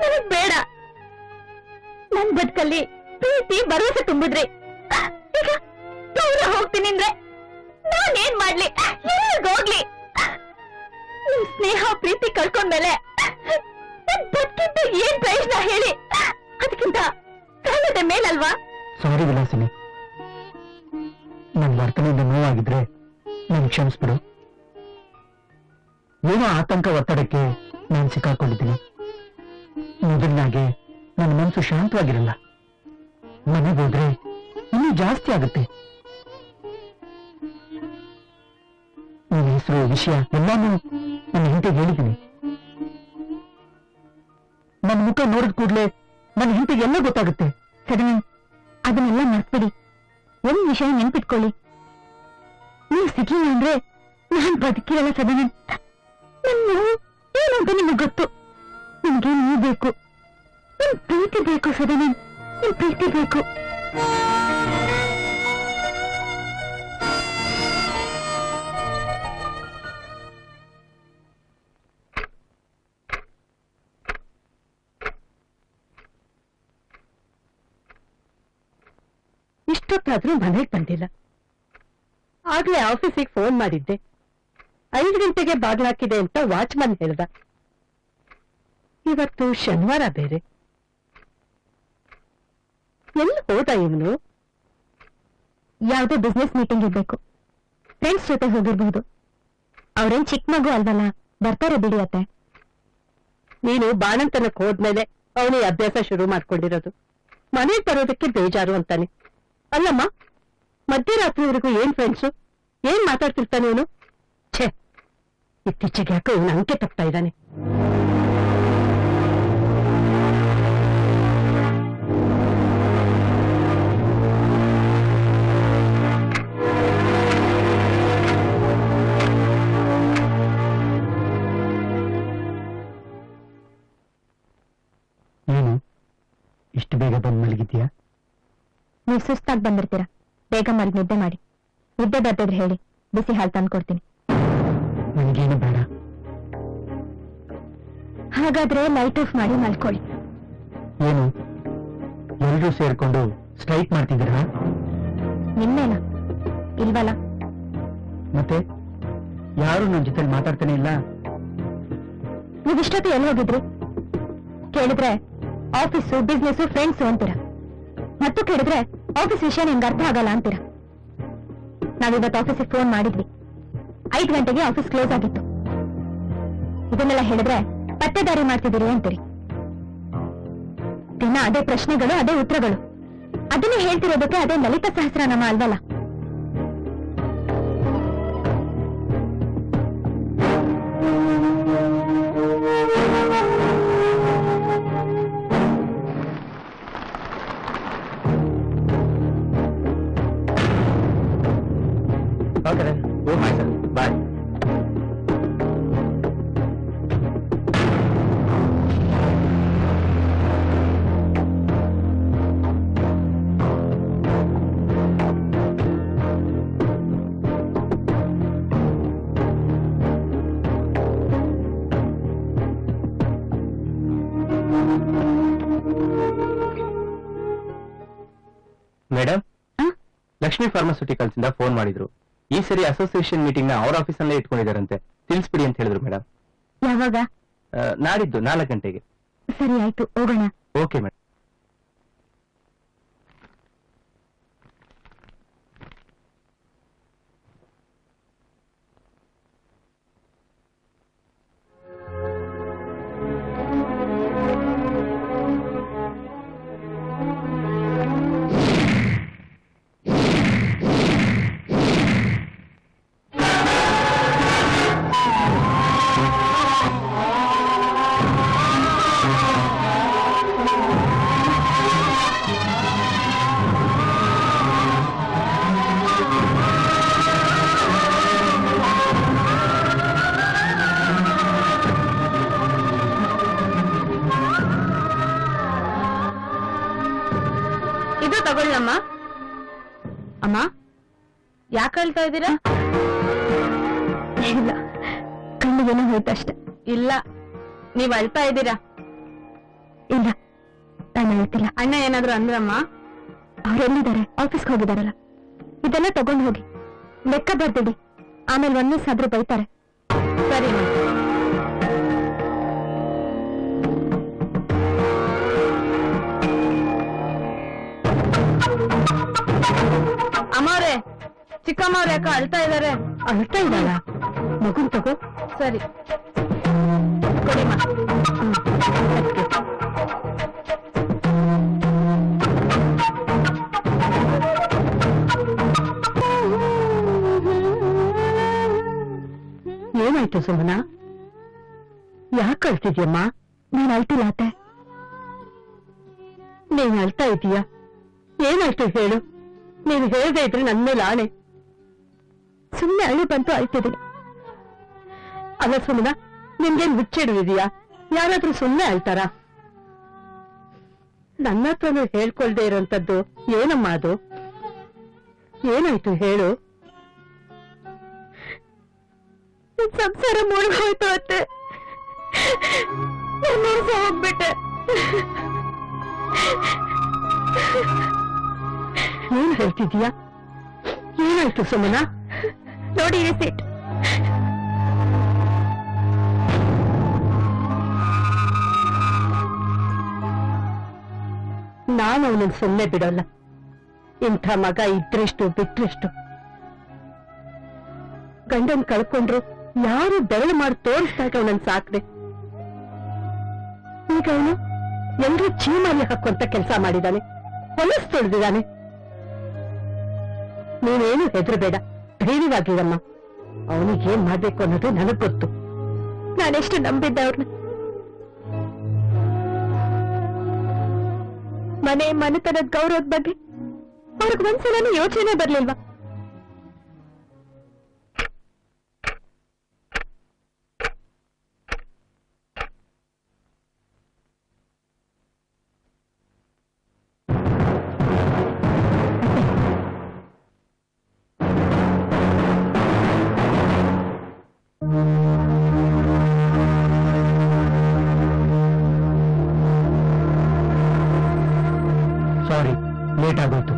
ನನಗ್ ಬೇಡ. ನನ್ ಬದುಕಲ್ಲಿ ಪ್ರೀತಿ ಭರವಸೆ ತುಂಬಿದ್ರಿ. ಈಗ ದೂರ ಹೋಗ್ತೀನಿ ಅಂದ್ರೆ ನಾನೇನ್ ಮಾಡ್ಲಿ? ಎಲ್ಲಿಗೋಗ್ಲಿ? ನಿಮ್ ಸ್ನೇಹ ಪ್ರೀತಿ ಕಳ್ಕೊಂಡ್ಮೇಲೆ ನನ್ ಬದುಕಿದ್ದ ಏನ್ ಪ್ರಯೋಜನ ಹೇಳಿ? ಅದಕ್ಕಿಂತ ಸಾಲದ ಮೇಲಲ್ವಾ? ಸಾರಿ ವಿಲಾಸಿನಿ, ನನ್ನ ವರ್ತನೆಯಿಂದ ನೋವಾಗಿದ್ರೆ ನಾನು ಕ್ಷಮಿಸ್ಬಿಡು. ಏನೋ ಆತಂಕ ಒತ್ತಡಕ್ಕೆ ನಾನು ಸಿಕ್ಕಾಕೊಂಡಿದ್ದೀನಿ. ಮೊದಲನಾಗೆ ನನ್ನ ಮನಸ್ಸು ಶಾಂತವಾಗಿರಲ್ಲ. ಮನೆಗೆ ಹೋದ್ರೆ ಇನ್ನೂ ಜಾಸ್ತಿ ಆಗುತ್ತೆ. ನನ್ನ ಹೆಸರು, ವಿಷಯ ಎಲ್ಲಾನು ನನ್ನ ಹೆಂಡತಿಗೆ ಹೇಳಿದ್ದೀನಿ. ನನ್ನ ಮುಖ ನೋಡಿದ ಕೂಡಲೇ ನನ್ನ ಹೆಂಡತಿಗೆ ಎಲ್ಲ ಗೊತ್ತಾಗುತ್ತೆ. ಸದನನ್, ಅದನ್ನೆಲ್ಲ ಮರ್ತ್ಬಿಡಿ. ಒಂದ್ ವಿಷಯ ನೆನ್ಪಿಟ್ಕೊಳ್ಳಿ, ನೀವು ಸಿಗ್ಲಿಲ್ಲ ಅಂದ್ರೆ ನಾನ್ ಬದುಕಿರಲ್ಲ ಸದನನ್. ನನ್ನ ಏನು ಅಂತ ನಿಮಗೆ ಗೊತ್ತು. ನಿಮ್ಗೆ ನೀವು ಬೇಕು, ನಿಮ್ ಪ್ರೀತಿ ಬೇಕು ಸದನನ್, ನಿಮ್ ಪ್ರೀತಿ ಬೇಕು. ಇಷ್ಟೊತ್ತಾದ್ರೂ ಮನೆಗೆ ಬಂದಿಲ್ಲ. ಆಗ್ಲೇ ಆಫೀಸಿಗೆ ಫೋನ್ ಮಾಡಿದ್ದೆ. 5 ಗಂಟೆಗೆ ಬಾಗ್ಲಾಕಿದೆ ಅಂತ ವಾಚ್ಮನ್ ಹೇಳ್ದ. ಇವತ್ತು ಶನಿವಾರ ಬೇರೆ. ಎಲ್ಲಿ ಹೋದ ಇವನು? ಯಾವ್ದೋ ಬಿಸ್ನೆಸ್ ಮೀಟಿಂಗ್ ಇರ್ಬೇಕು. ಫ್ರೆಂಡ್ಸ್ ಜೊತೆ ಹೋಗಿರ್ಬಹುದು. ಅವ್ರೇನ್ ಚಿಕ್ಕ ಮಗು ಅಲ್ವಲ್ಲ, ಬರ್ತಾರೆ ಬಿಡಿ ಅತ್ತೆ. ನೀನು ಬಾಣಂತನಕ್ಕೆ ಹೋದ್ಮೇಲೆ ಅವನಿಗೆ ಅಭ್ಯಾಸ ಶುರು ಮಾಡ್ಕೊಂಡಿರೋದು. ಮನೆಗೆ ಬರೋದಕ್ಕೆ ಬೇಜಾರು ಅಂತಾನೆ. ಅಲ್ಲಮ್ಮ, ಮಧ್ಯರಾತ್ರಿವರೆಗೂ ಏನ್ ಫ್ರೆಂಡ್ಸು? ಏನ್ ಮಾತಾಡ್ತಿರ್ತಾನೆ ಇವನು? ಛೇ, ಇತ್ತೀಚೆಗೆ ಯಾಕೋ ಇವನು ಅಂಕೆ ತಪ್ತಾ ಇದ್ದಾನೆ. ಏನು ಇಷ್ಟು ಬೇಗ ಬಂದು ಮಲಗಿದ್ಯಾ? ನೀವು ಸುಸ್ತಾಗಿ ಬಂದಿರ್ತೀರಾ. ಬೇಗ ಮಲ್ಗಿ ನಿದ್ದೆ ಮಾಡಿ. ನಿದ್ದೆ ಬರ್ತಿದ್ರೆ ಹೇಳಿ, ಬಿಸಿ ಹಾಲು ತಂದ್ಕೊಡ್ತೀನಿ. ನನಗೇನು ಬೇಡ. ಹಾಗಾದ್ರೆ ಲೈಟ್ ಆಫ್ ಮಾಡಿ ಮಲ್ಕೊಳ್ಳಿ. ಏನು ಎಲ್ರೂ ಸೇರ್ಕೊಂಡು ಸ್ಟ್ರೈಕ್ ಮಾಡ್ತಿದ್ದೀರಾ? ನಿಮ್ಮೇನ ಇಲ್ವಲ್ಲ? ಮತ್ತೆ ಯಾರು ನನ್ನ ಜೊತೆ ಮಾತಾಡ್ತಾನೆ ಇಲ್ಲ. ನೀವಿಷ್ಟೊತ್ತು ಎಲ್ಲಿ ಹೋಗಿದ್ರಿ? ಕೇಳಿದ್ರೆ ಆಫೀಸು, ಬಿಸ್ನೆಸ್, ಫ್ರೆಂಡ್ಸು ಅಂತೀರ. ಮತ್ತು ಕೇಳಿದ್ರೆ ಆಫೀಸ್ ವಿಷಯ ನಿಮ್ಗೆ ಅರ್ಥ ಆಗಲ್ಲ ಅಂತೀರ. ನಾವಿವತ್ತು ಆಫೀಸಿಗೆ ಫೋನ್ ಮಾಡಿದ್ವಿ. 5 ಗಂಟೆಗೆ ಆಫೀಸ್ ಕ್ಲೋಸ್ ಆಗಿತ್ತು. ಇದನ್ನೆಲ್ಲ ಹೇಳಿದ್ರೆ ಪತ್ತೆದಾರಿ ಮಾಡ್ತಿದ್ದೀರಿ ಅಂತೀರಿ. ದಿನ ಅದೇ ಪ್ರಶ್ನೆಗಳು, ಅದೇ ಉತ್ತರಗಳು. ಅದನ್ನೇ ಹೇಳ್ತಿರೋದಕ್ಕೆ ಅದೇ ಲಲಿತ ಸಹಸ್ರನಾಮ ಅಲ್ವಲ್ಲ? Okay oh my sir, bye. Madam, Lakshmi pharmaceuticals ಇಂದ ಫೋನ್ ಮಾಡಿದ್ರು. ಈ ಸರಿ ಅಸೋಸಿಯೇಷನ್ ಮೀಟಿಂಗ್ ನ ಅವ್ರ ಆಫೀಸ್ ಅಲ್ಲೇ ಇಟ್ಕೊಂಡಿದಾರಂತೆ. ತಿಳಿಸ್ಬಿಡಿ ಅಂತ ಹೇಳಿದ್ರು ಮೇಡಮ್. ಯಾವಾಗ? ನಾಡಿದ್ದು 4 ಗಂಟೆಗೆ. ಸರಿ, ಆಯ್ತು, ಹೋಗೋಣ. Okay madam. ಇದು ತಗೊಳ್ಳಮ್ಮ. ಅಮ್ಮ, ಯಾಕೆ ಹೇಳ್ತಾ ಇದ್ದೀರಾ? ಇಲ್ಲ, ಕಣ್ಣಿಗೇನೋ ಹೋಯ್ತಷ್ಟೆ. ಇಲ್ಲ, ನೀವ್ ಅಳ್ತಾ ಇದ್ದೀರಾ. ಇಲ್ಲ, ನಾನು ಹೇಳ್ತಿಲ್ಲ. ಅಣ್ಣ ಏನಾದ್ರು ಅಂದ್ರಮ್ಮ? ಅವ್ರೆಲ್ಲಿದ್ದಾರೆ? ಆಫೀಸ್ಗೆ ಹೋಗಿದಾರಲ್ಲ. ಇದೆಲ್ಲ ತಗೊಂಡು ಹೋಗಿ ಲೆಕ್ಕ ಬರ್ದಿಡಿ. ಆಮೇಲೆ 1 ಮಿಸ್ ಆದ್ರೂ ಬೈತಾರೆ. ಸರಿ ಅಮ್ಮವ್ರೆ, ಚಿಕ್ಕಮ್ಮ ಅವ್ರ ಯಾಕ ಅಳ್ತಾ ಇದಾರೆ? ಅಳ್ತಾ ಇದ್ದಾಳ? ಮಗುನ್ ತಗೋ. ಸರಿ ಕೊಡಿಮ್ಮ. ಏನಾಯ್ತು ಸುಮನ? ಯಾಕೆ ಅಳ್ತಿದ್ಯಮ್ಮ? ನೀನ್ ಅಳ್ತಿಲ್ಲ ಅತ್ತೆ. ನೀನ್ ಅಳ್ತಾ ಇದೀಯ? ಏನಾಯ್ತು ಹೇಳು. ನೀನು ಹೇಳದೇ ಇದ್ರೆ ನನ್ ಮೇಲೆ ಆಣೆ. ಸುಮ್ನೆ ಅಳು ಬಂತು ಅಳ್ತಿದ್ದೀನಿ. ಅಲ್ಲ ಸುಮನ, ನಿಮ್ಗೇನ್ ಹುಚ್ಚಿಡಿದೀಯಾ? ಯಾರಾದ್ರೂ ಸುಮ್ನೆ ಅಳ್ತಾರ? ನನ್ನ ಹತ್ರನೂ ಹೇಳ್ಕೊಳ್ದೇ ಇರೋಂಥದ್ದು ಏನಮ್ಮ ಅದು? ಏನಾಯ್ತು ಹೇಳು. ಸಂಸಾರ ಮುಳುಗೋಯ್ತು ಅತ್ತೆ. ಹೋಗ್ಬಿಟ್ಟೆ. ಏನ್ ಹೇಳ್ತಿದೀಯಾ? ಏನಾಯ್ತು ಸುಮನ? ನೋಡಿ ರಿಸೀಟ್. ನಾನು ಅವನನ್ನು ಸುಮ್ಮನೆ ಬಿಡೋಲ್ಲ. ಇಂಥ ಮಗ ಇದ್ರೆಷ್ಟು ಬಿಟ್ರೆಷ್ಟು. ಗಂಡನ್ ಕಳ್ಕೊಂಡ್ರು ಯಾರು ಬೆರಳು ಮಾಡಿ ತೋರಿಸ್ದಾಗ ಅವನನ್ನು ಸಾಕ್ದೆ. ಈಗ ಅವನು ಎಲ್ರೂ ಚೀಮಲ್ಲಿ ಹಾಕುವಂತ ಕೆಲಸ ಮಾಡಿದಾನೆ, ಹೊಲಸ್ ತೊಳೆದಿದ್ದಾನೆ. ನೀನೇನು ಹೆದರಬೇಡ, ಧೈರ್ಯವಾಗಿರಮ್ಮ. ಅವನಿಗೇನ್ ಮಾಡ್ಬೇಕು ಅನ್ನೋದು ನನಗ್ ಗೊತ್ತು. ನಾನೆಷ್ಟು ನಂಬಿದ್ದೆ ಅವ್ರನ್ನ. ಮನೆತನದ ಗೌರವದ ಬಗ್ಗೆ ಅವ್ರಿಗೆ ಒಂದ್ಸಲನೂ ಯೋಚನೆ ಬರ್ಲಿಲ್ವಾ? ಸಾರಿ, ಲೇಟ್ ಆಗೋಯ್ತು.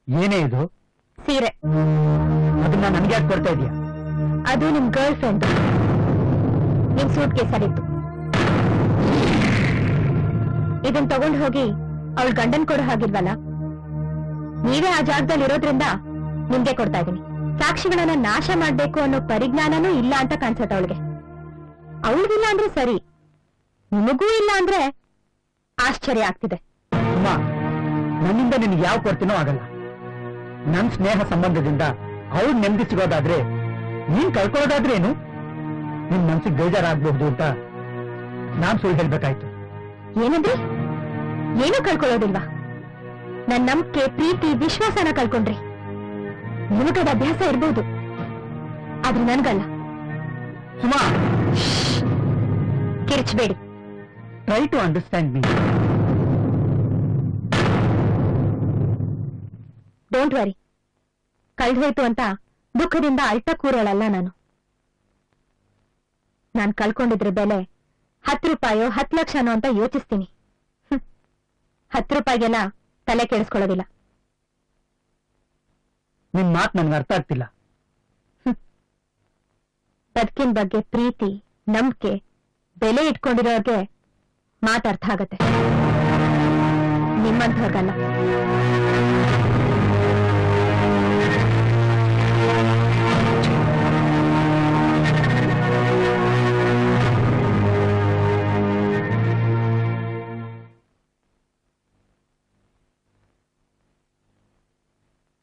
ಏನೇ ಇದು? ಸೀರೆ. ಅದನ್ನ ನನ್ಗೆ ಯಾಕೆ ಕೊಡ್ತಾ ಇದೀಯಾ? ಅದು ನಿಮ್ ಗರ್ಲ್ ಫ್ರೆಂಡ್. ನಿಮ್ ಸೂಟ್ ಕೇಸಲ್ಲಿತ್ತು. ಇದನ್ ತಗೊಂಡು ಹೋಗಿ ಅವಳ ಗಂಡನ್ ಕೊಡೋ ಹಾಗಿಲ್ವಲ್ಲ. ನೀವೇ ಆ ಜಾಗದಲ್ಲಿ ಇರೋದ್ರಿಂದ ನಿಮ್ಗೆ ಕೊಡ್ತಾ ಇದೀನಿ. ಸಾಕ್ಷಿಗಳನ್ನ ನಾಶ ಮಾಡ್ಬೇಕು ಅನ್ನೋ ಪರಿಜ್ಞಾನನೂ ಇಲ್ಲ ಅಂತ ಕಾಣಿಸತ್ತೆ ಅವಳಿಗೆ. ಅವಳಿಗಿಲ್ಲ ಅಂದ್ರೆ ಸರಿ, ನಿಮಗೂ ಇಲ್ಲ ಅಂದ್ರೆ ಆಶ್ಚರ್ಯ ಆಗ್ತಿದೆ. ಉಮಾ, ನನ್ನಿಂದ ನಿನ್ಗೆ ಯಾವ ಕೊಡ್ತೀನೋ ಆಗಲ್ಲ. ನನ್ ಸ್ನೇಹ ಸಂಬಂಧದಿಂದ ಅವ್ರು ನೆಮ್ಮದಿ ಸಿಗೋದಾದ್ರೆ, ನೀನ್ ಕಳ್ಕೊಳ್ಳೋದಾದ್ರೇನು? ನಿನ್ ಮನ್ಸಿಗೆ ಬೇಜಾರಾಗ್ಬಹುದು ಅಂತ ನಾನ್ ಸುಳ್ಳು ಹೇಳ್ಬೇಕಾಯ್ತು. ಏನಂದ್ರಿ? ಏನೂ ಕಳ್ಕೊಳ್ಳೋದಿಲ್ವಾ? ನನ್ ನಂಬಿಕೆ, ಪ್ರೀತಿ, ವಿಶ್ವಾಸನ ಕಳ್ಕೊಂಡ್ರಿ. ನಿಮಗದ ಅಭ್ಯಾಸ ಇರ್ಬೋದು, ಆದ್ರೆ ನನ್ಗಲ್ಲ. ಸುಮಾ, ಕಿರ್ಚ್ಬೇಡಿ. Try to understand me. Don't worry. ಕಳ್ದೋಯ್ತು ಅಂತ ದುಃಖದಿಂದ ಅಳ್ತ ಕೂರೋಳಲ್ಲ ನಾನು. ನಾನ್ ಕಳ್ಕೊಂಡಿದ್ರ ಬೆಲೆ 10 ರೂಪಾಯೋ 10 ಲಕ್ಷನೋ ಅಂತ ಯೋಚಿಸ್ತೀನಿ. 10 ರೂಪಾಯಿಗೆಲ್ಲ ತಲೆ ಕೆಡಿಸ್ಕೊಳ್ಳೋದಿಲ್ಲ. ನಿನ್ ಮಾತ್ ನನ್ಗೆ ಅರ್ಥ ಆಗ್ತಿಲ್ಲ. ಬದುಕಿನ ಬಗ್ಗೆ ಪ್ರೀತಿ, ನಂಬಿಕೆ, ಬೆಲೆ ಇಟ್ಕೊಂಡಿರೋರ್ಗೆ ಮಾತು ಅರ್ಥ ಆಗತ್ತೆ, ನಿಮ್ಮಂಥವ್ರಿಗಲ್ಲ.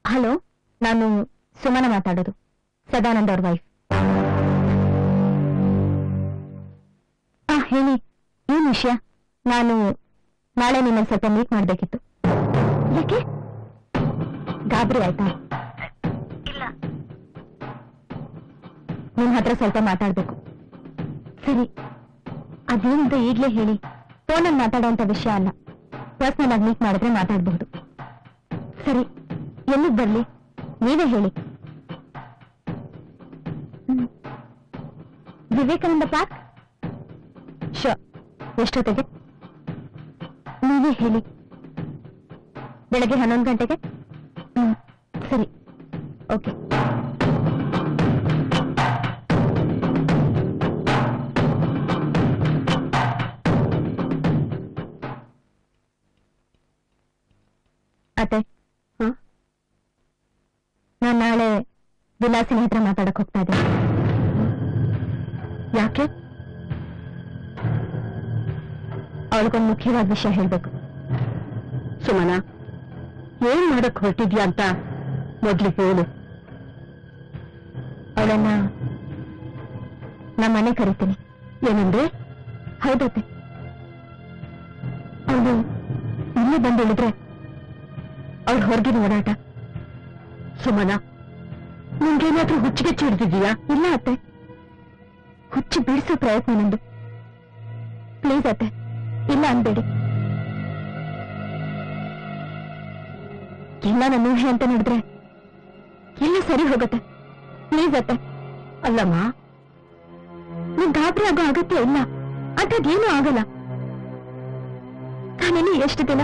ಹಲೋ, ನಾನು ಸುಮನ ಮಾತಾಡೋದು, ಸದಾನಂದ ಅವ್ರ ವೈಫ್. ಹೇಳಿ, ಏನ್ ವಿಷಯ? ನಾನು ನಾಳೆ ನಿಮ್ಮನ್ನು ಸ್ವಲ್ಪ ಮೀಟ್ ಮಾಡ್ಬೇಕಿತ್ತು. ಯಾಕೆ? ಗಾಬರಿ ಆಯ್ತಾ? ಇಲ್ಲ, ನಿಮ್ ಹತ್ರ ಸ್ವಲ್ಪ ಮಾತಾಡ್ಬೇಕು. ಸರಿ, ಅದೇನಿದೆ ಈಗ್ಲೇ ಹೇಳಿ. ಫೋನಲ್ಲಿ ಮಾತಾಡೋಂತ ವಿಷಯ ಅಲ್ಲ, ಪರ್ಸನಲ್ ಆಗಿ ಮೀಟ್ ಮಾಡಿದ್ರೆ ಮಾತಾಡಬಹುದು. ಸರಿ, ಎಲ್ಲಿಗೆ ಬರ್ಲಿ ನೀವೇ ಹೇಳಿ. ವಿವೇಕಾನಂದ ಪಾರ್ಕ್? ಶೋರ್. ಎಷ್ಟೊತ್ತಿಗೆ? ನೀವೇ ಹೇಳಿ. ಬೆಳಗ್ಗೆ 11 ಗಂಟೆಗೆ? ಸರಿ, ಓಕೆ. ಅತ್ತೆ, ನಾನು ನಾಳೆ ವಿಲಾಸಿನಿ ಹತ್ರ ಮಾತಾಡಕ್ ಹೋಗ್ತಾ ಇದ್ದೀನಿ. ಯಾಕೆ? ಅವಳಿಗೊಂದು ಮುಖ್ಯವಾದ ವಿಷಯ ಹೇಳ್ಬೇಕು. ಸುಮನ, ಏನ್ ಮಾಡಕ್ ಹೊರಟಿದ್ಯಾ ಅಂತ ಮೊದ್ಲು ಹೇಳು. ಅವಳನ್ನ ನಮ್ಮನೆ ಕರಿತೀನಿ. ಏನಂದ್ರೆ? ಹೌದತ್ತೆ, ಅವಳು ಇಲ್ಲೇ ಬಂದು ಹೇಳಿದ್ರೆ ಅವಳು ಹೊರಗಿನ ಓಡಾಟ. ಸುಮನ, ನಿಂಗೇನಾದ್ರೂ ಹುಚ್ಚಿಗೆ ಹಿಡ್ದಿದೀಯಾ? ಇಲ್ಲ ಅತ್ತೆ, ಹುಚ್ಚು ಬಿಡಿಸೋ ಪ್ರಯತ್ನ ನಂದು. ಪ್ಲೀಸ್ ಅತ್ತೆ, ಇಲ್ಲ ಅನ್ಬೇಡಿ. ಎಲ್ಲ ನನ್ನ ಊಹೆ ಅಂತ ನೋಡಿದ್ರೆ ಎಲ್ಲ ಸರಿ ಹೋಗುತ್ತೆ. ಪ್ಲೀಸ್ ಅತ್ತೆ. ಅಲ್ಲಮ್ಮ, ನೀವ್ ಗಾಬರಿ ಆಗೋ ಅಗತ್ಯ ಇಲ್ಲ. ಅಂಥದ್ದೇನೂ ಆಗಲ್ಲ. ನಾನಿನ್ನು ಎಷ್ಟು ದಿನ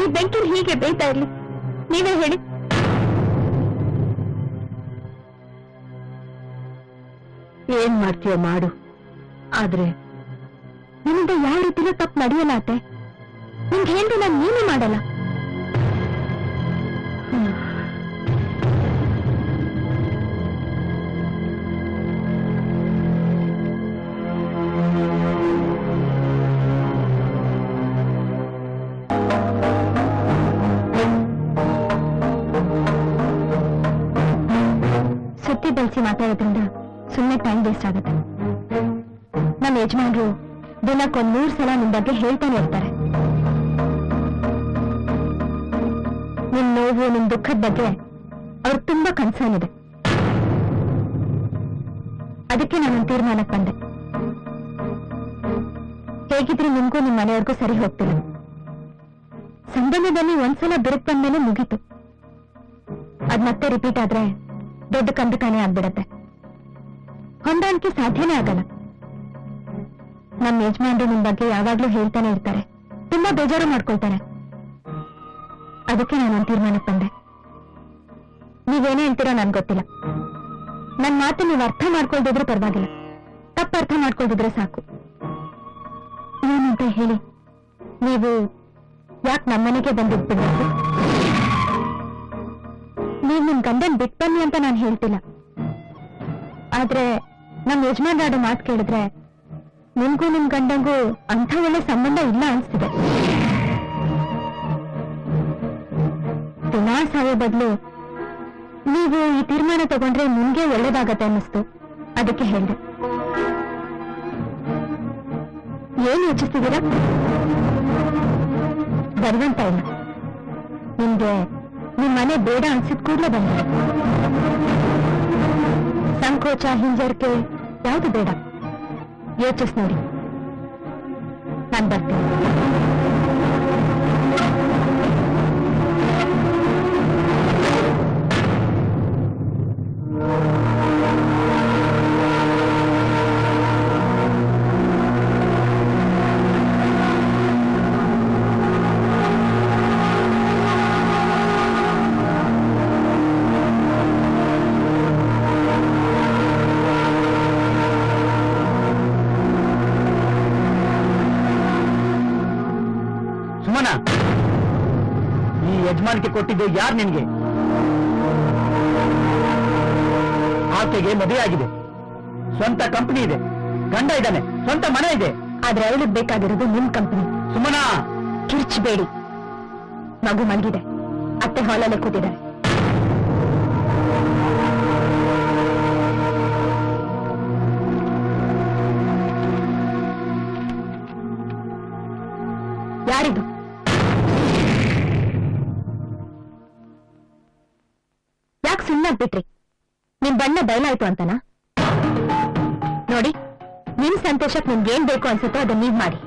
ಈ ಬೆಂಕಿನ ಹೀಗೆ ಬೇಯ್ತಾ ಇರ್ಲಿ? ನೀವೇ ಹೇಳಿ. ಏನ್ ಮಾಡ್ತೀಯೋ ಮಾಡು, ಆದ್ರೆ ನಿಮ್ಮಿಂದ ಯಾವ ರೀತಿಲೂ ತಪ್ಪು ನಡೆಯಲ್ಲ ಅತ್ತೆ. ನಿಮ್ಗೆ ಹೇಳ್ದೆ ನಾನು ನೀನೇ ಮಾಡಲ್ಲ. ಸುತ್ತಿ ಬೆಳೆಸಿ ಮಾತಾಡೋದ್ರಿಂದ ಸುಮ್ಮನೆ ಟೈಮ್ ವೇಸ್ಟ್ ಆಗುತ್ತೆ. ನಮ್ಮ ಯಜಮಾನ್ರು ದಿನಕ್ಕೊಂದ್ 100 ಸಲ ನಿಮ್ ಬಗ್ಗೆ ಹೇಳ್ತಾನೆ ಇರ್ತಾರೆ. ನಿಮ್ ನೋವು, ನಿಮ್ ದುಃಖದ ಬಗ್ಗೆ ಅವ್ರಿಗೆ ತುಂಬಾ ಕನ್ಸರ್ನ್ ಇದೆ. ಅದಕ್ಕೆ ನಾನೊಂದು ತೀರ್ಮಾನಕ್ಕೆ ಬಂದೆ. ಹೇಗಿದ್ರೆ ನಿಮ್ಗೂ ನಿಮ್ ಮನೆಯವ್ರಿಗೂ ಸರಿ ಹೋಗ್ತಿಲ್ಲ. ಸಂಬಂಧದಲ್ಲಿ ಒಂದ್ಸಲ ಬಿರುಕು ಬಂದ್ಮೇಲೆ ಮುಗೀತು. ಅದ್ ಮತ್ತೆ ರಿಪೀಟ್ ಆದ್ರೆ ದೊಡ್ಡ ಕಂದಕಾನೆ ಆಗ್ಬಿಡತ್ತೆ. ಹೊಂದಾಣಿಕೆ ಸಾಧ್ಯನೇ ಆಗಲ್ಲ. ನಮ್ಮ ಯಜಮಾನ್ರು ನಿಮ್ ಬಗ್ಗೆ ಯಾವಾಗ್ಲೂ ಹೇಳ್ತಾನೆ ಇರ್ತಾರೆ, ತುಂಬಾ ಬೇಜಾರು ಮಾಡ್ಕೊಳ್ತಾರೆ. ಅದಕ್ಕೆ ನಾನೊಂದು ತೀರ್ಮಾನಕ್ಕೆ ಬಂದೆ. ನೀವೇನೇ ಹೇಳ್ತೀರೋ ನನ್ಗೆ ಗೊತ್ತಿಲ್ಲ. ನನ್ ಮಾತು ನೀವು ಅರ್ಥ ಮಾಡ್ಕೊಳ್ದಿದ್ರೆ ಪರವಾಗಿಲ್ಲ, ತಪ್ಪ ಅರ್ಥ ಮಾಡ್ಕೊಳ್ದಿದ್ರೆ ಸಾಕು. ಏನಂತ ಹೇಳಿ, ನೀವು ಯಾಕೆ ನಮ್ಮನೆಗೆ ಬಂದಿದ್ಬಿಡ್ಬೇಕು? ನೀವ್ ನಿಮ್ ಗಂಡನ್ ಬಿಟ್ ಬನ್ನಿ ಅಂತ ನಾನು ಹೇಳ್ತಿಲ್ಲ. ಆದ್ರೆ ನಮ್ ಯಜಮಾನ್ರಾಡೋ ಮಾತು ಕೇಳಿದ್ರೆ ನಿಮ್ಗೂ ನಿಮ್ ಗಂಡಂಗೂ ಅಂಥ ಒಳ್ಳೆ ಸಂಬಂಧ ಇಲ್ಲ ಅನ್ಸ್ತಿದೆ. ದಿನಾ ಸಾವೋ ಬದಲು ನೀವು ಈ ತೀರ್ಮಾನ ತಗೊಂಡ್ರೆ ನಿಮ್ಗೆ ಒಳ್ಳೇದಾಗತ್ತೆ ಅನ್ನಿಸ್ತು, ಅದಕ್ಕೆ ಹೇಳ್ದೆ. ಏನ್ ಯೋಚಿಸ್ತಿದ್ದೀರಾ? ಬರುವಂತ ಇಲ್ಲ. ನಿಮ್ಗೆ ನಿಮ್ ಮನೆ ಬೇಡ ಅನ್ಸಿದ್ ಕೂಡ್ಲೇ ಬಂದ. ಸಂಕೋಚ ಹಿಂಜರಿಕೆ ಯಾವುದು ಬೇಡ. ಯೋಚಿಸ್ ನೋಡಿ. ನಾನ್ ಬರ್ತೀನಿ. ಸುಮನ, ಈ ಯಜಮಾನಿಕೆ ಕೊಟ್ಟಿದ್ದು ಯಾರು ನಿನ್ಗೆ? ಆಕೆಗೆ ಮದುವೆ ಆಗಿದೆ, ಸ್ವಂತ ಕಂಪನಿ ಇದೆ, ಗಂಡ ಇದ್ದಾನೆ, ಸ್ವಂತ ಮನೆ ಇದೆ. ಆದ್ರೆ ಅವಳಿಗೆ ಬೇಕಾಗಿರೋದು ನಿಮ್ ಕಂಪನಿ. ಸುಮನ, ಕಿರ್ಚಬೇಡಿ. ಮಗು ಮಲಗಿದೆ, ಅತ್ತೆ ಹಾಲಲ್ಲೇ ಕೂತಿದ್ದಾರೆ. ಯಾರಿದು? ಯಾಕೆ ಸುಮ್ಮನಾಗ್ಬಿಟ್ರಿ? ನಿಮ್ ಬಣ್ಣ ಬಯಲಾಯ್ತು ಅಂತನಾ? ನೋಡಿ, ನಿಮ್ ಸಂತೋಷಕ್ಕೆ ನಿಮ್ಗೇನ್ ಬೇಕು ಅನ್ಸುತ್ತೋ ಅದನ್ನ ನೀವ್ ಮಾಡಿ.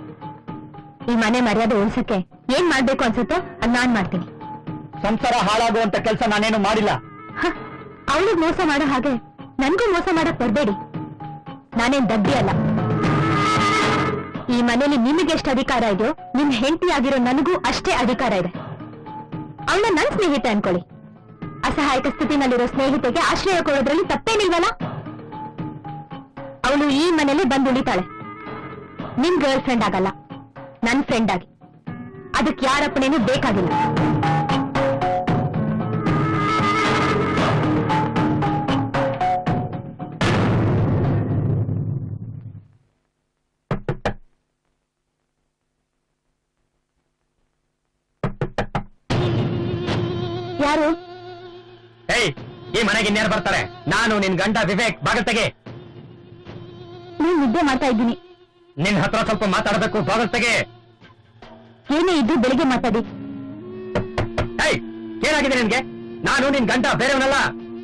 ಈ ಮನೆ ಮರ್ಯಾದೆ ಉಳ್ಸಕ್ಕೆ ಏನ್ ಮಾಡ್ಬೇಕು ಅನ್ಸುತ್ತೋ ಅದ್ ನಾನ್ ಮಾಡ್ತೀನಿ. ಸಂಸಾರ ಹಾಳಾಗುವಂತ ಕೆಲಸ ನಾನೇನು ಮಾಡಿಲ್ಲ. ಅವಳಿಗೆ ಮೋಸ ಮಾಡೋ ಹಾಗೆ ನನ್ಗೂ ಮೋಸ ಮಾಡಕ್ ಬರ್ಬೇಡಿ. ನಾನೇನ್ ದಡ್ಡಿ ಅಲ್ಲ. ಈ ಮನೇಲಿ ನಿಮಗೆಷ್ಟು ಅಧಿಕಾರ ಇದೆಯೋ ನಿಮ್ ಹೆಂಡತಿ ಆಗಿರೋ ನನಗೂ ಅಷ್ಟೇ ಅಧಿಕಾರ ಇದೆ. ಅವಳನ್ನ ನನ್ ಸ್ನೇಹಿತೆ ಅನ್ಕೊಳ್ಳಿ. ಅಸಹಾಯಕ ಸ್ಥಿತಿನಲ್ಲಿರೋ ಸ್ನೇಹಿತೆಗೆ ಆಶ್ರಯ ಕೊಡೋದ್ರಲ್ಲಿ ತಪ್ಪೇನಿಲ್ವಲ್ಲ? ಅವಳು ಈ ಮನೇಲಿ ಬಂದು ಉಳಿತಾಳೆ. ನಿಮ್ ಗರ್ಲ್ ಫ್ರೆಂಡ್ ಆಗಲ್ಲ, ನನ್ ಫ್ರೆಂಡ್ ಆಗಿ. ಅದಕ್ಕೆ ಯಾರಪ್ಪನೇನು ಬೇಕಾಗಿಲ್ಲ. ಯಾರು? ಏಯ್, ಈ ಮನೆಗೆ ಇನ್ಯಾರು ಬರ್ತಾರೆ? ನಾನು ನಿನ್ ಗಂಡ ವಿವೇಕ್. ಬಾಗಿಲು ತೆಗೆ. ನೀನ್ ನಿದ್ದೆ ಮಾಡ್ತಾ ಇದ್ದೀನಿ. ನಿನ್ ಹತ್ರ ಸ್ವಲ್ಪ ಮಾತಾಡಬೇಕು. ಬಾಗಿಲು ತೆಗೆ. ಏನೇ ಇದ್ದು ಬೆಳಿಗ್ಗೆ ಮಾತಾಡಿ. ಏಯ್, ಏನಾಗಿದೆ ನಿನ್ಗೆ? ನಾನು ನಿನ್ ಗಂಡ ಬೇರೆಯವನಲ್ಲ.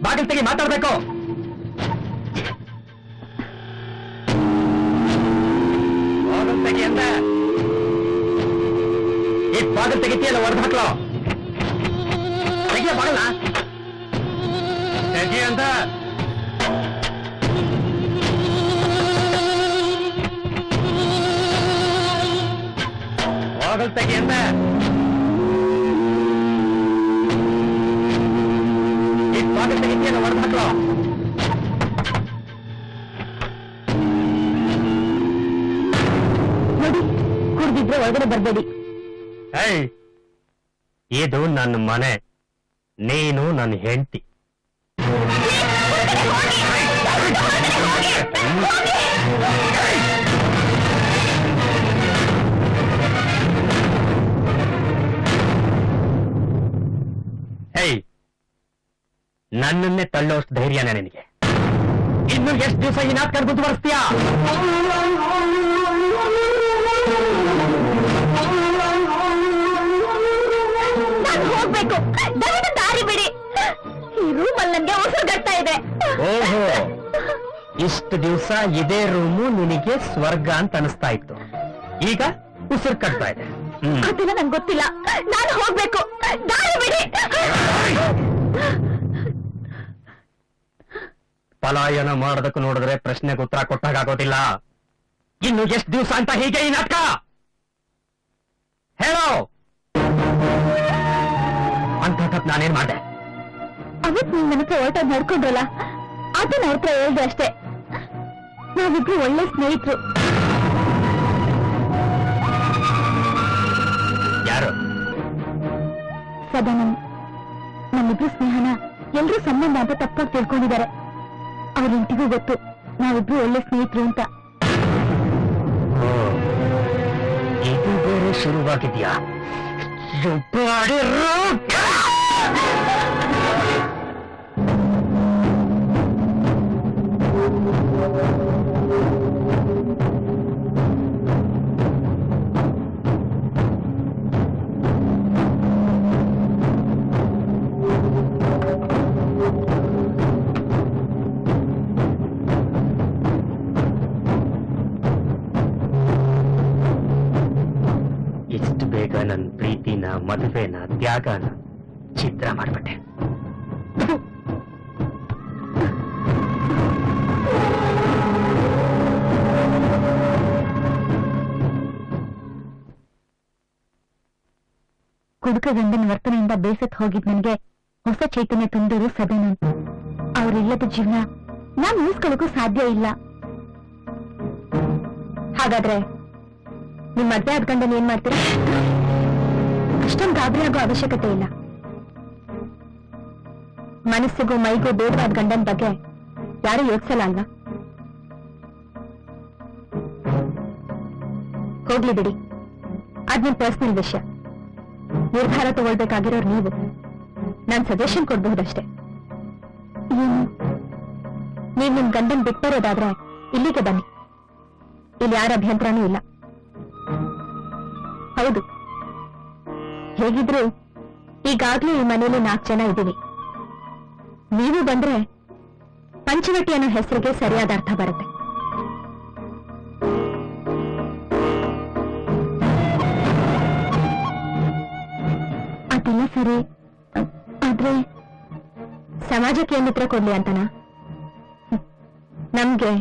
ಬಾಗಿಲು ತೆಗಿ, ಮಾತಾಡ್ಬೇಕು. ಬಾಗಿಲು ತೆಗಿ ಅಂತ. ಈ ಬಾಗಿಲು ತೆಗಿತೀಯಲ್ಲ, ಹೊಡೆದು ಹಾಕ್ಲೋ. ತೆಗಿಯ ಬಾಗಲ್ಲ. ತೆಗಿ ಅಂತ. ಬಾಗಿಲು ತೆಗಿ ಅಂತ. ಈ ಬಾಗಿಲು ತೆಗಿತೀಯಲ್ಲ, ಹೊಡೆದು ಹಾಕ್ಲೋ. ನೋಡಿ, ಕುಡ್ದಿದ್ರೆ ಒಳಗಡೆ ಬರ್ಬೇಡಿ. ಏಯ್, ಇದು ನನ್ನ ಮನೆ, ನೀನು ನನ್ನ ಹೆಂಡತಿ. ಹೇಯ್, ನನ್ನನ್ನೇ ತಳ್ಳೋಷ್ಟು ಧೈರ್ಯನೇ ನಿನಗೆ? ಇನ್ನು ಎಷ್ಟು ದಿವಸ ಈ ನಾಟಕ ಮುಂದುವರಿಸ್ತೀಯಾ? ನಾನು ಹೋಗ್ಬೇಕು. ದಯವಿಟ್ಟು ದಾರಿ ಬಿಡಿ. ಈ ರೂಮಲ್ಲಿ ನನ್ಗೆ ಉಸಿರುಗಟ್ತಾ ಇದೆ. ಓಹೋ, ಇಷ್ಟು ದಿವಸ ಇದೇ ರೂಮು ನಿನಗೆ ಸ್ವರ್ಗ ಅಂತ ಅನಿಸ್ತಾ ಇತ್ತು. ಈಗ ಉಸಿರು ಕಟ್ತಾ ಇದೆ. ಅದೆಲ್ಲ ನಂಗೆ ಗೊತ್ತಿಲ್ಲ. ನಾನು ಹೋಗ್ಬೇಕು. ದಾರಿ ಬಿಡಿ. ಪಲಾಯನ ಮಾಡೋದಕ್ಕೆ ನೋಡಿದ್ರೆ ಪ್ರಶ್ನೆಗೆ ಉತ್ತರ ಕೊಟ್ಟಾಗೋದಿಲ್ಲ. ಇನ್ನು ಎಷ್ಟು ದಿವಸ ಅಂತ ಹೀಗೆ ಈ ನಾಟಕ? ಹೇಳೋ. ಅಂತ ತಪ್ಪು ನಾನೇನ್ ಮಾಡಿದೆ? ಅವತ್ ನೀವ್ ನನ್ನ ಹತ್ರ ಹೊರಟಾಗಿ ನಡ್ಕೊಂಡ್ರಲ್ಲ ಅದನ್ನ ಅವ್ರ ಹತ್ರ ಹೇಳ್ದೆ ಅಷ್ಟೇ. ನಾವಿಬ್ರು ಒಳ್ಳೆ ಸ್ನೇಹಿತರು. ಯಾರು? ಸದಾನಂದ್. ನಮ್ಮಿಬ್ರು ಸ್ನೇಹನ ಎಲ್ರೂ ಸಂಬಂಧ ಅಂತ ತಪ್ಪಾಗಿ ತಿಳ್ಕೊಂಡಿದ್ದಾರೆ. ಅವ್ರ ಇಂಟಿಗೂ ಗೊತ್ತು ನಾವಿಬ್ರು ಒಳ್ಳೆ ಸ್ನೇಹಿತರು ಅಂತ. ಇದು ಬೇರೆ ಶುರುವಾಗಿದ್ಯಾ? ಎಷ್ಟು ಬೇಗ ನನ್ನ ಪ್ರೀತಿನ, ಮದುವೆನ, ತ್ಯಾಗನ ಚಿತ್ರ ಮಾಡ್ಬಿಟ್ಟೆ. ಕುಡುಕ ಗಂಡನ ವರ್ತನೆಯಿಂದ ಬೇಸತ್ ಹೋಗಿದ್ ನನಗೆ ಹೊಸ ಚೈತನ್ಯ ತುಂಬಿದ್ರು ಸದಾನಂದ್. ಅವರಿಲ್ಲದ ಜೀವನ ನಾನ್ ಉಳಿಸ್ಕೊಳ್ಳೋಕ್ಕೂ ಸಾಧ್ಯ ಇಲ್ಲ. ಹಾಗಾದ್ರೆ ನಿಮ್ ಮದ್ವೆ ಆದ ಗಂಡನ ಏನ್ ಮಾಡ್ತೀರಾ? ಅಷ್ಟೊಂದು ಗಾಬರಿ ಆಗೋ ಅವಶ್ಯಕತೆ ಇಲ್ಲ. ಮನಸ್ಸಿಗೂ ಮೈಗೂ ಬೇಡವಾದ ಗಂಡನ ಬಗ್ಗೆ ಯಾರು ಯೋಚಿಸಲ್ಲ ಅಲ್ವಾ? ಹೋಗ್ಲಿ ಬಿಡಿ, ಅದ್ ನಿಮ್ ಪರ್ಸನಲ್ ವಿಷಯ. ನಿರ್ಧಾರ ತಗೊಳ್ಬೇಕಾಗಿರೋರು ನೀವು. ನಾನ್ ಸಜೆಷನ್ ಕೊಡ್ಬಹುದಷ್ಟೇ. ಏನು? ನೀವ್ ನಿಮ್ ಗಂಡನ್ ಬಿಟ್ಟಿರೋದಾದ್ರೆ ಇಲ್ಲಿಗೆ ಬನ್ನಿ. ಇಲ್ಲಿ ಯಾರ ಅಭ್ಯಂತರನೂ ಇಲ್ಲ. ಹೌದು, ಹೇಗಿದ್ರು ಈಗಾಗ್ಲೇ ಈ ಮನೆಯಲ್ಲಿ 4 ಜನ ಇದ್ದೀವಿ. ನೀವು ಬಂದ್ರೆ ಪಂಚವಟಿ ಅನ್ನೋ ಹೆಸರಿಗೆ ಸರಿಯಾದ ಅರ್ಥ ಬರುತ್ತೆ. ಅದೆಲ್ಲ ಸರಿ, ಆದ್ರೆ ಸಮಾಜಕ್ಕೆ ಏನ್ ಉತ್ತರ ಕೊಡ್ಲಿ ಅಂತನಾ? ನಮ್ಗೆ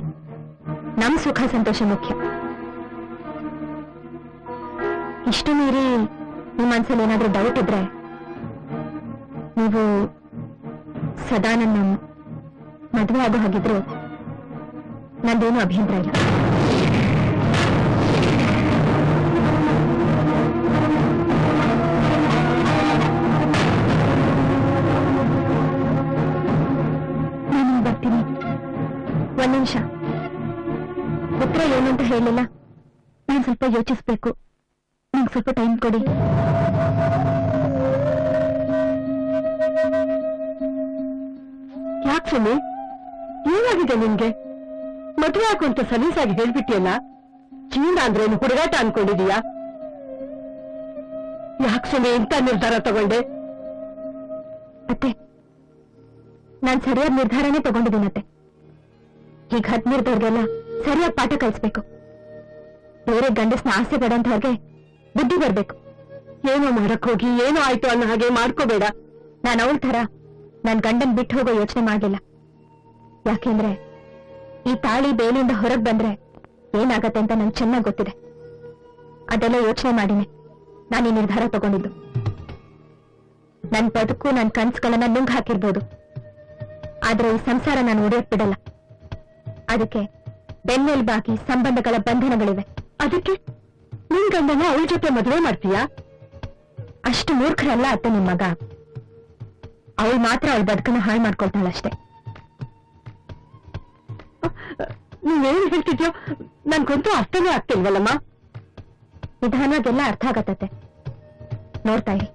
ನಮ್ ಸುಖ ಸಂತೋಷ ಮುಖ್ಯ. ಇಷ್ಟು ಮೀರಿ ನಿಮ್ಮ ಮನ್ಸಲ್ಲಿ ಏನಾದ್ರೂ ಡೌಟ್ ಇದ್ರೆ ನೀವು ಸದಾ ನನ್ನ ಮದುವೆ ಆಗೋ ಹಾಗಿದ್ರು ನಂದೇನು ಅಭ್ಯಂತರ ಇಲ್ಲ. ನಾನು ಬರ್ತೀನಿ. ಒಂದ್ ನಿಮಿಷ, ಉತ್ತರ ಏನು ಅಂತ ಹೇಳಿಲ್ಲ. ನಾನು ಸ್ವಲ್ಪ ಯೋಚಿಸ್ಬೇಕು. ನಂಗೆ ಸ್ವಲ್ಪ ಟೈಮ್ ಕೊಡಿ. ಯಾಕೆ ಸುಮ್ಮನೆ ಏನಾಗಿದೆ ನಿನ್ಗೆ? ಮದುವೆ ಹಾಕು ಅಂತ ಸಲೀಸಾಗಿ ಹೇಳ್ಬಿಟ್ಟಿಯಲ್ಲ. ಜೀವನ ಅಂದ್ರೇನು ಹುಡುಗಾಟ ಅನ್ಕೊಂಡಿದೀಯಾ? ಯಾಕೆ ಸುಮ್ಮನೆ ಇಂಥ ನಿರ್ಧಾರ ತಗೊಂಡೆ? ಅತ್ತೆ, ನಾನ್ ಸರಿಯಾದ ನಿರ್ಧಾರನೇ ತಗೊಂಡಿದ್ದೀನತ್ತೆ. ಈಗ 13ದವ್ರಿಗೆಲ್ಲ ಸರಿಯಾದ ಪಾಠ ಕಲಿಸ್ಬೇಕು. ಬೇರೆ ಗಂಡಸ್ನ ಆಸೆ ಪಡೋಂಥವ್ರಿಗೆ ಬುದ್ಧಿ ಬರ್ಬೇಕು. ಏನೋ ಮಾಡಕ್ ಹೋಗಿ ಏನೋ ಆಯ್ತು ಅನ್ನೋ ಹಾಗೆ ಮಾಡ್ಕೋಬೇಡ. ನಾನು ಅವಳ ಥರ ನನ್ ಗಂಡನ್ ಬಿಟ್ಟು ಹೋಗೋ ಯೋಚನೆ ಮಾಡ್ಲಿಲ್ಲ. ಯಾಕೆಂದ್ರೆ ಈ ತಾಳಿ ಬೇಲಿಯಿಂದ ಹೊರಗ್ ಬಂದ್ರೆ ಏನಾಗತ್ತೆ ಅಂತ ನಂಗೆ ಚೆನ್ನಾಗಿ ಗೊತ್ತಿದೆ. ಅದೆಲ್ಲ ಯೋಚನೆ ಮಾಡಿನೇ ನಾನು ಈ ನಿರ್ಧಾರ ತಗೊಂಡಿದ್ದು. ನನ್ ಬದುಕು, ನನ್ ಕನ್ಸುಗಳನ್ನ ನುಂಗ್ ಹಾಕಿರ್ಬೋದು, ಆದ್ರೆ ಈ ಸಂಸಾರ ನಾನು ಉಳಿಯೋಕ್ ಬಿಡಲ್ಲ. ಅದಕ್ಕೆ ಬೆನ್ನೆಲುಬಾಗಿ ಸಂಬಂಧಗಳ ಬಂಧನಗಳಿವೆ. ಅದಕ್ಕೆ ನಿನ್ ಗಂಡನ ಅವಳ ಜೊತೆ ಮದುವೆ ಮಾಡ್ತೀಯಾ? ಅಷ್ಟು ಮೂರ್ಖರಲ್ಲ ಅತ್ತೆ ನಿಮ್ ಮಗ. ಅವಳು ಮಾತ್ರ ಅವಳ ಬದುಕನ್ನ ಹಾಳು ಮಾಡ್ಕೊಳ್ತಾಳಷ್ಟೇ. ನೀವೇನ್ ಹೇಳ್ತಿದ್ಯೋ ನನ್ಗಂತೂ ಅರ್ಥನೇ ಆಗ್ತಿಲ್ವಲ್ಲಮ್ಮ. ನಿಧಾನವಾಗೆಲ್ಲ ಅರ್ಥ ಆಗತ್ತೆ. ನೋಡ್ತಾ ಇರಿ.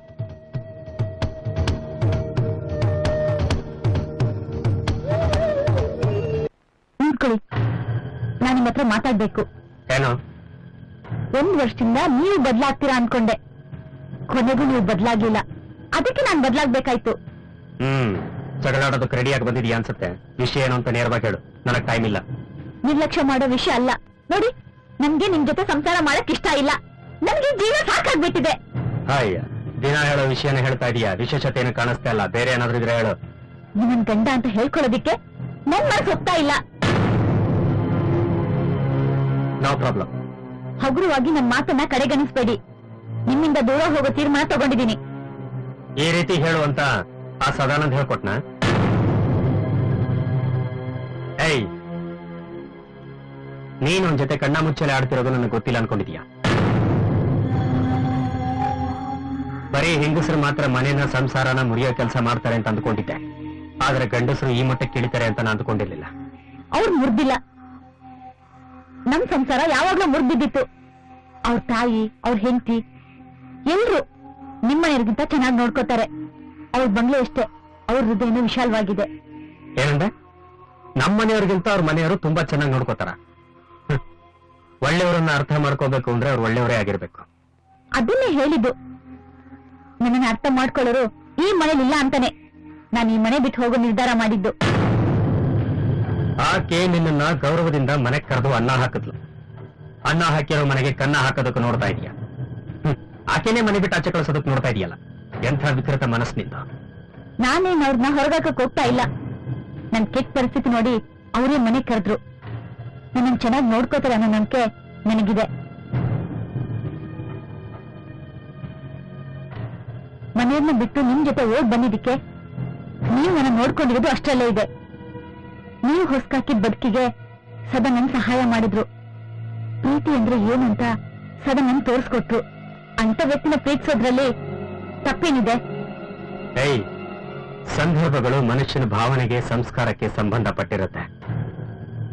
ನಿಂತ್ಕೊಳ್ಳಿ, ನಾನು ನಿಮ್ಮ ಹತ್ರ ಮಾತಾಡ್ಬೇಕು. ಏನೋ? 1 ವರ್ಷದಿಂದ ನೀವು ಬದಲಾಗ್ತೀರಾ ಅನ್ಕೊಂಡೆ. ಕೊನೆಗೂ ನೀವು ಬದಲಾಗಿಲ್ಲ. ಅದಕ್ಕೆ ನಾನು ಬದಲಾಗ್ಬೇಕಾಯ್ತು. ಜಗಳಾಡೋದಕ್ಕೆ ರೆಡಿಯಾಗಿ ಬಂದಿದ್ಯಾ ಅನ್ಸುತ್ತೆ. ವಿಷಯ ಏನು ಅಂತ ನೇರವಾಗಿ ಹೇಳು, ನನಗ್ ಟೈಮ್ ಇಲ್ಲ. ನಿರ್ಲಕ್ಷ್ಯ ಮಾಡೋ ವಿಷಯ ಅಲ್ಲ. ನೋಡಿ, ನಮ್ಗೆ ನಿಮ್ ಜೊತೆ ಸಂಸಾರ ಮಾಡಕ್ ಇಷ್ಟ ಇಲ್ಲ. ನನ್ಗೆ ಜೀವ ಸಾಕಾಗ್ಬಿಟ್ಟಿದೆ. ಹಾಯ್, ದಿನ ಹೇಳೋ ವಿಷಯನೇ ಹೇಳ್ತಾ ಇದೀಯಾ. ವಿಶೇಷತೆ ಏನು ಕಾಣಿಸ್ತಾ ಇಲ್ಲ. ಬೇರೆ ಏನಾದ್ರೂ ಇದ್ರೆ ಹೇಳು. ನಿಮ್ಮನ್ ಗಂಡ ಅಂತ ಹೇಳ್ಕೊಳ್ಳೋದಿಕ್ಕೆ ನನ್ ಮನಸ್ಸು ಹೋಗ್ತಾ ಇಲ್ಲ. No problem. ಹಗುರವಾಗಿ ನನ್ ಮಾತನ್ನ ಕಡೆಗಣಿಸ್ಬೇಡಿ. ನಿಮ್ಮಿಂದ ದೂರ ಹೋಗೋ ತೀರ್ಮಾನ ತಗೊಂಡಿದ್ದೀನಿ. ಈ ರೀತಿ ಹೇಳು ಅಂತ ಆ ಸದಾನಂದ್ ಹೇಳ್ಕೊಟ್ನ? ಏಯ್, ನೀನ್ ಅವನ್ ಜೊತೆ ಕಣ್ಣ ಮುಚ್ಚಲೆ ಆಡ್ತಿರೋದು ನನಗೆ ಗೊತ್ತಿಲ್ಲ ಅನ್ಕೊಂಡಿದ್ಯಾ? ಬರೀ ಹೆಂಗಸರು ಮಾತ್ರ ಮನೇನ ಸಂಸಾರನ ಮುರಿಯೋ ಕೆಲಸ ಮಾಡ್ತಾರೆ ಅಂತ ಅಂದ್ಕೊಂಡಿದ್ದೆ. ಆದ್ರೆ ಗಂಡಸರು ಈ ಮಟ್ಟಕ್ಕೆ ಇಳಿತಾರೆ ಅಂತ ನಾನು ಅಂದ್ಕೊಂಡಿರ್ಲಿಲ್ಲ. ಅವ್ರು ಮುರ್ದಿಲ್ಲ, ನಮ್ ಸಂಸಾರ ಯಾವಾಗ್ಲೂ ಮುರ್ದಿದ್ದಿತ್ತು. ಅವ್ರ ತಾಯಿ, ಅವ್ರ ಹೆಂಡತಿ ಎಲ್ರು ನಿಮ್ಮನೆಯವ್ರಿಗಿಂತ ಚೆನ್ನಾಗಿ ನೋಡ್ಕೋತಾರೆ. ಅವ್ರ ಬಂಗ್ಲೆ ಅಷ್ಟೇ, ಅವ್ರ ಹೃದಯನೂ ವಿಶಾಲವಾಗಿದೆ. ಏನಂದ್ರೆ ನಮ್ಮನೆಯವ್ರಿಗಿಂತ ಅವ್ರ ಮನೆಯವರು ತುಂಬಾ ಚೆನ್ನಾಗಿ ನೋಡ್ಕೋತಾರ? ಒಳ್ಳೆಯವರನ್ನ ಅರ್ಥ ಮಾಡ್ಕೋಬೇಕು ಅಂದ್ರೆ ಅವ್ರು ಒಳ್ಳೆಯವರೇ ಆಗಿರ್ಬೇಕು. ಅದನ್ನೇ ಹೇಳಿದ್ದು. ನನ್ನನ್ನು ಅರ್ಥ ಮಾಡ್ಕೊಳ್ಳೋರು ಈ ಮನೇಲಿಲ್ಲ ಅಂತಾನೆ ನಾನು ಈ ಮನೆ ಬಿಟ್ಟು ಹೋಗೋ ನಿರ್ಧಾರ ಮಾಡಿದ್ದು. ಆಕೆ ನಿನ್ನ ಗೌರವದಿಂದ ಮನೆಗೆ ಕರೆದು ಅನ್ನ ಹಾಕಿದ್ಲು. ಅನ್ನ ಹಾಕಿರೋ ಮನೆಗೆ ಕನ್ನ ಹಾಕೋದಕ್ಕೆ ನೋಡ್ತಾ ಇದೀಯ. ಆಕೆನೇ ಮನೆ ಬಿಟ್ಟು ಆಚೆ ಕಳಿಸೋದಕ್ಕೆ ನೋಡ್ತಾ ಇದೆಯಲ್ಲ. ಎಂಥ ವಿಕೃತ ಮನಸ್ಸಿನಿಂದ. ನಾನೇನ್ ಅವ್ರನ್ನ ಹೊರಗಾಕಕ್ ಹೋಗ್ತಾ ಇಲ್ಲ. ನನ್ ಕೆಟ್ಟ ಪರಿಸ್ಥಿತಿ ನೋಡಿ ಅವರೇ ಮನೆ ಕರೆದ್ರು. ನನ್ನ ಚೆನ್ನಾಗಿ ನೋಡ್ಕೋತಾರೆ ಅನ್ನೋ ನಂಬಿಕೆ ನನಗಿದೆ. ಮನೆಯವ್ರನ್ನ ಬಿಟ್ಟು ನಿಮ್ ಜೊತೆ ಓಡ್ ಬಂದಿದ್ದಕ್ಕೆ ನೀವು ನನ್ನ ನೋಡ್ಕೊಂಡಿರೋದು ಅಷ್ಟರಲ್ಲೇ ಇದೆ. ನೀವು ಹೊಸ್ಕಾಕಿದ ಬದುಕಿಗೆ ಸದಾ ನನ್ ಸಹಾಯ ಮಾಡಿದ್ರು. ಪ್ರೀತಿ ಅಂದ್ರೆ ಏನು ಅಂತ ಸದಾ ನನ್ ತೋರಿಸ್ಕೊಟ್ರು. ಅಂತ ವ್ಯಕ್ತಿನ ಪ್ರೀತಿಸೋದ್ರಲ್ಲಿ ತಪ್ಪೇನಿದೆ? ಏಯ್, ಸಂದರ್ಭಗಳು ಮನುಷ್ಯನ ಭಾವನೆಗೆ, ಸಂಸ್ಕಾರಕ್ಕೆ ಸಂಬಂಧಪಟ್ಟಿರುತ್ತೆ.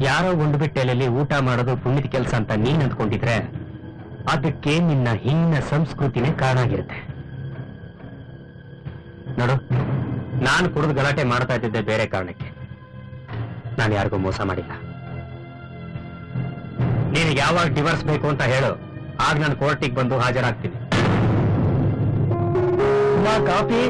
ಯಾರೋ ಒಂದು ಬಿಟ್ಟೆಲೆಯಲ್ಲಿ ಊಟ ಮಾಡೋದು ಪುಣ್ಯದ ಕೆಲಸ ಅಂತ ನೀನ್ ಅಂದ್ಕೊಂಡಿದ್ರೆ ಅದಕ್ಕೆ ನಿನ್ನ ಹಿಂದಿನ ಸಂಸ್ಕೃತಿನೇ ಕಾರಣ ಆಗಿರುತ್ತೆ. ನೋಡು, ನಾನು ಕುಡಿದು ಗಲಾಟೆ ಮಾಡ್ತಾ ಇದ್ದಿದ್ದೆ ಬೇರೆ ಕಾರಣಕ್ಕೆ. ನಾನು ಯಾರಿಗೂ ಮೋಸ ಮಾಡಿಲ್ಲ. ನಿನಗೆ ಯಾವಾಗ ಡಿವೋರ್ಸ್ ಬೇಕು ಅಂತ ಹೇಳು, ಆಗ ನಾನು ಕೋರ್ಟಿಗೆ ಬಂದು ಹಾಜರಾಗ್ತೀನಿ. ಕಾಫಿ?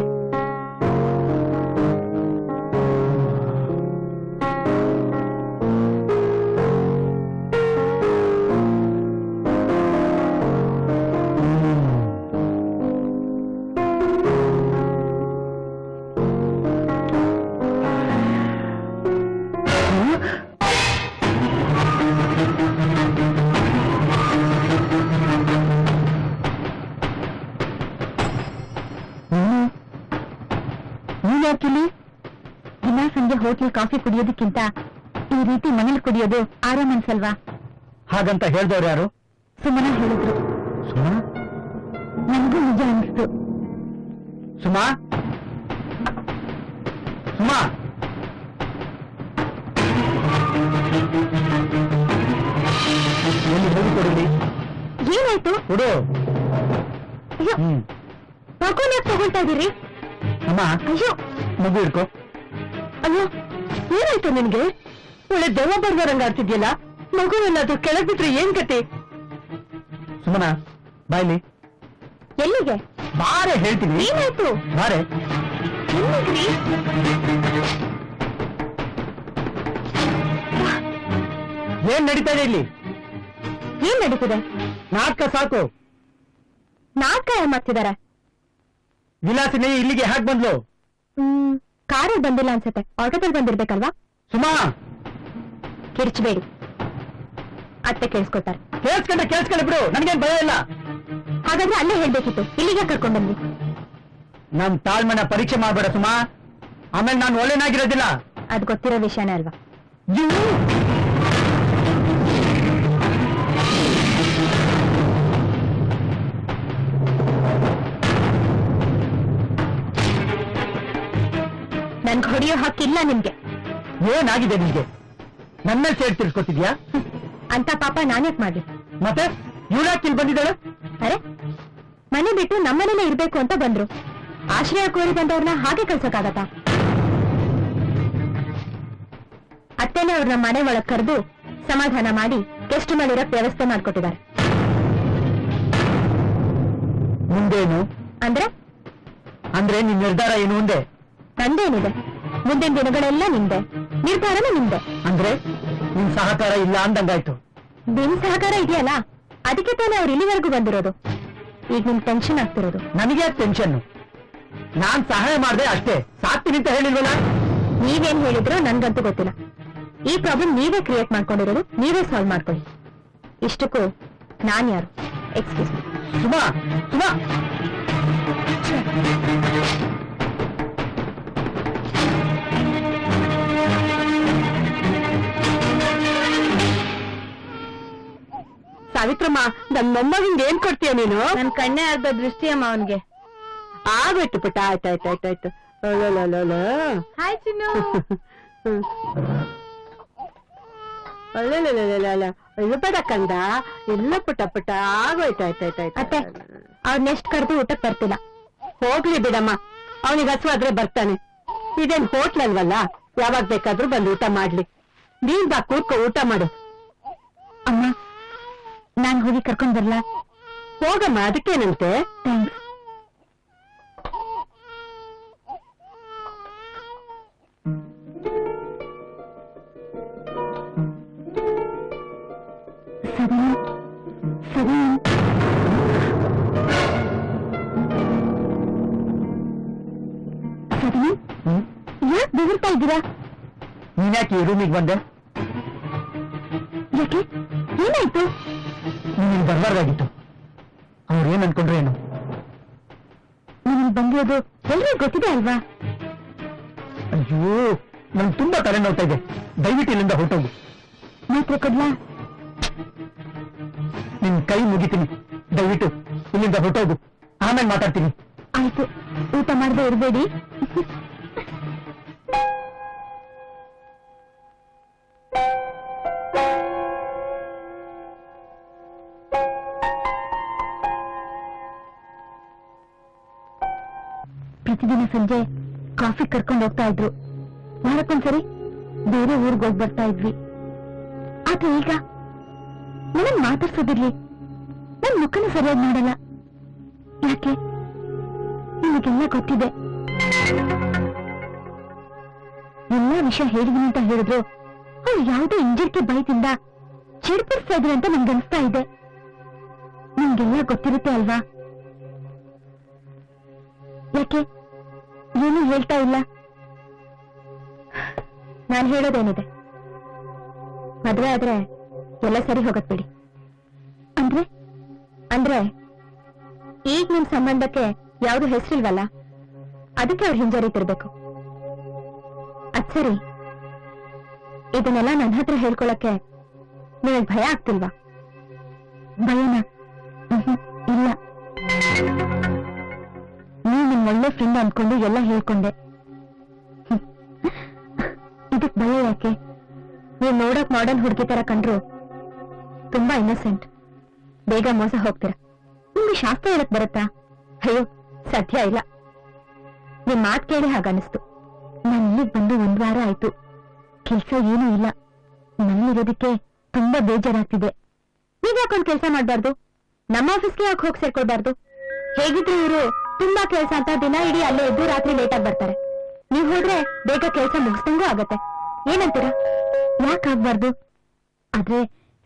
ದಿನ ಸಂಜೆ ಹೋಟ್ಲ್ ಕಾಫಿ ಕುಡಿಯೋದಕ್ಕಿಂತ ಈ ರೀತಿ ಮನೇಲಿ ಕುಡಿಯೋದು ಆರಾಮ್ ಅನ್ಸಲ್ವಾ? ಹಾಗಂತ ಹೇಳ್ದವ್ರು ಯಾರು? ಸುಮನ ಹೇಳಿದ್ರು. ಸುಮಾ? ನನಗೂ ನಿಜ ಅನಿಸ್ತು. ಸುಮಾ? ಸುಮಾ? ಎಲ್ಲಿ ಹೋಗಿ ಕೊಡಲಿ? ಏನಾಯ್ತು? ಕೊಡು. ಅಯ್ಯೋ, ಮಗುನ ತಗೊಳ್ತಾ ಇದೀರಿ? ಅಮ್ಮ, ಅಯ್ಯೋ ಮಗು ಇಡ್ಕೋ. ಅಯ್ಯೋ, ಏನಾಯ್ತು ನಿನ್ಗೆ? ಒಳ್ಳೆ ದೆವ್ವ ಬರ್ಬಾರಂಗ ಆಡ್ತಿದ್ಯಲ್ಲ. ಮಗುವೆಲ್ಲದು ಕೆಳಗ್ ಬಿಟ್ರೆ ಏನ್ ಗತಿ? ಸುಮನ, ಬಾಯ್ಲಿ. ಎಲ್ಲಿಗೆ? ಬಾರೆ ಹೇಳ್ತೀನಿ. ಏನಾಯ್ತು? ಬಾರೆ. ಎಲ್ಲಿಗ್ರಿ? ಏನ್ ನಡೀತಾ ಇದೆ ಇಲ್ಲಿ? ಏನ್ ನಡೀತಿದೆ? ನಾಟಕ ಸಾಕು. ನಾಟಕ ಏನ್ ಮಾಡ್ತಿದಾರೆ? ವಿಲಾಸಿನಿ ಇಲ್ಲಿಗೆ ಹಾಕ್ ಬಂದ್ಲು. ಕಾರಲ್ಲಿ ಬಂದಿಲ್ಲ ಅನ್ಸತ್ತೆ, ಆಟೋದಲ್ಲಿ ಬಂದಿರ್ಬೇಕಲ್ವಾ? ಸುಮಾ, ಕಿರ್ಚಬೇಡಿ, ಅತ್ತೆ ಕೇಳಿಸ್ಕೊತಾರೆ. ಕೇಳಿಸ್ಕೊಂಡೆ ಬಿಡು, ನನ್ಗೇನ್ ಭಯ ಇಲ್ಲ. ಹಾಗಾದ್ರೆ ಅಲ್ಲೇ ಹೇಳ್ಬೇಕಿತ್ತು, ಇಲ್ಲಿಗೆ ಕರ್ಕೊಂಡ್ ಬಂದ್ವಿ. ನಮ್ ತಾಳ್ಮೆನ ಪರೀಕ್ಷೆ ಮಾಡ್ಬೇಡ ಸುಮಾ, ಆಮೇಲೆ ನಾನು ಒಳ್ಳೆನಾಗಿರೋದಿಲ್ಲ. ಅದ್ ಗೊತ್ತಿರೋ ವಿಷಯನೇ ಅಲ್ವಾ? ನನ್ಗೆ ಹೊಡೆಯೋ ಹಕ್ಕಿಲ್ಲ ನಿಮ್ಗೆ. ಏನಾಗಿದೆ ನಿಮ್ಗೆ? ನನ್ನ ಸೇಡ್ ತಿಳ್ಸ್ಕೊತಿದ್ಯಾ? ಅಂತ ಪಾಪ ನಾನ್ಯಾಕ್ ಮಾಡ್ಲಿ? ಮತ್ತೆ ಇವಳ್ಯಾಕೆ ಇಲ್ಲಿ ಬಂದಿದ್ದಾಳೆ? ಅರೆ, ಮನೆ ಬಿಟ್ಟು ನಮ್ಮನೇಲೆ ಇರ್ಬೇಕು ಅಂತ ಬಂದ್ರು. ಆಶ್ರಯ ಕೋರಿ ಬಂದವ್ರನ್ನ ಹಾಗೆ ಕಳ್ಸೋಕ್ಕಾಗತ್ತಾ? ಅತ್ತೆನೇ ಅವ್ರನ್ನ ಮನೆ ಒಳಗ್ ಕರೆದು ಸಮಾಧಾನ ಮಾಡಿ ಗೆಸ್ಟ್ ಮಾಡಿರೋಕ್ ವ್ಯವಸ್ಥೆ ಮಾಡ್ಕೊಟ್ಟಿದ್ದಾರೆ. ಮುಂದೇನು? ಅಂದ್ರೆ ನಿನ್ ನಿರ್ಧಾರ ಏನು ಒಂದೇ? ನಂದೇನಿದೆ, ಮುಂದಿನ ದಿನಗಳೆಲ್ಲ ನಿಮ್ದೆ, ನಿರ್ಧಾರನೂ ನಿಮ್ದೆ. ಅಂದ್ರೆ ನಿನ್ ಸಹಕಾರ ಇಲ್ಲ ಅಂದಂಗಾಯ್ತು. ನಿಮ್ ಸಹಕಾರ ಇದೆಯಲ್ಲ, ಅದಕ್ಕೆ ತಾನೇ ಅವ್ರು ಇಲ್ಲಿವರೆಗೂ ಬಂದಿರೋದು. ಈಗ ನಿಮ್ ಟೆನ್ಷನ್ ಆಗ್ತಿರೋದು. ನನಗೆ ಟೆನ್ಷನ್. ನಾನ್ ಸಹಾಯ ಮಾಡ್ದೆ ಅಷ್ಟೇ, ಸಾಕ್ತೀನಿ ಅಂತ ಹೇಳಿಲ್ವಲ್ಲ? ನೀವೇನ್ ಹೇಳಿದ್ರೋ ನನ್ಗಂತೂ ಗೊತ್ತಿಲ್ಲ. ಈ ಪ್ರಾಬ್ಲಮ್ ನೀವೇ ಕ್ರಿಯೇಟ್ ಮಾಡ್ಕೊಂಡಿರೋದು, ನೀವೇ ಸಾಲ್ವ್ ಮಾಡ್ಕೊಳ್ಳಿ. ಇಷ್ಟಕ್ಕೂ ನಾನ್ ಯಾರು? Excuse me. ಸುಮಾ, ಸುಮಾ. ಸಾವಿತ್ರಮ್ಮ, ನನ್ ಮೊಮ್ಮಗಿಂದ ಏನ್ ಕೊಡ್ತೀಯ ನೀನು? ನನ್ ಕಣ್ಣೆ ಅರ್ಧ ದೃಷ್ಟಿ ಅಮ್ಮ ಅವನ್ಗೆ. ಆಗೋಯ್ತು ಪುಟ್ಟ, ಆಯ್ತಾಯ್ತಾಯ್ತಾಯ್ತು. ಹಾಯ್ ಚಿನ್ನು. ಇಲ್ಲ ಬೇಡ ಕಂದ, ಇಲ್ಲ ಪುಟ್ಟ ಪುಟ್ಟ, ಆಗೋಯ್ತಾಯ್ತಾಯ್ತಾಯ್ತು. ಅತ್ತೆ, ಅವ್ನೆಷ್ಟ್ ಕರೆದು ಊಟಕ್ಕೆ ಬರ್ತಿಲ್ಲ. ಹೋಗ್ಲಿ ಬಿಡಮ್ಮ, ಅವನಿಗೆ ಹಸುವಾದ್ರೆ ಬರ್ತಾನೆ. ಇದೇನ್ ಹೋಟ್ಲ್ ಅಲ್ವಲ್ಲ, ಯಾವಾಗ ಬೇಕಾದ್ರೂ ಬಂದು ಊಟ ಮಾಡ್ಲಿ. ನೀನ್ ಬಾ, ಕೂತ್ಕೋ, ಊಟ ಮಾಡು. ಅಮ್ಮ, ನಾನ್ ಹೋಗಿ ಕರ್ಕೊಂಡ್ ಬರ್ಲಾ? ಹೋಗಮ್ಮ, ಅದಕ್ಕೇನಂತೆ. ಥ್ಯಾಂಕ್ಸ್. ಸದನ ಸದನ ಸದನ, ಯಾಕೆ ಬೆದರ್ತಾ ಇದ್ದೀರಾ? ನೀನ್ಯಾಕೆ ಈ ರೂಮಿಗೆ ಬಂದೆ? ಯಾಕೆ, ಏನಾಯ್ತು? ನೀನು ಬರಬಾರ್ದಾಗಿತ್ತು. ಅವ್ರು ಏನ್ ಅನ್ಕೊಂಡ್ರೆ ಏನು? ನೀನು ಬಂದಿರೋದು ಎಲ್ರಿಗೂ ಗೊತ್ತಿದೆ ಅಲ್ವಾ? ಅಯ್ಯೋ, ನನ್ಗೆ ತುಂಬಾ ತಲೆ ನೋಡ್ತಾ ಇದೆ. ದಯವಿಟ್ಟು ಇಲ್ಲಿಂದ ಹೊರಟೋಗು. ಮಾತ್ರ ಕೊಡ್ಲಾ? ನಿನ್ ಕೈ ಮುಗಿತೀನಿ. ದಯವಿಟ್ಟು ಇಲ್ಲಿಂದ ಹೊರಟೋಗು, ಆಮೇಲೆ ಮಾತಾಡ್ತೀನಿ. ಆಯ್ತು, ಊಟ ಮಾಡದೆ ಇರಬೇಡಿ. ಪ್ರತಿದಿನ ಸಂಜೆ ಕಾಫಿ ಕರ್ಕೊಂಡು ಹೋಗ್ತಾ ಇದ್ರು. ವಾರಕ್ಕೊಂದ್ಸರಿ ಬೇರೆ ಊರ್ಗ್ ಹೋಗ್ ಬರ್ತಾ ಇದ್ವಿ. ಆದ್ರೆ ಈಗ ನನ್ನ ಮಾತಾಡ್ಸೋದಿರ್ಲಿ, ನನ್ ಮುಖನೂ ಸರಿಯಾಗಿ ನೋಡಲ್ಲ. ಯಾಕೆ? ನಿಮಗೆಲ್ಲ ಗೊತ್ತಿದೆ. ಎಲ್ಲ ವಿಷಯ ಹೇಳಿದೀನಿ ಅಂತ ಹೇಳಿದ್ರು ಅವ್ರು ಯಾವುದೋ ಇಂಜರ್ಕೆ ಭಯದಿಂದ ಚಿಡ್ಪಿಸ್ತಾ ಇದ್ರು ಅಂತ ನನ್ಗನ್ಸ್ತಾ ಇದೆ. ನಿಮ್ಗೆಲ್ಲ ಗೊತ್ತಿರುತ್ತೆ ಅಲ್ವಾ? ಯಾಕೆ ಏನೂ ಹೇಳ್ತಾ ಇಲ್ಲ? ನಾನ್ ಹೇಳೋದೇನಿದೆ, ಮದ್ವೆ ಆದ್ರೆ ಎಲ್ಲ ಸರಿ ಹೋಗತ್ ಬಿಡಿ. ಅಂದ್ರೆ ಅಂದ್ರೆ ಈಗ ನಿಮ್ ಸಂಬಂಧಕ್ಕೆ ಯಾವ್ದು ಹೆಸರಿಲ್ವಲ್ಲ, ಅದಕ್ಕೆ ಅವ್ರು ಹಿಂಜರಿತಿರ್ಬೇಕು. ಅದ್ ಸರಿ, ಇದನ್ನೆಲ್ಲ ನನ್ನ ಹತ್ರ ಹೇಳ್ಕೊಳಕ್ಕೆ ನಿಮಗ್ ಭಯ ಆಗ್ತಿಲ್ವಾ? ಭಯನ? ಇಲ್ಲ, ನೀವು ನಿಮ್ ಒಳ್ಳೆ ಫ್ರೆಂಡ್ ಅನ್ಕೊಂಡು ಎಲ್ಲ ಹೇಳ್ಕೊಂಡೆ. ಇದಕ್ ಭಯ ಯಾಕೆ? ನೀವು ನೋಡಕ್ ಮಾಡರ್ನ್ ಹುಡುಗಿ ತರ ಕಂಡ್ರು ತುಂಬಾ ಇನ್ನಸೆಂಟ್. ಬೇಗ ಮೋಸ ಹೋಗ್ತೀರ. ನಿಮ್ಗೆ ಶಾಸ್ತ್ರ ಹೇಳಕ್ ಬರುತ್ತಾ? ಅಯ್ಯೋ, ಸದ್ಯ ಇಲ್ಲ. ನಿಮ್ ಮಾತ್ ಕೇಳಿ ಹಾಗನ್ನಿಸ್ತು. ನಾನು ಇಲ್ಲಿಗೆ ಬಂದು 1 ವಾರ ಆಯ್ತು. ಕೆಲ್ಸ ಏನೂ ಇಲ್ಲ. ನಲ್ಲಿರೋದಕ್ಕೆ ತುಂಬಾ ಬೇಜಾರಾಗ್ತಿದೆ. ನೀವ್ ಯಾಕೊಂದ್ ಕೆಲ್ಸ ಮಾಡ್ಬಾರ್ದು? ನಮ್ಮ ಆಫೀಸ್ಗೆ ಯಾಕೆ ಹೋಗಿ ಸೇರ್ಕೊಳ್ಬಾರ್ದು? ಹೇಗಿದ್ರು ಇವರು ತುಂಬಾ ಕೆಲ್ಸ ಅಂತ ದಿನ ಇಡೀ ಅಲ್ಲೇ ಎದ್ದು ರಾತ್ರಿ ಲೇಟಾಗಿ ಬರ್ತಾರೆ. ನೀವ್ ಹೋದ್ರೆ ಬೇಗ ಕೆಲ್ಸ ಮುಗಿಸ್ದಂಗೂ ಆಗತ್ತೆ. ಏನಂತೀರಾ? ಯಾಕಾಗ್ಬಾರ್ದು? ಆದ್ರೆ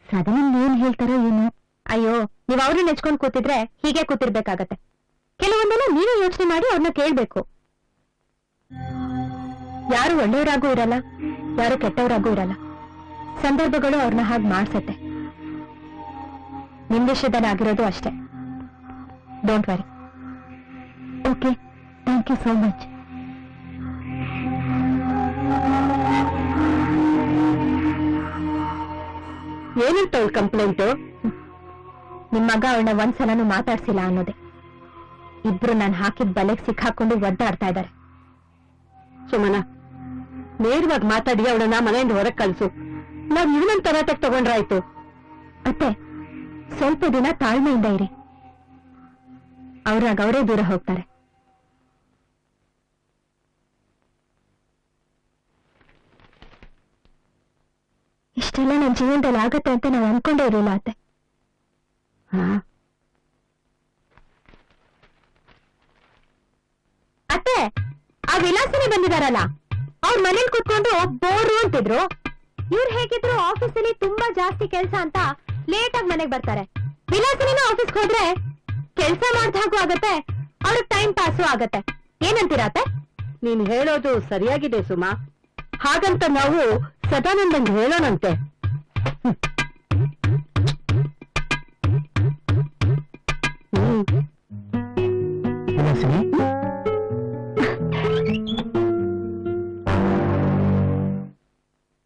ಸದನನ್ ಏನ್ ಹೇಳ್ತಾರೋ ಏನು? ಅಯ್ಯೋ, ನೀವ್ ಅವ್ರನ್ನ ನೆಚ್ಕೊಂಡ್ ಕೂತಿದ್ರೆ ಹೀಗೆ ಕೂತಿರ್ಬೇಕಾಗತ್ತೆ. ಕೆಲವೊಂದೆಲ್ಲ ನೀವೇ ಯೋಚನೆ ಮಾಡಿ ಅವ್ರನ್ನ ಕೇಳ್ಬೇಕು. ಯಾರು ಒಳ್ಳೆಯವರಾಗೂ ಇರಲ್ಲ, ಯಾರು ಕೆಟ್ಟವರಾಗೂ ಇರಲ್ಲ. ಸಂದರ್ಭಗಳು ಅವ್ರನ್ನ ಹಾಗೆ ಮಾಡ್ಸತ್ತೆ. ನಿಮ್ ವಿಷಯದಲ್ಲಿ ಆಗಿರೋದು ಅಷ್ಟೇ. Don't worry. Okay, thank you so much. ಏನಿತ್ತು ಅವ್ಳ ಕಂಪ್ಲೇಂಟು? ನಿಮ್ ಮಗ ಅವಳನ್ನ ಒಂದ್ಸಲನೂ ಮಾತಾಡ್ಸಿಲ್ಲ ಅನ್ನೋದೇ. ಇಬ್ರು ನಾನು ಹಾಕಿದ ಬಲೆಗೆ ಸಿಕ್ಕಾಕೊಂಡು ಒದ್ದಾಡ್ತಾ ಇದ್ದಾರೆ. ಸುಮನ, ನೇರವಾಗಿ ಮಾತಾಡಿ ಅವಳನ್ನ ಮನೆಯಿಂದ ಹೊರಗೆ ಕಳ್ಸು. ನಾವ್ ಇವನನ್ನ ತರಾಟಕ್ ತಗೊಂಡ್ರಾಯ್ತು. ಅತ್ತೆ, ಸ್ವಲ್ಪ ದಿನ ತಾಳ್ಮೆಯಿಂದ ಇರಿ. ಅವ್ರಾಗ ಅವರೇ ದೂರ ಹೋಗ್ತಾರೆ. ಇಷ್ಟೆಲ್ಲ ನನ್ನ ಜೀವನದಲ್ಲಿ ಆಗತ್ತೆ ಅಂತ ನಾವು ಅನ್ಕೊಂಡೇ ಇರಲಿಲ್ಲ ಅತ್ತೆ. ಅತ್ತೆ, ಆ ವಿಲಾಸಿನಿ ಬಂದಿದಾರಲ್ಲ, ಅವ್ರ ಮನೇಲಿ ಕುತ್ಕೊಂಡು ಬೋರು ಅಂತಿದ್ರು. ಇವ್ರು ಹೇಗಿದ್ರು ಆಫೀಸಲ್ಲಿ ತುಂಬಾ ಜಾಸ್ತಿ ಕೆಲ್ಸ ಅಂತ ಲೇಟ್ ಆಗಿ ಮನೆಗೆ ಬರ್ತಾರೆ. ವಿಲಾಸಿನಿನ ಆಫೀಸ್ಗೆ ಹೋದ್ರೆ ಕೆಲ್ಸ ಮಾಡ್ದ ಹಾಗೂ ಆಗತ್ತೆ, ಅವ್ರಿಗೆ ಟೈಮ್ ಪಾಸು ಆಗತ್ತೆ. ಏನಂತೀರಾ ಅತ್ತೆ? ನೀನ್ ಹೇಳೋದು ಸರಿಯಾಗಿದೆ ಸುಮಾ. ಹಾಗಂತ ನಾವು ಸದಾನಂದಂಗೆ ಹೇಳೋಣಂತೆ.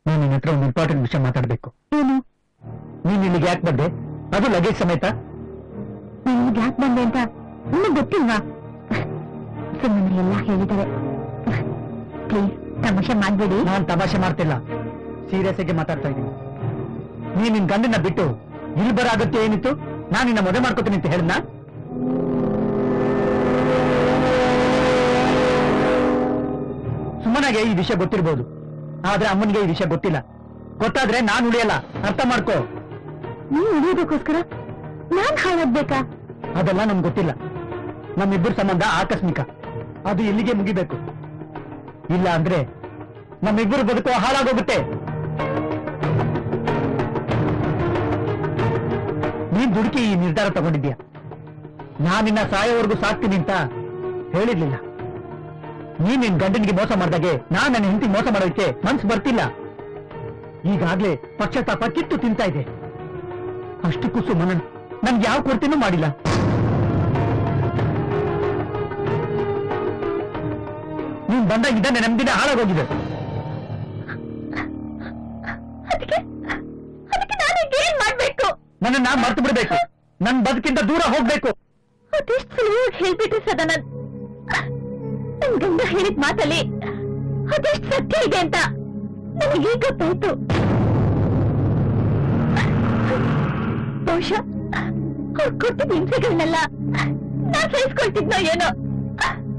ನಾನು ನಿನ್ನ ಹತ್ರ ಒಂದು ಇಂಪಾರ್ಟೆಂಟ್ ವಿಷಯ ಮಾತಾಡ್ಬೇಕು. ಏನು? ನೀನ್ ಇಲ್ಲಿಗೆ ಯಾಕೆ ಬಂದೆ? ಅದು ಲಗೇಜ್ ಸಮೇತ. ನನಗೆ ಯಾಕೆ ಬಂದೆ ಅಂತ ನಿಮಗೆ ಗೊತ್ತಿಲ್ವಾ? ಸುಮ್ಮನೆ ಎಲ್ಲ ಹೇಳಿದ್ದಾರೆ. ಪ್ಲೀಸ್ ತಮಾಷೆ ಮಾಡ್ಬೇಡಿ. ನಾನ್ ತಮಾಷೆ ಮಾಡ್ತಿಲ್ಲ, ಸೀರಿಯಸ್ ಆಗಿ ಮಾತಾಡ್ತಾ ಇದ್ದೀನಿ. ನೀನ್ ನಿನ್ ಗಂಡನ್ನ ಬಿಟ್ಟು ಇಲ್ಲಿ ಬರೋ ಅಗತ್ಯ ಏನಿತ್ತು? ನಾನ್ ನಿನ್ನ ಮದುವೆ ಮಾಡ್ಕೋತೀನಿ ಅಂತ ಹೇಳಿದ್ನ? ಸುಮ್ಮನಾಗೆ ಈ ವಿಷಯ ಗೊತ್ತಿರ್ಬೋದು, ಆದ್ರೆ ಅಮ್ಮನಿಗೆ ಈ ವಿಷಯ ಗೊತ್ತಿಲ್ಲ. ಗೊತ್ತಾದ್ರೆ ನಾನ್ ಉಳಿಯಲ್ಲ, ಅರ್ಥ ಮಾಡ್ಕೋ. ನೀವು ಉಳಿಯೋದಕ್ಕೋಸ್ಕರ ನಾನ್ ಹಾಳಾಗ್ಬೇಕಾ? ಅದೆಲ್ಲ ನಮ್ಗೆ ಗೊತ್ತಿಲ್ಲ. ನಮ್ಮಿಬ್ಬರ ಸಂಬಂಧ ಆಕಸ್ಮಿಕ, ಅದು ಇಲ್ಲಿಗೆ ಮುಗಿಬೇಕು. ಇಲ್ಲ ಅಂದ್ರೆ ನಮ್ಮಿಬ್ಬರು ಬದುಕು ಹಾಳಾಗೋಗುತ್ತೆ. ನೀನ್ ದುಡುಕಿ ಈ ನಿರ್ಧಾರ ತಗೊಂಡಿದ್ಯಾ. ನಾನಿನ್ನ ಸಾಯೋವರೆಗೂ ಸಾಕ್ತೀನಿ ಅಂತ ಹೇಳಿರ್ಲಿಲ್ಲ. ನೀನ್ ನಿನ್ ಗಂಡನಿಗೆ ಮೋಸ ಮಾಡ್ದಾಗೆ ನಾನ್ ನನ್ನ ಹೆಂಡತಿ ಮೋಸ ಮಾಡೋದಕ್ಕೆ ಮನ್ಸು ಬರ್ತಿಲ್ಲ. ಈಗಾಗ್ಲೇ ಪಶ್ಚಾತ್ತಾಪ ಕಿತ್ತು ತಿಂತಾ ಇದೆ. ಅಷ್ಟಕ್ಕೂ ಸುಮ್ಮನ ನನ್ಗೆ ಯಾವ ಕೊರತೆನೂ ಮಾಡಿಲ್ಲ. ನೀನ್ ಬಂದಾಗಿದ್ದ ನೆಮ್ಮದಿನ ಹಾಳಾಗೋಗಿದೆ. ಅದಕ್ಕೆ ನಾನೇನ್ ಮಾಡ್ಬೇಕು? ನನ್ನನ್ನ ಮರ್ತು ಬಿಡ್ಬೇಕು, ನನ್ ಬದುಕಿಂದ ದೂರ ಹೋಗ್ಬೇಕು. ಅದೆಷ್ಟು ಸುಲಭವಾಗಿ ಹೇಳ್ಬಿಟ್ರಿ ಸದಾನಂದ್. ನನ್ ಗಂಡ ಹೇಳಿದ ಮಾತಲ್ಲಿ ಅದೆಷ್ಟು ಸತ್ಯ ಇದೆ ಅಂತ ನನಗೆ ಗೊತ್ತಾಯ್ತು. ಬಹುಶಃ ಅವ್ರು ಕೊಟ್ಟಿದ್ದ ಹಿಂಸೆಗಳನ್ನೆಲ್ಲ ನಾನ್ ಸಹಿಸ್ಕೊಳ್ತಿದ್ನೋ ಏನೋ.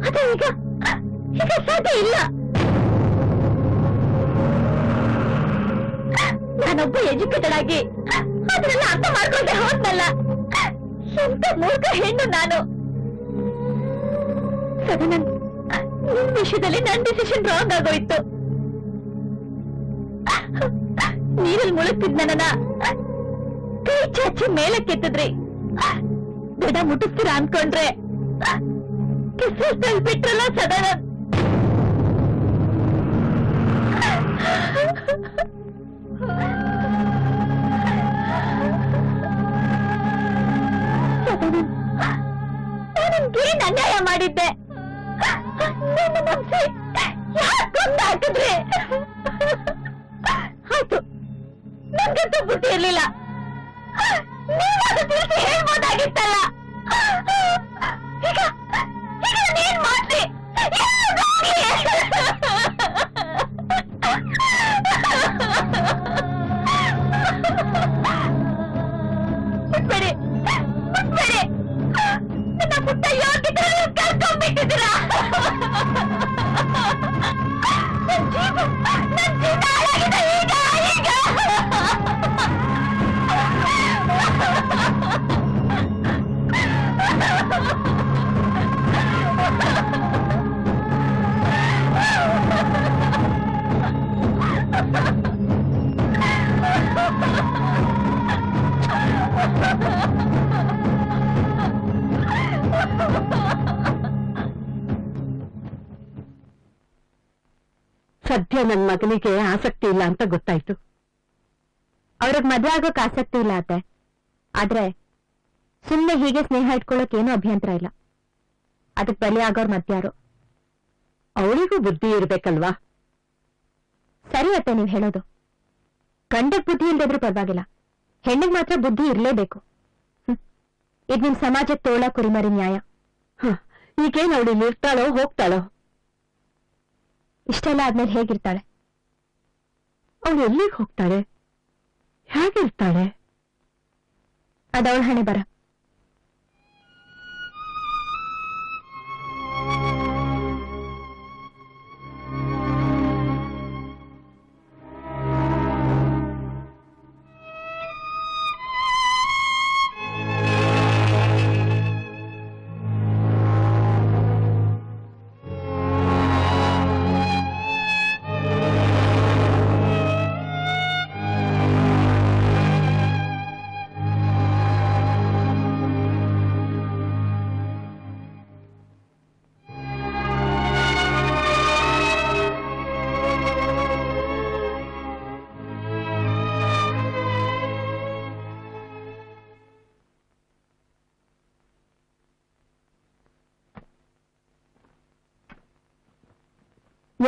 ಅದೇ ಈಗ ಸಾಧ್ಯ ಇಲ್ಲ. ನಾನೊಬ್ಬ ಎಜುಕೇಟೆಡ್ ಆಗಿ ಅದನ್ನೆಲ್ಲ ಅರ್ಥ ಮಾಡ್ಕೊಂಡೆ ಹೋದ್ನಲ್ಲ. ಎಂತ ಮೂರ್ಖ ಹೆಣ್ಣು ನಾನು. ಸದಾನಂದ್, ನಿಮ್ ವಿಷಯದಲ್ಲಿ ನನ್ ಡಿಸಿಷನ್ ರಾಂಗ್ ಆಗೋಯ್ತು. ನೀರಲ್ಲಿ ಮುಳುಗ್ತಿದ್ ನನ್ನ ಕೈ ಚಾಚಿ ಮೇಲಕ್ಕೆತ್ತಿದ್ರಿ. ದಡ ಮುಟ್ಟಿಸ್ತೀರಾ ಅನ್ಕೊಂಡ್ರೆ ಕಿಸಲ್ ತಳ್ಬಿಟ್ರಲ್ಲ ಸದಾನಂದ್. ನಾನಿನ್ಗೇನ್ ಅನ್ಯಾಯ ಮಾಡಿದ್ದೆ? ನನ್ನ ಮನ್ಸಿ ಯಾಕೊಂದು ಹಾಕಿದ್ರಿ? ಆಯ್ತು, ನನ್ಗಂತೂ ಬುದ್ಧಿ ಇರ್ಲಿಲ್ಲ. ನೀವಾದ ತಿಳಿಸಿ ಹೇಳ್ಬೋದಾಗಿತ್ತಲ್ಲ. ಈಗ ನಾನೇನ್ ಮಾಡ್ಲಿ? ಬಿಟ್ಬೇಡಿ, ಬಿಟ್ಬೇಡಿ. ನನ್ನ ಪುಟ್ಟ ಯೋಗ್ಯತೆ ಕರ್ಕೊಂಡ್ಬಿಟ್ಟಿದ್ದೀರಾ. ನನ್ ಜೀವ ಹಾಳಾಗಿದೆ ಈಗ. ಸದ್ಯ ನನ್ ಮಗನಿಗೆ ಆಸಕ್ತಿ ಇಲ್ಲ ಅಂತ ಗೊತ್ತಾಯ್ತು. ಅವ್ರಿಗೆ ಮದ್ವೆ ಆಗೋಕ್ ಆಸಕ್ತಿ ಇಲ್ಲ ಅತ್ತೆ. ಆದ್ರೆ ಸುಮ್ನೆ ಹೀಗೆ ಸ್ನೇಹ ಇಟ್ಕೊಳ್ಳೋಕ್ ಏನೂ ಅಭ್ಯಂತರ ಇಲ್ಲ. ಅದಕ್ ಬಲಿ ಆಗೋರ್ ಮತ್ಯಾರು? ಅವಳಿಗೂ ಬುದ್ಧಿ ಇರ್ಬೇಕಲ್ವಾ? ಸರಿ ಅತ್ತೆ ನೀವ್ ಹೇಳೋದು. ಗಂಡಕ್ ಬುದ್ಧಿ ಇಲ್ದಿದ್ರು ಪರವಾಗಿಲ್ಲ, ಹೆಣ್ಣಿಗ್ ಮಾತ್ರ ಬುದ್ಧಿ ಇರ್ಲೇಬೇಕು. ಇದ್ ನಿಮ್ ಸಮಾಜಕ್ಕೆ ತೋಳ ಕುರಿಮರಿ ನ್ಯಾಯ. ಈಗೇನ್ ಅವಳು ಇರ್ತಾಳೋ ಹೋಗ್ತಾಳೋ? ಇಷ್ಟೆಲ್ಲ ಆದ್ಮೇಲೆ ಹೇಗಿರ್ತಾಳೆ? ಅವಳು ಎಲ್ಲಿಗೆ ಹೋಗ್ತಾಳೆ, ಹೇಗಿರ್ತಾಳೆ? ಅದವಳ ಹಣೆ ಬರ.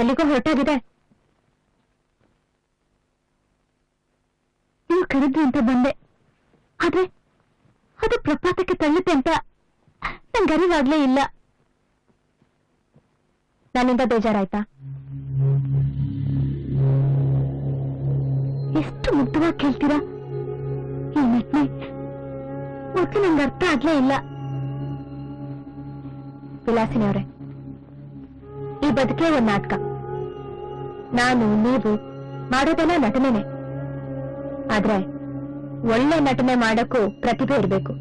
ಎಲ್ಲಿಗೋ ಹೊರಟಾಗಿದೆ. ನೀವು ಕರೆದ್ರಿ ಅಂತ ಬಂದೆ, ಆದ್ರೆ ಅದು ಪ್ರಪಾತಕ್ಕೆ ತಳ್ಳುತ್ತೆ ಅಂತ ನಂಗೆ ಅರಿವಾಗ್ಲೇ ಇಲ್ಲ. ನನ್ನಿಂದ ಬೇಜಾರಾಯ್ತಾ? ಎಷ್ಟು ಮುಗ್ಧವಾಗಿ ಕೇಳ್ತೀರಾ ಈ ನೆಟ್ನೆ. ಮೊದಲು ನಂಗೆ ಅರ್ಥ ಆಗ್ಲೇ ಇಲ್ಲ. ವಿಲಾಸಿನಿ ಅವರೇ, ಈ ಬದುಕೇ ಒಂದ್ ನಾಟಕ. ನಾನು ನೀವು ಮಾಡೋದೆಲ್ಲ ನಟನೆನೆ. ಆದ್ರೆ ಒಳ್ಳೆ ನಟನೆ ಮಾಡಕ್ಕೂ ಪ್ರತಿಭೆ ಇರಬೇಕು.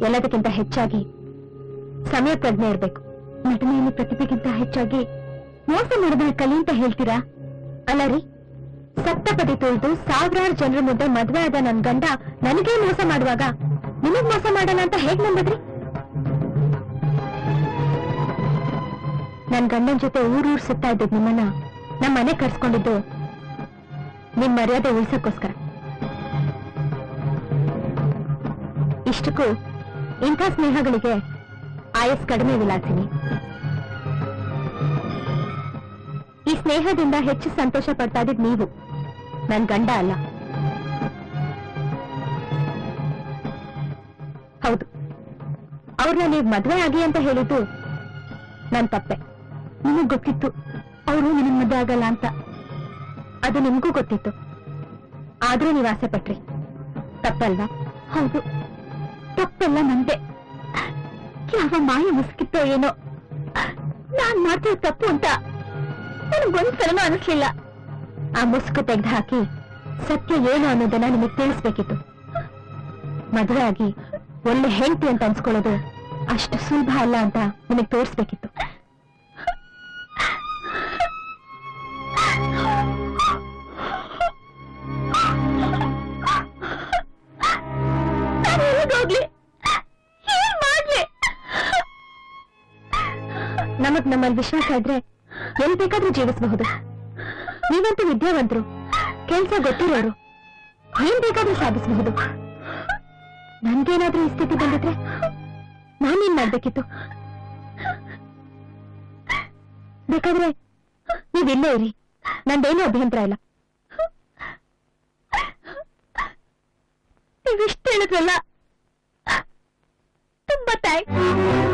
ಎಲ್ಲದಕ್ಕಿಂತ ಹೆಚ್ಚಾಗಿ ಸಮಯ ಪ್ರಜ್ಞೆ ಇರಬೇಕು. ನಟನೆಯಲ್ಲಿ ಪ್ರತಿಭೆಗಿಂತ ಹೆಚ್ಚಾಗಿ ಮೋಸ ಮಾಡೋದನ್ನ ಕಲಿ ಅಂತ ಹೇಳ್ತೀರಾ? ಅಲ್ಲ ರೀ, ಸಪ್ತಪದಿ ತುಳಿದು ಸಾವಿರಾರು ಜನರ ಮುಂದೆ ಮದ್ವೆ ಆದ ನನ್ ಗಂಡ ನನಗೇ ಮೋಸ ಮಾಡುವಾಗ ನಿಮಗ್ ಮೋಸ ಮಾಡಲ್ಲ ಅಂತ ಹೇಗ್ ನಂಬದ್ರಿ? ನನ್ ಗಂಡನ್ ಜೊತೆ ಊರೂರ್ ಸುತ್ತಾ ಇದ್ದಿದ್ ನಿಮ್ಮನ್ನ ನಮ್ಮ ಮನೆ ಕರ್ಸ್ಕೊಂಡಿದ್ದು ನಿಮ್ ಮರ್ಯಾದೆ ಉಳ್ಸಕ್ಕೋಸ್ಕರ. ಇಷ್ಟಕ್ಕೂ ಇಂಥ ಸ್ನೇಹಗಳಿಗೆ ಆಯಸ್ ಕಡಿಮೆ ವಿಲಾಸಿನಿ. ಈ ಸ್ನೇಹದಿಂದ ಹೆಚ್ಚು ಸಂತೋಷ ಪಡ್ತಾ ಇದ್ದಿದ್ ನೀವು, ನನ್ ಗಂಡ ಅಲ್ಲ. ಹೌದು, ಅವ್ರನ್ನ ನೀವ್ ಮದ್ವೆ ಆಗಿ ಅಂತ ಹೇಳಿದ್ದು ನನ್ ತಪ್ಪೆ. ನಿಮಗ್ ಗೊತ್ತಿತ್ತು ಅವರು ನಿನಗ್ ಮದ್ವೆ ಆಗಲ್ಲ ಅಂತ. ಅದು ನಿಮ್ಗೂ ಗೊತ್ತಿತ್ತು, ಆದ್ರೂ ನೀವ್ ಆಸೆ ಪಟ್ರಿ. ತಪ್ಪಲ್ವಾ? ಹೌದು, ತಪ್ಪೆಲ್ಲ ನಂದೆ. ಯಾವ ಮಾಯ ಮುಸ್ಕಿತ್ತೋ ಏನೋ, ನಾನ್ ಮಾಡ್ತಿರೋ ತಪ್ಪು ಅಂತ ನನಗೊಂದ್ಸಲನೂ ಅನಿಸ್ಲಿಲ್ಲ. ಆ ಮುಸುಕು ತೆಗೆದು ಹಾಕಿ ಸತ್ಯ ಏನು ಅನ್ನೋದನ್ನ ನಿಮಗೆ ತಿಳಿಸ್ಬೇಕಿತ್ತು. ಮದುವೆ ಆಗಿ ಒಳ್ಳೆ ಹೆಂಡತಿ ಅಂತ ಅನ್ಸ್ಕೊಳ್ಳೋದು ಅಷ್ಟು ಸುಲಭ ಅಲ್ಲ ಅಂತ ನಿಮಗೆ ತೋರಿಸ್ಬೇಕಿತ್ತು. ನಮಗ್ ನಮ್ಮಲ್ಲಿ ವಿಶ್ವಾಸ ಇದ್ರೆ ಎಲ್ಲಿ ಬೇಕಾದ್ರೂ ಜೀವಿಸಬಹುದು. ನೀವಂತೂ ವಿದ್ಯಾವಂತರು, ಕೆಲ್ಸ ಗೊತ್ತಿರೋರು, ಏನ್ ಬೇಕಾದ್ರೂ ಸಾಧಿಸಬಹುದು. ನನ್ಗೇನಾದ್ರೂ ಈ ಸ್ಥಿತಿ ಬಂದಿದ್ರೆ ನಾನೇನ್ ಮಾಡ್ಬೇಕಿತ್ತು? ಬೇಕಾದ್ರೆ ನೀವಿಲ್ಲೇ ಇರಿ, ನಂದೇನೂ ಅಭ್ಯಂತರ ಇಲ್ಲ. ನೀವಿಷ್ಟು ಹೇಳಿದ್ರಲ್ಲ, ತುಂಬಾ ಥ್ಯಾಂಕ್ಸ್.